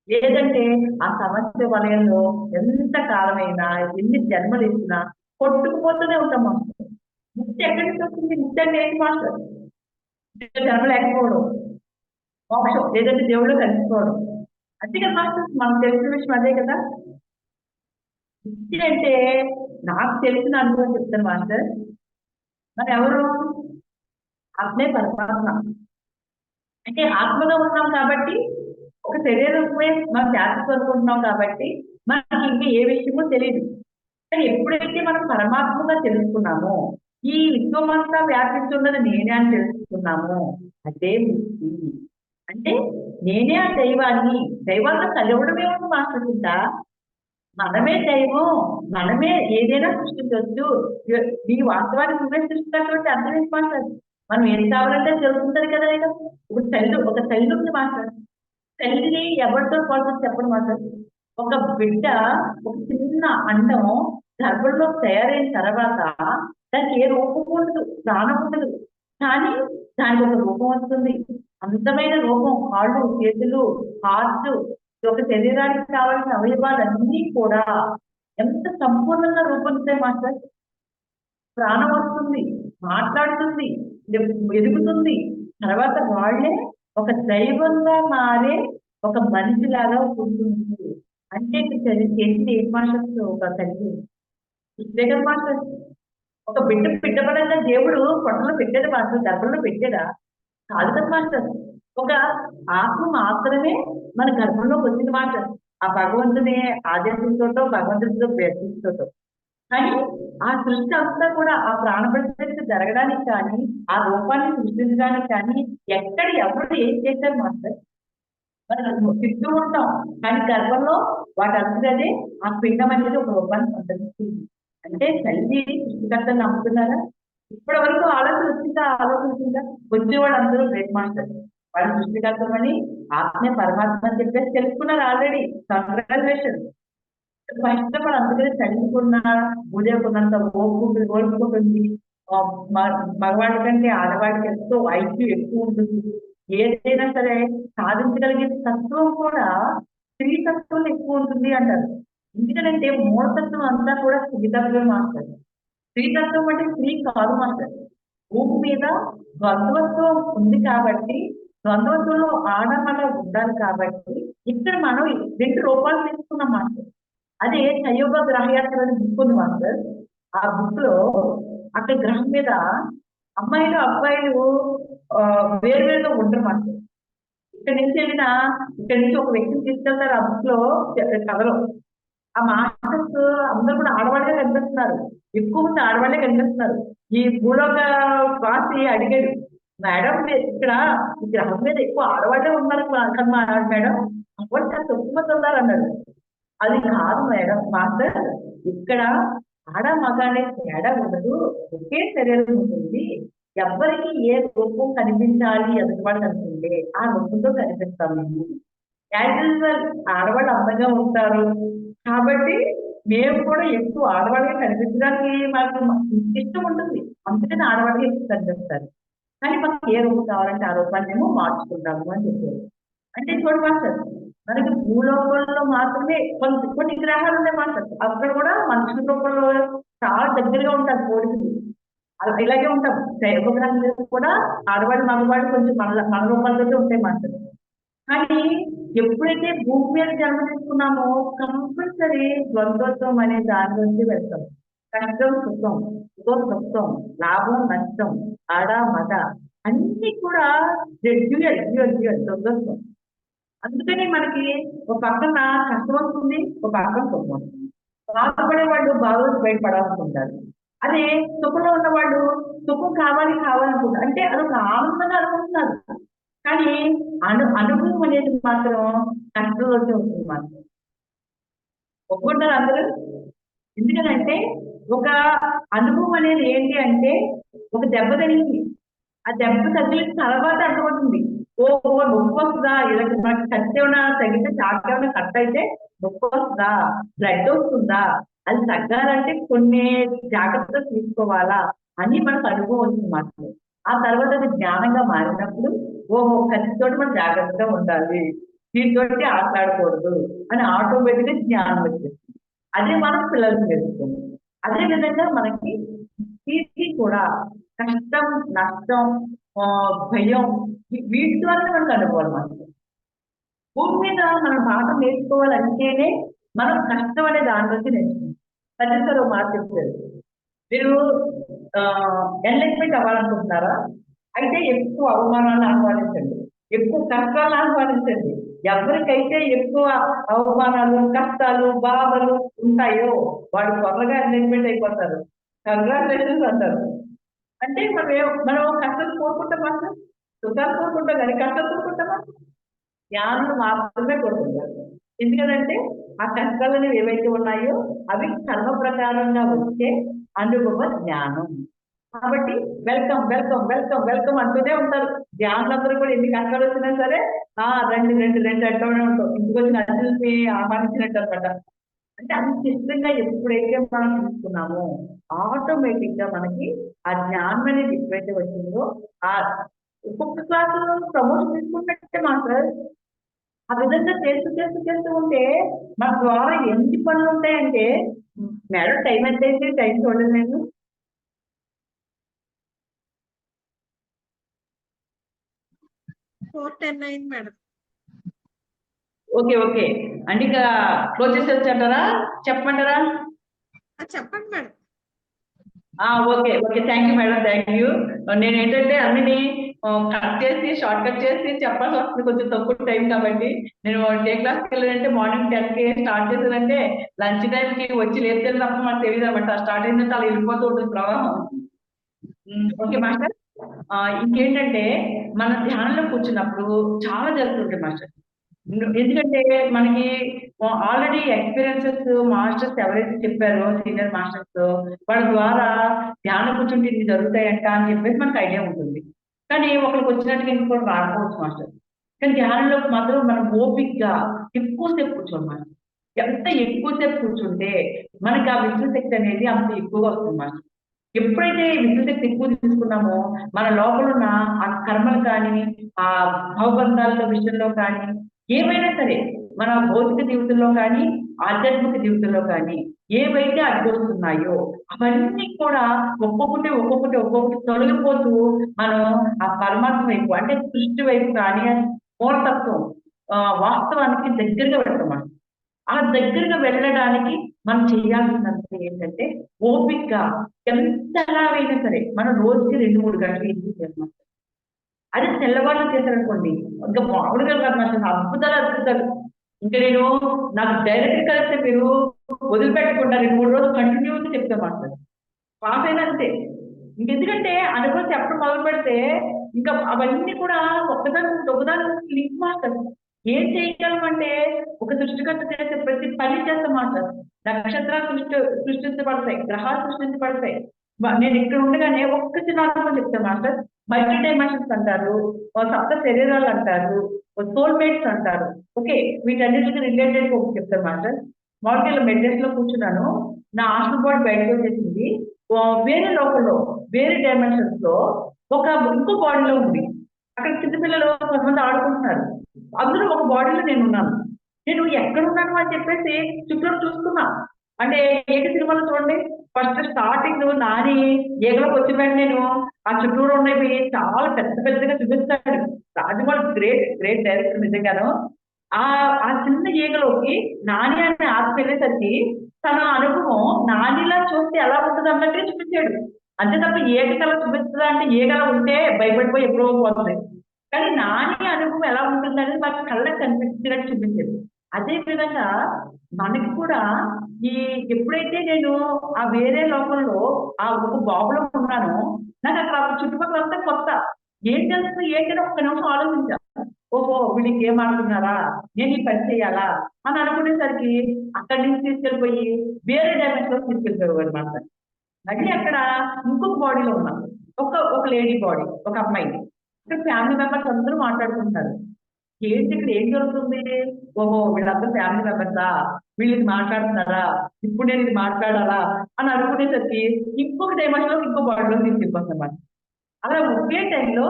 లేదంటే ఆ సమస్య వలయంలో ఎంత కాలమైనా ఎన్ని జన్మలు ఇచ్చినా కొట్టుకుపోతూనే ఉంటాం మాస్టర్. ముక్తి ఎక్కడి నుంచి వస్తుంది? ముక్తి అంటే ఏంటి మాస్టర్? జన్మ లేకపోవడం, మోక్షం లేదంటే దేవుళ్ళు కలిసిపోవడం. అంతే కదా మాస్టర్, మనకు తెలిసిన విషయం అదే కదా. ముక్తి అంటే నాకు తెలిసిన అనుభవం చెప్తాను మాస్టర్. మరి ఎవరు? ఆత్మే పరమాత్మ. అంటే ఆత్మలో ఉన్నాం కాబట్టి ఒక శరీరమే మనం జాగ్రత్త అనుకుంటున్నాం కాబట్టి మనకి ఇంకా ఏ విషయమో తెలియదు. కానీ ఎప్పుడైతే మనం పరమాత్మగా తెలుసుకున్నామో ఈ విశ్వమంతా వ్యాపించున్నది నేనే అని తెలుసుకున్నామో అదే ముక్తి. అంటే నేనే ఆ దైవాన్ని, దైవాన్ని కలవడమే ఉంది మాస్టర్కుంటా. మనమే దైవం, మనమే ఏదైనా సృష్టించవచ్చు. ఈ వాస్తవానికి నువ్వే సృష్టించినటువంటి అర్థం ఏంటి మాస్టర్? మనం ఏం కావాలంటే జరుగుతుంది కదా. ఇప్పుడు ఒక తల్లి ఉంది మాస్టర్. తల్లిని ఎవరితో పోల్చొచ్చు చెప్పండి మాస్టర్? ఒక బిడ్డ ఒక చిన్న అండం గర్భంలో తయారైన తర్వాత దానికి ఏ రూపం ఉండదు, ప్రాణం ఉండదు, కానీ దానికి ఒక రూపం వస్తుంది. అందమైన రూపం, కాళ్ళు, చేతులు, హార్ట్, ఒక శరీరానికి కావాల్సిన అవయవాలన్నీ కూడా ఎంత సంపూర్ణంగా రూపొందుతాయి మాస్టర్. ప్రాణం వస్తుంది, మాట్లాడుతుంది, ఎదుగుతుంది, తర్వాత వాళ్ళే ఒక దైవంగా మారే ఒక మనిషిలాగా ఉంటుంది. అంటే చేసింది ఏం మాస్టర్స్? ఒక తల్లి కదా మాస్టర్. ఒక బిడ్డపడంగా దేవుడు పొట్టలో పెట్టాడు మాస్టర్, గర్భంలో పెట్టాడా? కాదు కదా మాస్టర్. ఒక ఆత్మ మాత్రమే మన గర్భంలోకి వచ్చింది మాస్టర్. ఆ భగవంతుని ఆదేశంతో భగవంతుడితో ప్రయత్నించతో. కానీ ఆ సృష్టి అంతా కూడా ఆ ప్రాణ ప్రతిష్ఠ జరగడానికి కానీ ఆ రూపాన్ని సృష్టించడానికి కానీ ఎక్కడ ఎవరు ఏం చేశారు మాస్టర్? మనం తింటూ ఉంటాం కానీ గర్భంలో వాటంతదే ఆ పిండం అనేది ఒక రూపాన్ని సంతరిస్తుంది. అంటే తల్లి సృష్టికర్తను నమ్ముతున్నారా? ఇప్పటి వరకు ఆలోచన వచ్చిందా? ఆలోచన వచ్చిందా? వచ్చే వాళ్ళందరూ గ్రేట్ మాస్టర్. వాళ్ళు సృష్టికర్తమని ఆత్మే పరమాత్మ అని చెప్పేసి తెలుసుకున్నారు already. Congratulation. First of all అందుకని చదువుకున్న భూదేవుకున్నంత ఓర్పుకుంటుంది. ఆ, మగవాడి కంటే ఆడవాడికి ఎంతో ఐక్యూ ఎక్కువ ఉంటుంది. ఏదైనా సరే సాధించగలిగే తత్వం కూడా స్త్రీ తత్వంలో ఎక్కువ ఉంటుంది అంటారు. ఎందుకంటే మూలతత్వం అంతా కూడా స్త్రీ తత్వం మాస్టర్. స్త్రీతత్వం అంటే స్త్రీ కాదు మాస్టర్. భూమి మీద ద్వంద్వత్వం ఉంది కాబట్టి ద్వంద్వత్వంలో ఆడమల ఉండాలి కాబట్టి ఇక్కడ మనం 2 రూపాయలు తీసుకున్నాం మాస్టర్. అదే సంయోగ గ్రహయాత్ర అనే బుక్ ఉంది మాస్టర్. ఆ బుక్ లో అక్కడ గ్రహం మీద అమ్మాయిలు అబ్బాయిలు వేరువేరుగా ఉండరు మాస్టర్. ఇక్కడ నుంచి ఒక వ్యక్తిని తీసుకెళ్తారు ఆ బుక్ లో కథలో. ఆ మాస్టర్స్ అందరూ కూడా ఆడవాళ్ళే కనిపిస్తున్నారు. ఎక్కువ మంది ఆడవాళ్ళే కనిపిస్తున్నారు. ఈ భూలోక వాసి అడిగాడు, మేడం ఈ గ్రహం మీద ఎక్కువ ఆడవాళ్ళే ఉన్నారు కన్నా మేడం, అప్పుడు చాలా తక్కువ మంది ఉన్నారు అన్నాడు. అది కాదు మేడం మాస్టర్, ఇక్కడ ఆడ మగ అనే తేడా ఉండదు, ఒకే శరీరం ఉంటుంది. ఎవ్వరికి ఏ రూపం కనిపించాలి ఎదుటివాడు అనుకుంటే ఆ రూపంతో కనిపిస్తాం మేము. యాజ్ యూజువల్ ఆడవాళ్ళు అందంగా ఉంటారు కాబట్టి మేము కూడా ఎక్కువ ఆడవాళ్ళకి కనిపించడానికి మాకు ఇష్టం ఉంటుంది. అందుకని ఆడవాళ్ళకి ఎక్కువ కనిపిస్తారు. కానీ మాకు ఏ రూపం కావాలంటే ఆ రూపాన్ని మేము మార్చుకుంటాము అని చెప్పారు. అంటే చూడు మాస్టర్, మనకి భూలోకంలో మాత్రమే కొన్ని గ్రహాలు ఉన్నాయి మాస్టర్. అక్కడ కూడా మనుషుల రూపంలో చాలా దగ్గరగా ఉంటారు పోలికలు. ఇలాగే ఉంటాం. ఒక గ్రహం మీద కూడా ఆడవాళ్ళు మగవాళ్ళు కొంచెం మన రూపాలతో ఉంటాయి మాస్టర్. కానీ ఎప్పుడైతే భూమి మీద జన్మ తీసుకున్నామో కంపల్సరీ ద్వంద్వత్వం అనే దాని నుంచి వెళ్తాం. కష్టం సుఖం, సుఖం దుఃఖం, లాభం నష్టం, ఆడ మగ అన్ని కూడా ద్వంద్వత్వం. అందుకని మనకి ఒక పక్కన కష్టం వస్తుంది, ఒక పక్కన సుఖం వస్తుంది. బాధపడే వాళ్ళు బాధలు బయటపడాలనుకుంటారు. అదే సుఖంలో ఉన్న వాళ్ళు సుఖం కావాలనుకుంటారు. అంటే అదొక ఆనందంగా అనుకుంటున్నారు. కానీ అనుభవం అనేది మాత్రం కష్టంలోనే ఉంటుంది మాత్రం. ఒప్పుకుంటారు అందరూ? ఎందుకంటే ఒక అనుభవం అనేది ఏంటి అంటే ఒక దెబ్బ తగిలింది. ఆ దెబ్బ తగిలిన తర్వాత అర్థమవుతుంది. ఓహో నొప్పి వస్తుందా, ఇలాంటి మనకి కత్తి ఏమైనా తగిలితే చాకు ఏమైనా కట్ అయితే నొప్పి వస్తుందా, బ్లడ్ వస్తుందా, అది తగ్గాలంటే కొన్ని జాగ్రత్తలు తీసుకోవాలా అని మనకు అనుభవం వచ్చింది మాత్రం. ఆ తర్వాత అది జ్ఞానంగా మారినప్పుడు ఓహో కత్తితోటి మనం జాగ్రత్తగా ఉండాలి, దీంతోటి ఆటలాడకూడదు అని ఆటోమేటిక్గా జ్ఞానం వచ్చేస్తుంది. అదే మనం పిల్లలకు నేర్చుకుంటాం. అదే విధంగా మనకి కీర్తి కూడా కష్టం నష్టం భయం వీటి ద్వారా మనకు అనుభవం అన్నమాట. భూమి మీద మనం పాఠం నేర్చుకోవాలంటేనే మనం కష్టం అనే దాని నుంచి నేర్చుకుంటాం. ప్రతిసారి ఒక మాట చెప్తారు, మీరు ఎన్లైట్మెంట్ అవ్వాలనుకుంటున్నారా? అయితే ఎక్కువ అవమానాలను ఆహ్వానించండి, ఎక్కువ కష్టాలను ఆహ్వానించండి. ఎవరికైతే ఎక్కువ అవమానాలు కష్టాలు బాధలు ఉంటాయో వాడు త్వరగా ఎన్లైట్మెంట్ అయిపోతారు. కంగ్రాచులేషన్స్ అంటారు. అంటే మనం కష్టాలు కోరుకుంటామా? సుఖాలు కోరుకుంటాం కానీ కష్టాలు కోరుకుంటామా? జ్ఞానం మాత్రమే కోరుకుంటారు. ఎందుకంటే ఆ కష్టాలు ఏవైతే ఉన్నాయో అవి కర్మ ప్రకారంగా వచ్చే అనుభవ జ్ఞానం. కాబట్టి వెల్కమ్ వెల్కమ్ వెల్కమ్ వెల్కమ్ అంటూనే ఉంటారు. ధ్యానులందరూ కూడా ఎన్ని కష్టాలు వచ్చినా సరే రెండు రెండు రెండు అంటూనే ఉంటాం. ఇంటికి వచ్చిన అతిథుల్ని ఆహ్వానించినట్టు అనమాట. అంటే అంత ఇష్టంగా ఎప్పుడైతే మనం తీసుకున్నామో ఆటోమేటిక్ గా మనకి ఆ జ్ఞానం అనేది ఎప్పుడైతే వచ్చిందో ఆ ఒక్కొక్క క్లాసు ప్రమోషన్ తీసుకున్నట్టే మాస్టర్. ఆ విధంగా చేస్తూ ఉంటే మన ద్వారా ఎన్ని పనులు ఉంటాయంటే, మేడం టైం ఎంత అయింది, టైం చూడండి నేను.
మేడం.
ఓకే ఓకే అంటే ఇక క్లోజ్ చేసేస్తారా, చెప్పమంటారా?
చెప్పండి madam.
Okay okay thank you madam, thank you. నేను ఏంటంటే అన్నిని కట్ చేసి షార్ట్ కట్ చేసి చెప్పాల్సి వస్తుంది, కొంచెం తక్కువ టైం కాబట్టి. నేను డే క్లాస్కి వెళ్ళానంటే మార్నింగ్ 10కి స్టార్ట్ చేసేదంటే లంచ్ టైంకి వచ్చి లేస్తే తప్ప మనకు తెలియదు అనమాట. స్టార్ట్ అయిందంటే అలా వెళ్ళిపోతూ ఉంటుంది ప్రవాహం. ఓకే మాస్టర్, ఇంకేంటంటే మన ధ్యానంలో కూర్చున్నప్పుడు చాలా జరుగుతుంటాయి మాస్టర్. ఎందుకంటే మనకి ఆల్రెడీ ఎక్స్పీరియన్సెస్ మాస్టర్స్ ఎవరైతే చెప్పారో సీనియర్ మాస్టర్స్ వాళ్ళ ద్వారా ధ్యానం కూర్చుంటే ఇన్ని జరుగుతాయంట అని చెప్పేసి మనకు ఐడియా ఉంటుంది. కానీ ఒకరికి వచ్చినట్టుగా ఇంకోటి రాకపోవచ్చు మాస్టర్. కానీ ధ్యానంలో మాత్రం మనం ఓపిక్గా ఎక్కువసేపు కూర్చోం మాస్టర్. ఎంత ఎక్కువసేపు కూర్చుంటే మనకి ఆ విశ్వశక్తి అనేది అంత ఎక్కువగా వస్తుంది మాస్టర్. ఎప్పుడైతే విశ్వశక్తి ఎక్కువ తీసుకున్నామో మన లోపల ఉన్న ఆ కర్మలు కానీ ఆ భవబంధాల విషయంలో కానీ ఏవైనా సరే మన భౌతిక జీవితంలో కానీ ఆధ్యాత్మిక జీవితంలో కానీ ఏవైతే అడ్డొస్తున్నాయో అవన్నీ కూడా ఒక్కొక్కటి తొలగిపోతూ మనం ఆ పరమాత్మ వైపు అంటే సృష్టి వైపు కానీ మూలతత్వం వాస్తవానికి దగ్గరగా వెళ్తాం మనం. ఆ దగ్గరగా వెళ్ళడానికి మనం చేయాల్సినంత ఏంటంటే ఓపికగా ఎంతలాగైనా సరే మనం రోజుకి 2-3 గంటలు ఏం చేస్తాం. అది తెల్లవాళ్ళు చేశారనుకోండి ఇంకా మామూలుగా కాదు మాస్టర్, అద్భుతాలు. ఇంకా నేను నాకు డైరెక్ట్ కలిస్తే మీరు వదిలిపెట్టకుండా 2-3 రోజులు కంటిన్యూగా చెప్తాను మాస్టర్. పాస్ అయినా అంతే. ఇంకెందుకంటే అనుభవం చెప్పడం మొదలు పెడితే ఇంకా అవన్నీ కూడా ఒకదాని లింక్ మాస్టర్. ఏం చేయగలమంటే ఒక సృష్టికర్త చేసే ప్రతి పని చేస్తాం మాస్టర్. నక్షత్రాలు సృష్టించబడతాయి, గ్రహాలు సృష్టించబడతాయి. నేను ఇక్కడ ఉండగానే ఒక్క చిన్న అనుభవం చెప్తాను మాస్టర్. మల్టీ డైమెన్షన్స్ అంటారు, సప్త శరీరాలు అంటారు, సోల్మేట్స్ అంటారు. ఓకే, వీటన్నిటికి రిలేటెడ్ ఒకటి చెప్తాను మాస్టర్. మామూలుగా మెడిటేషన్ లో కూర్చున్నాను, నా ఆస్ట్రల్ బాడీ బయటకు వచ్చేసింది. వేరే లోపల వేరే డైమెన్షన్స్ లో ఇంకో బాడీలో ఉంది. అక్కడ చిన్నపిల్లలు కొంతమంది ఆడుకుంటున్నారు, అందులో ఒక బాడీలో నేను ఉన్నాను. నేను ఎక్కడ ఉన్నాను అని చెప్పేసి చుట్టూ చూస్తున్నా. అంటే ఏక సినిమాలో చూడండి, ఫస్ట్ స్టార్టింగ్ నాని ఏగలోకి వచ్చిన నేను ఆ చుట్టూరు ఉన్నవి చాలా పెద్దగా చూపిస్తాడు. రాజమౌళి గ్రేట్ డైరెక్టర్ నిజంగాను. ఆ చిన్న ఈగలోకి నాని అనే ఆత్మ వెళ్ళేసరికి తన అనుభవం నానిలా చూస్తే ఎలా ఉంటుంది అన్నట్టుగా చూపించాడు. అంతే తప్ప ఏకలా చూపిస్తుందా అంటే ఏగల ఉంటే భయపడిపోయి ఎప్పుడో పోతుంది. కానీ నాని అనుభవం ఎలా ఉంటుంది అనేది మాకు కళ్ళకి కనిపించినట్టు చూపించేది. అదే విధంగా మనకి కూడా ఎప్పుడైతే నేను ఆ వేరే లోకంలో ఆ ఒక బాబులో ఉన్నానో నాకు అక్కడ చుట్టుపక్కల అంతా కొత్త. ఏం చేస్తుంది ఏంటని ఒక్క నిమిషం ఆలోచించా. ఓహో వీళ్ళకి ఏం ఆడుతున్నారా, నేను ఈ పని చేయాలా అని అనుకునేసరికి అక్కడి నుంచి తీసుకెళ్ళిపోయి వేరే డైమెన్షన్ లో తీసుకెళ్ళిపోయాడు అనమాట. మళ్ళీ అక్కడ ఇంకొక బాడీలో ఉన్నాం, ఒక లేడీ బాడీ, ఒక అమ్మాయి. ఇక్కడ ఫ్యామిలీ మెంబర్స్ అందరూ మాట్లాడుకుంటారు. ఏంటి ఇక్కడ ఏం జరుగుతుంది, ఓహో వీళ్ళందరూ ఫ్యామిలీ మెంబర్సా, వీళ్ళకి మాట్లాడుతున్నారా, ఇప్పుడు నేను ఇది మాట్లాడాలా అని అనుకునేసరికి ఇంకొక డైమెన్షన్ లో ఇంకో బాడీలో తీసుకెళ్ళిపోతాం. అలా ఒకే టైంలో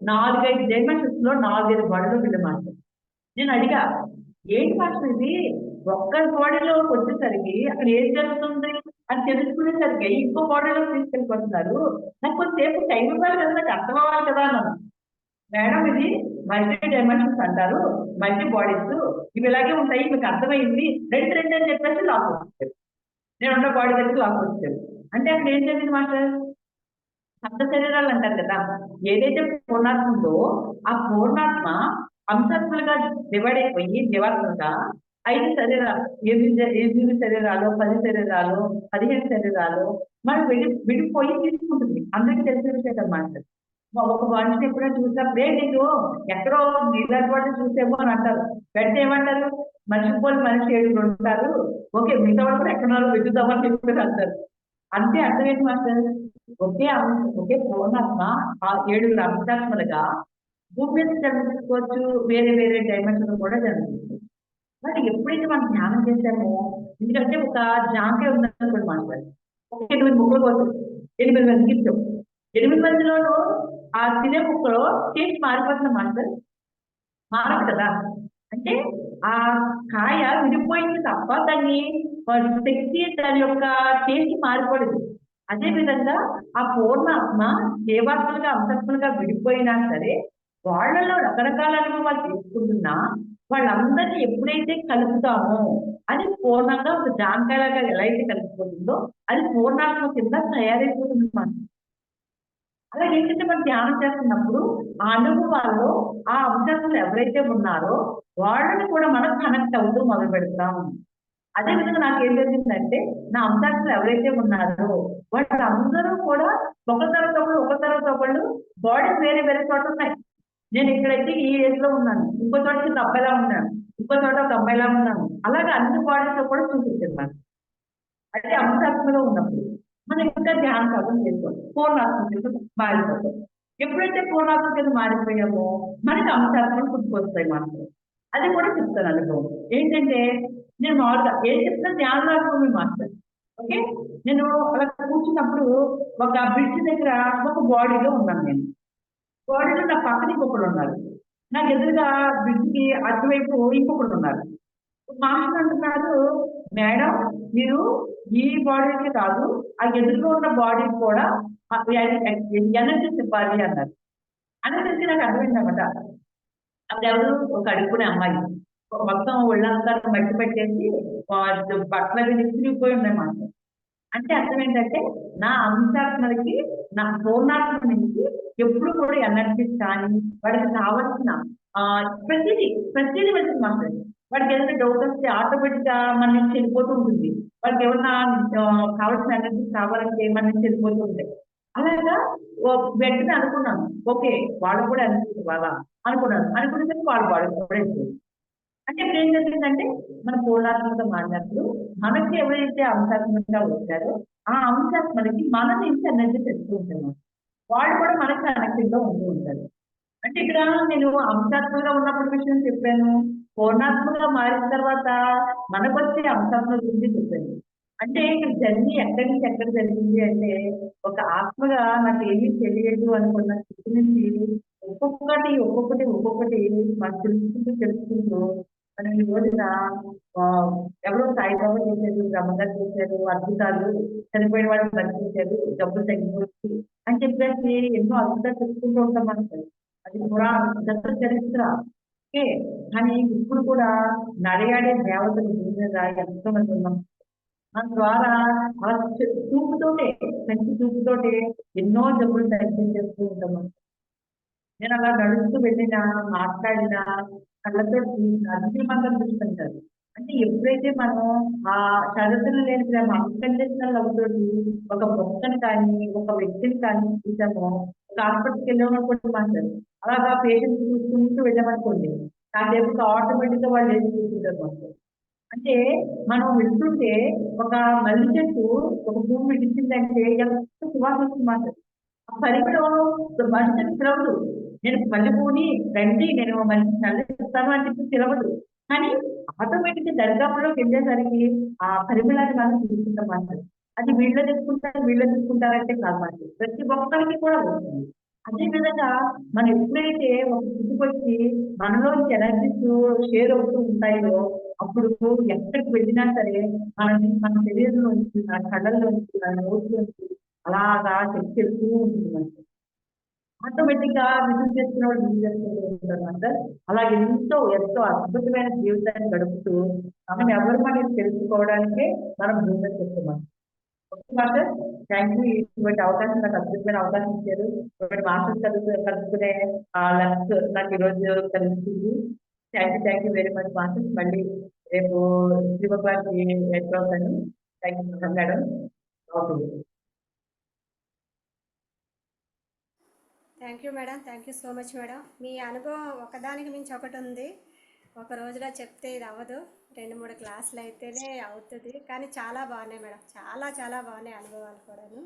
4-5 డైమెన్షన్స్ లో 4-5 బాడీలో వీళ్ళు మాట్లాడు. నేను అడిగా ఏంటి మాస్టర్ ఇది, ఒక్క బాడీలో వచ్చేసరికి అక్కడ ఏం జరుగుతుంది అని తెలుసుకునేసరికి ఇంకో బాడీలో తీసుకెళ్ళిపోతున్నారు, నాకు కొంతసేపు టైం ఇవ్వాలి కదా, నాకు అర్థం అవ్వాలి కదా అన్నాను. మేడం ఇది మల్టీ డైమెన్షన్స్ అంటారు, మల్టీ బాడీస్ ఇవి ఇలాగే ఉంటాయి, మీకు అర్థమైంది, రెండు అని చెప్పేసి లాక్ వచ్చారు. నేను ఉన్న బాడీ దగ్గర లాక్ వచ్చారు. అంటే అక్కడ ఏం జరిగింది మాస్టర్, సప్త శరీరాలు అంటారు కదా, ఏదైతే పూర్ణాత్మ ఉందో ఆ పూర్ణాత్మ అంశాత్మలుగా డివైడ్ అయిపోయి జీవాత్మగా 5 శరీరాలు, 8 శరీరాలు, 10 శరీరాలు, 15 శరీరాలు మనం విడిపోయి తీసుకుంటుంది. అందరికీ తెలిసిన విషయం అన్నమాట. ఒక మనిషిని ఎప్పుడైనా చూసినప్పుడే నీకు ఎక్కడో నీళ్ళ చూసేమో అని అంటారు. వెంటనే ఏమంటారు, మనిషి పోలి మనిషి 7 ఉంటారు, ఓకే మిగతా వాళ్ళు కూడా ఎక్కడో వెతుకుతామని చెప్పి అంటారు. అంతే అర్థం ఏంటి మాస్టర్, ఒకే పూర్ణాత్మ ఆ 7 అంశాత్మలుగా భూమి మీద జన్మించుకోవచ్చు, వేరే డైమెన్షన్ కూడా జన్మించుకోవచ్చు. మరి ఎప్పుడైతే మనం ధ్యానం చేశామో, ఎందుకంటే ఒక జాంకాయ ఉందనుకోండి మాస్టర్, 8 ముక్కలు కోసం 8 మంది ఇచ్చాం, 8 మందిలోనూ ఆ తినే ముక్కలో టేస్ట్ మారిపోతుంది మాస్టర్, మారదు కదా. అంటే ఆ కాయ విడిపోయింది తప్ప దాన్ని శక్తి దాని యొక్క టేస్ట్ మారిపోలేదు. అదే విధంగా ఆ పూర్ణాత్మ జీవాత్మలుగా అంశాత్మలుగా విడిపోయినా సరే వాళ్ళలో రకరకాల అనుభవాలు తీసుకుంటున్నా వాళ్ళందరినీ ఎప్పుడైతే కలుపుతామో అది పూర్ణంగా ఒక జాంకాయలాగా ఎలా అయితే కలిసిపోతుందో అది పూర్ణాత్మ కింద తయారైపోతుంది మనం. అలా ఏంటంటే మనం ధ్యానం చేస్తున్నప్పుడు ఆ అనుభవాల్లో ఆ అంశాలు ఎవరైతే ఉన్నారో వాళ్ళని కూడా మనం కనెక్ట్ అవుతూ మొదలు పెడతాం. అదే విధంగా నాకు ఏం జరిగిందంటే నా అంశాలు ఎవరైతే ఉన్నారో వాళ్ళందరూ కూడా ఒక తర్వాత ఒకళ్ళు బాడీస్ వేరే చోట ఉన్నాయి.
నేను ఇక్కడైతే ఈ ఏజ్ లో ఉన్నాను, ఇంకో చోట చిన్న అబ్బాయిలా ఉన్నాను, ఇంకో చోట ఒక అమ్మాయిలా ఉన్నాను. అలాగే అన్ని బాడీస్ లో కూడా చూపించాను నాకు. అంటే అంశాత్మలో ఉన్నప్పుడు మనం ఇంకా ధ్యాన సాధన చేసుకోవాలి. పూర్ణాత్మ కింద మారిపోతాం. ఎప్పుడైతే పూర్ణాత్మ కింద మారిపోయామో మనకి అంశాత్మలు పుట్టుకొస్తాయి మనకు. అది కూడా చెప్తాను అనుభవం. ఏంటంటే నేను మామూలుగా ఏం చెప్తున్నా ధ్యానాత్మని మాట్లాడు. ఓకే, నేను అలా కూర్చున్నప్పుడు ఒక బ్రిడ్జ్ దగ్గర ఒక బాడీలో ఉన్నాను నేను. బాడీలో నా పక్కన ఇంకొకడు ఉన్నారు, నాకు ఎదురుగా బ్రిడ్జ్కి అటువైపు ఇంకొకడు ఉన్నారు. మాస్టర్ అంటున్నారు, మేడం మీరు ఈ బాడీకి కాదు ఆ ఎదురుగా ఉన్న బాడీ కూడా ఎనర్జీ చెప్పాలి అన్నారు. అనేసరికి నాకు అర్థమైంది అనమాట. అప్పుడు ఎవరు ఒక అడుగునే అమ్మాయి మొత్తం ఒళ్ళంతా మట్టి పెట్టేసి బట్టలు అవి నిచ్చిపోయి ఉన్నాయి మాస్టర్. అంటే అర్థం ఏంటంటే నా అంశాత్మలకి నా పూర్ణాత్మ నుంచి ఎప్పుడు కూడా ఎనర్జీస్ కానీ వాడికి కావాల్సిన ప్రతిదీ ప్రతిదీ వెళ్తుంది మాస్టర్. వాడికి ఏదైనా డౌట్ వస్తే ఆటోమేటిక్ గా మన నుంచి వెళ్ళిపోతూ ఉంటుంది. వాడికి ఏమన్నా కావాల్సిన ఎనర్జీ కావాలంటే మన నుంచి వెళ్ళిపోతూ ఉంటాయి. అలాగా వెంటనే అనుకున్నాను, ఓకే వాళ్ళు కూడా ఎనర్జీ ఇవ్వాలా అనుకున్నాను. అనుకునేసరికి వాళ్ళు కూడా ఇస్తుంది. అంటే ఇప్పుడు ఏం జరిగిందంటే మన పూర్ణాత్మక మారినప్పుడు మనకి ఎవరైతే అంశాత్మకంగా వచ్చారో ఆ అంశాత్మలకి మన నుంచి ఎనర్జీ తెస్తూ ఉంటారు. వాళ్ళు కూడా మనకి కనెక్టివ్ గా ఉంటూ ఉంటారు. అంటే ఇక్కడ నేను అంశాత్మకంగా ఉన్నప్పుడు విషయం చెప్పాను, పూర్ణాత్మకంగా మారిన తర్వాత మనకు వచ్చే అంశాత్మక గురించి చెప్పాను. అంటే ఇక్కడ జర్నీ ఎక్కడి నుంచి ఎక్కడ జరిగింది అంటే ఒక ఆత్మగా నాకు ఏమీ తెలియదు అనుకున్న స్థితి నుంచి ఒక్కొక్కటి మనం తెలుసుకుంటూ మనం ఈ రోజున ఎవరో సాయిబాబా చేశారు, బ్రహ్మగారు చేశారు అద్భుతాలు, చనిపోయిన వాళ్ళు బతికించారు, డబ్బులు తగ్గిపోయి అని చెప్పేసి ఎన్నో అద్భుతాలు చెప్పుకుంటూ ఉంటాం మనకు. అది కూడా గత చరిత్ర. ఓకే, కానీ ఇప్పుడు కూడా నడయాడే దేవతలు భూమి మీద ఎంతో మంది ఉన్నాం. మన ద్వారా చూపుతోటే కంచి చూపుతోటే ఎన్నో జబ్బులు తగ్గించేస్తూ ఉంటాం. నేను అలా నడుస్తూ వెళ్ళినా మాట్లాడినా కళ్ళతో అగ్నిమందం చూస్తుంటారు. అంటే ఎప్పుడైతే మనం ఆ షరతులు లేని ప్రేమ అన్కండిషనల్ అవుతుంది ఒక మొక్కను కానీ ఒక వ్యక్తిని కానీ చూసామో, ఒక హాస్పిటల్కి వెళ్ళినప్పుడు మాట్లాడు అలాగా పేషెంట్స్ చూసుకుంటూ వెళ్ళామనుకోండి, కాసేపు ఆటోమేటిక్ గా వాళ్ళు ఏం చూసుకుంటారు మాకు. అంటే మనం వెళ్తుంటే ఒక మల్లి చెట్టు ఒక భూమి విడిచిందంటే ఎంత సువాసన వస్తుంది మాట్లాడు. ఆ పరిమళం మనిషికి తెలవదు. నేను మల్లెపూని రండి నేను మంచి నల్లిస్తాను అని చెప్పి తెలవదు. కానీ ఆటోమేటిక్ గా దర్గాపులోకి వెళ్ళేసరికి ఆ పరిమళాన్ని మనం తీసుకుంటాం అన్నమాట. అది వీళ్ళు తీసుకుంటారంటే కాదు మనకి ప్రతి ఒక్కరికి కూడా వస్తుంది. అదే విధంగా మనం ఎప్పుడైతే ఒక స్థితికి వచ్చి మనలోంచి ఎనర్జీస్ షేర్ అవుతూ ఉంటాయో అప్పుడు ఎక్కడికి వెళ్ళినా సరే మన శరీరంలోంచి మన కళ్ళల్లోంచి మన నోట్లోంచి అలాగా శక్తి వెళ్తూ ఉంటుంది మనకి. ఆటోమేటిక్ గా విజిట్ చేసుకున్న వాళ్ళు విజిట్ చేసుకుంటూ ఉంటారు మాస్టర్. అలా ఎంతో ఎంతో అద్భుతమైన జీవితాన్ని గడుపుతూ మనం ఎవరు మనకి తెలుసుకోవడానికే మనం భూమి చెప్తున్నాం. Okay master, thank you. ఇటువంటి అవకాశం నాకు అద్భుతమైన అవకాశం ఇచ్చారు. ఇటువంటి మాస్టర్ కలుసుకునే లక్స్ నాకు ఈరోజు కలిసింది. Thank you very much master. మళ్ళీ రేపు 3 o'clock ఎట్లా అవుతాను. Thank you madam. Okay.
Thank you madam, thank you so much madam. మీ అనుభవం ఒకదానికి మించి ఒకటి ఉంది. ఒక రోజులో చెప్తే ఇది అవ్వదు, 2-3 క్లాసులు అయితేనే అవుతుంది. కానీ చాలా బాగున్నాయి మేడం, చాలా చాలా బాగున్నాయి అనుభవాలు కూడాను.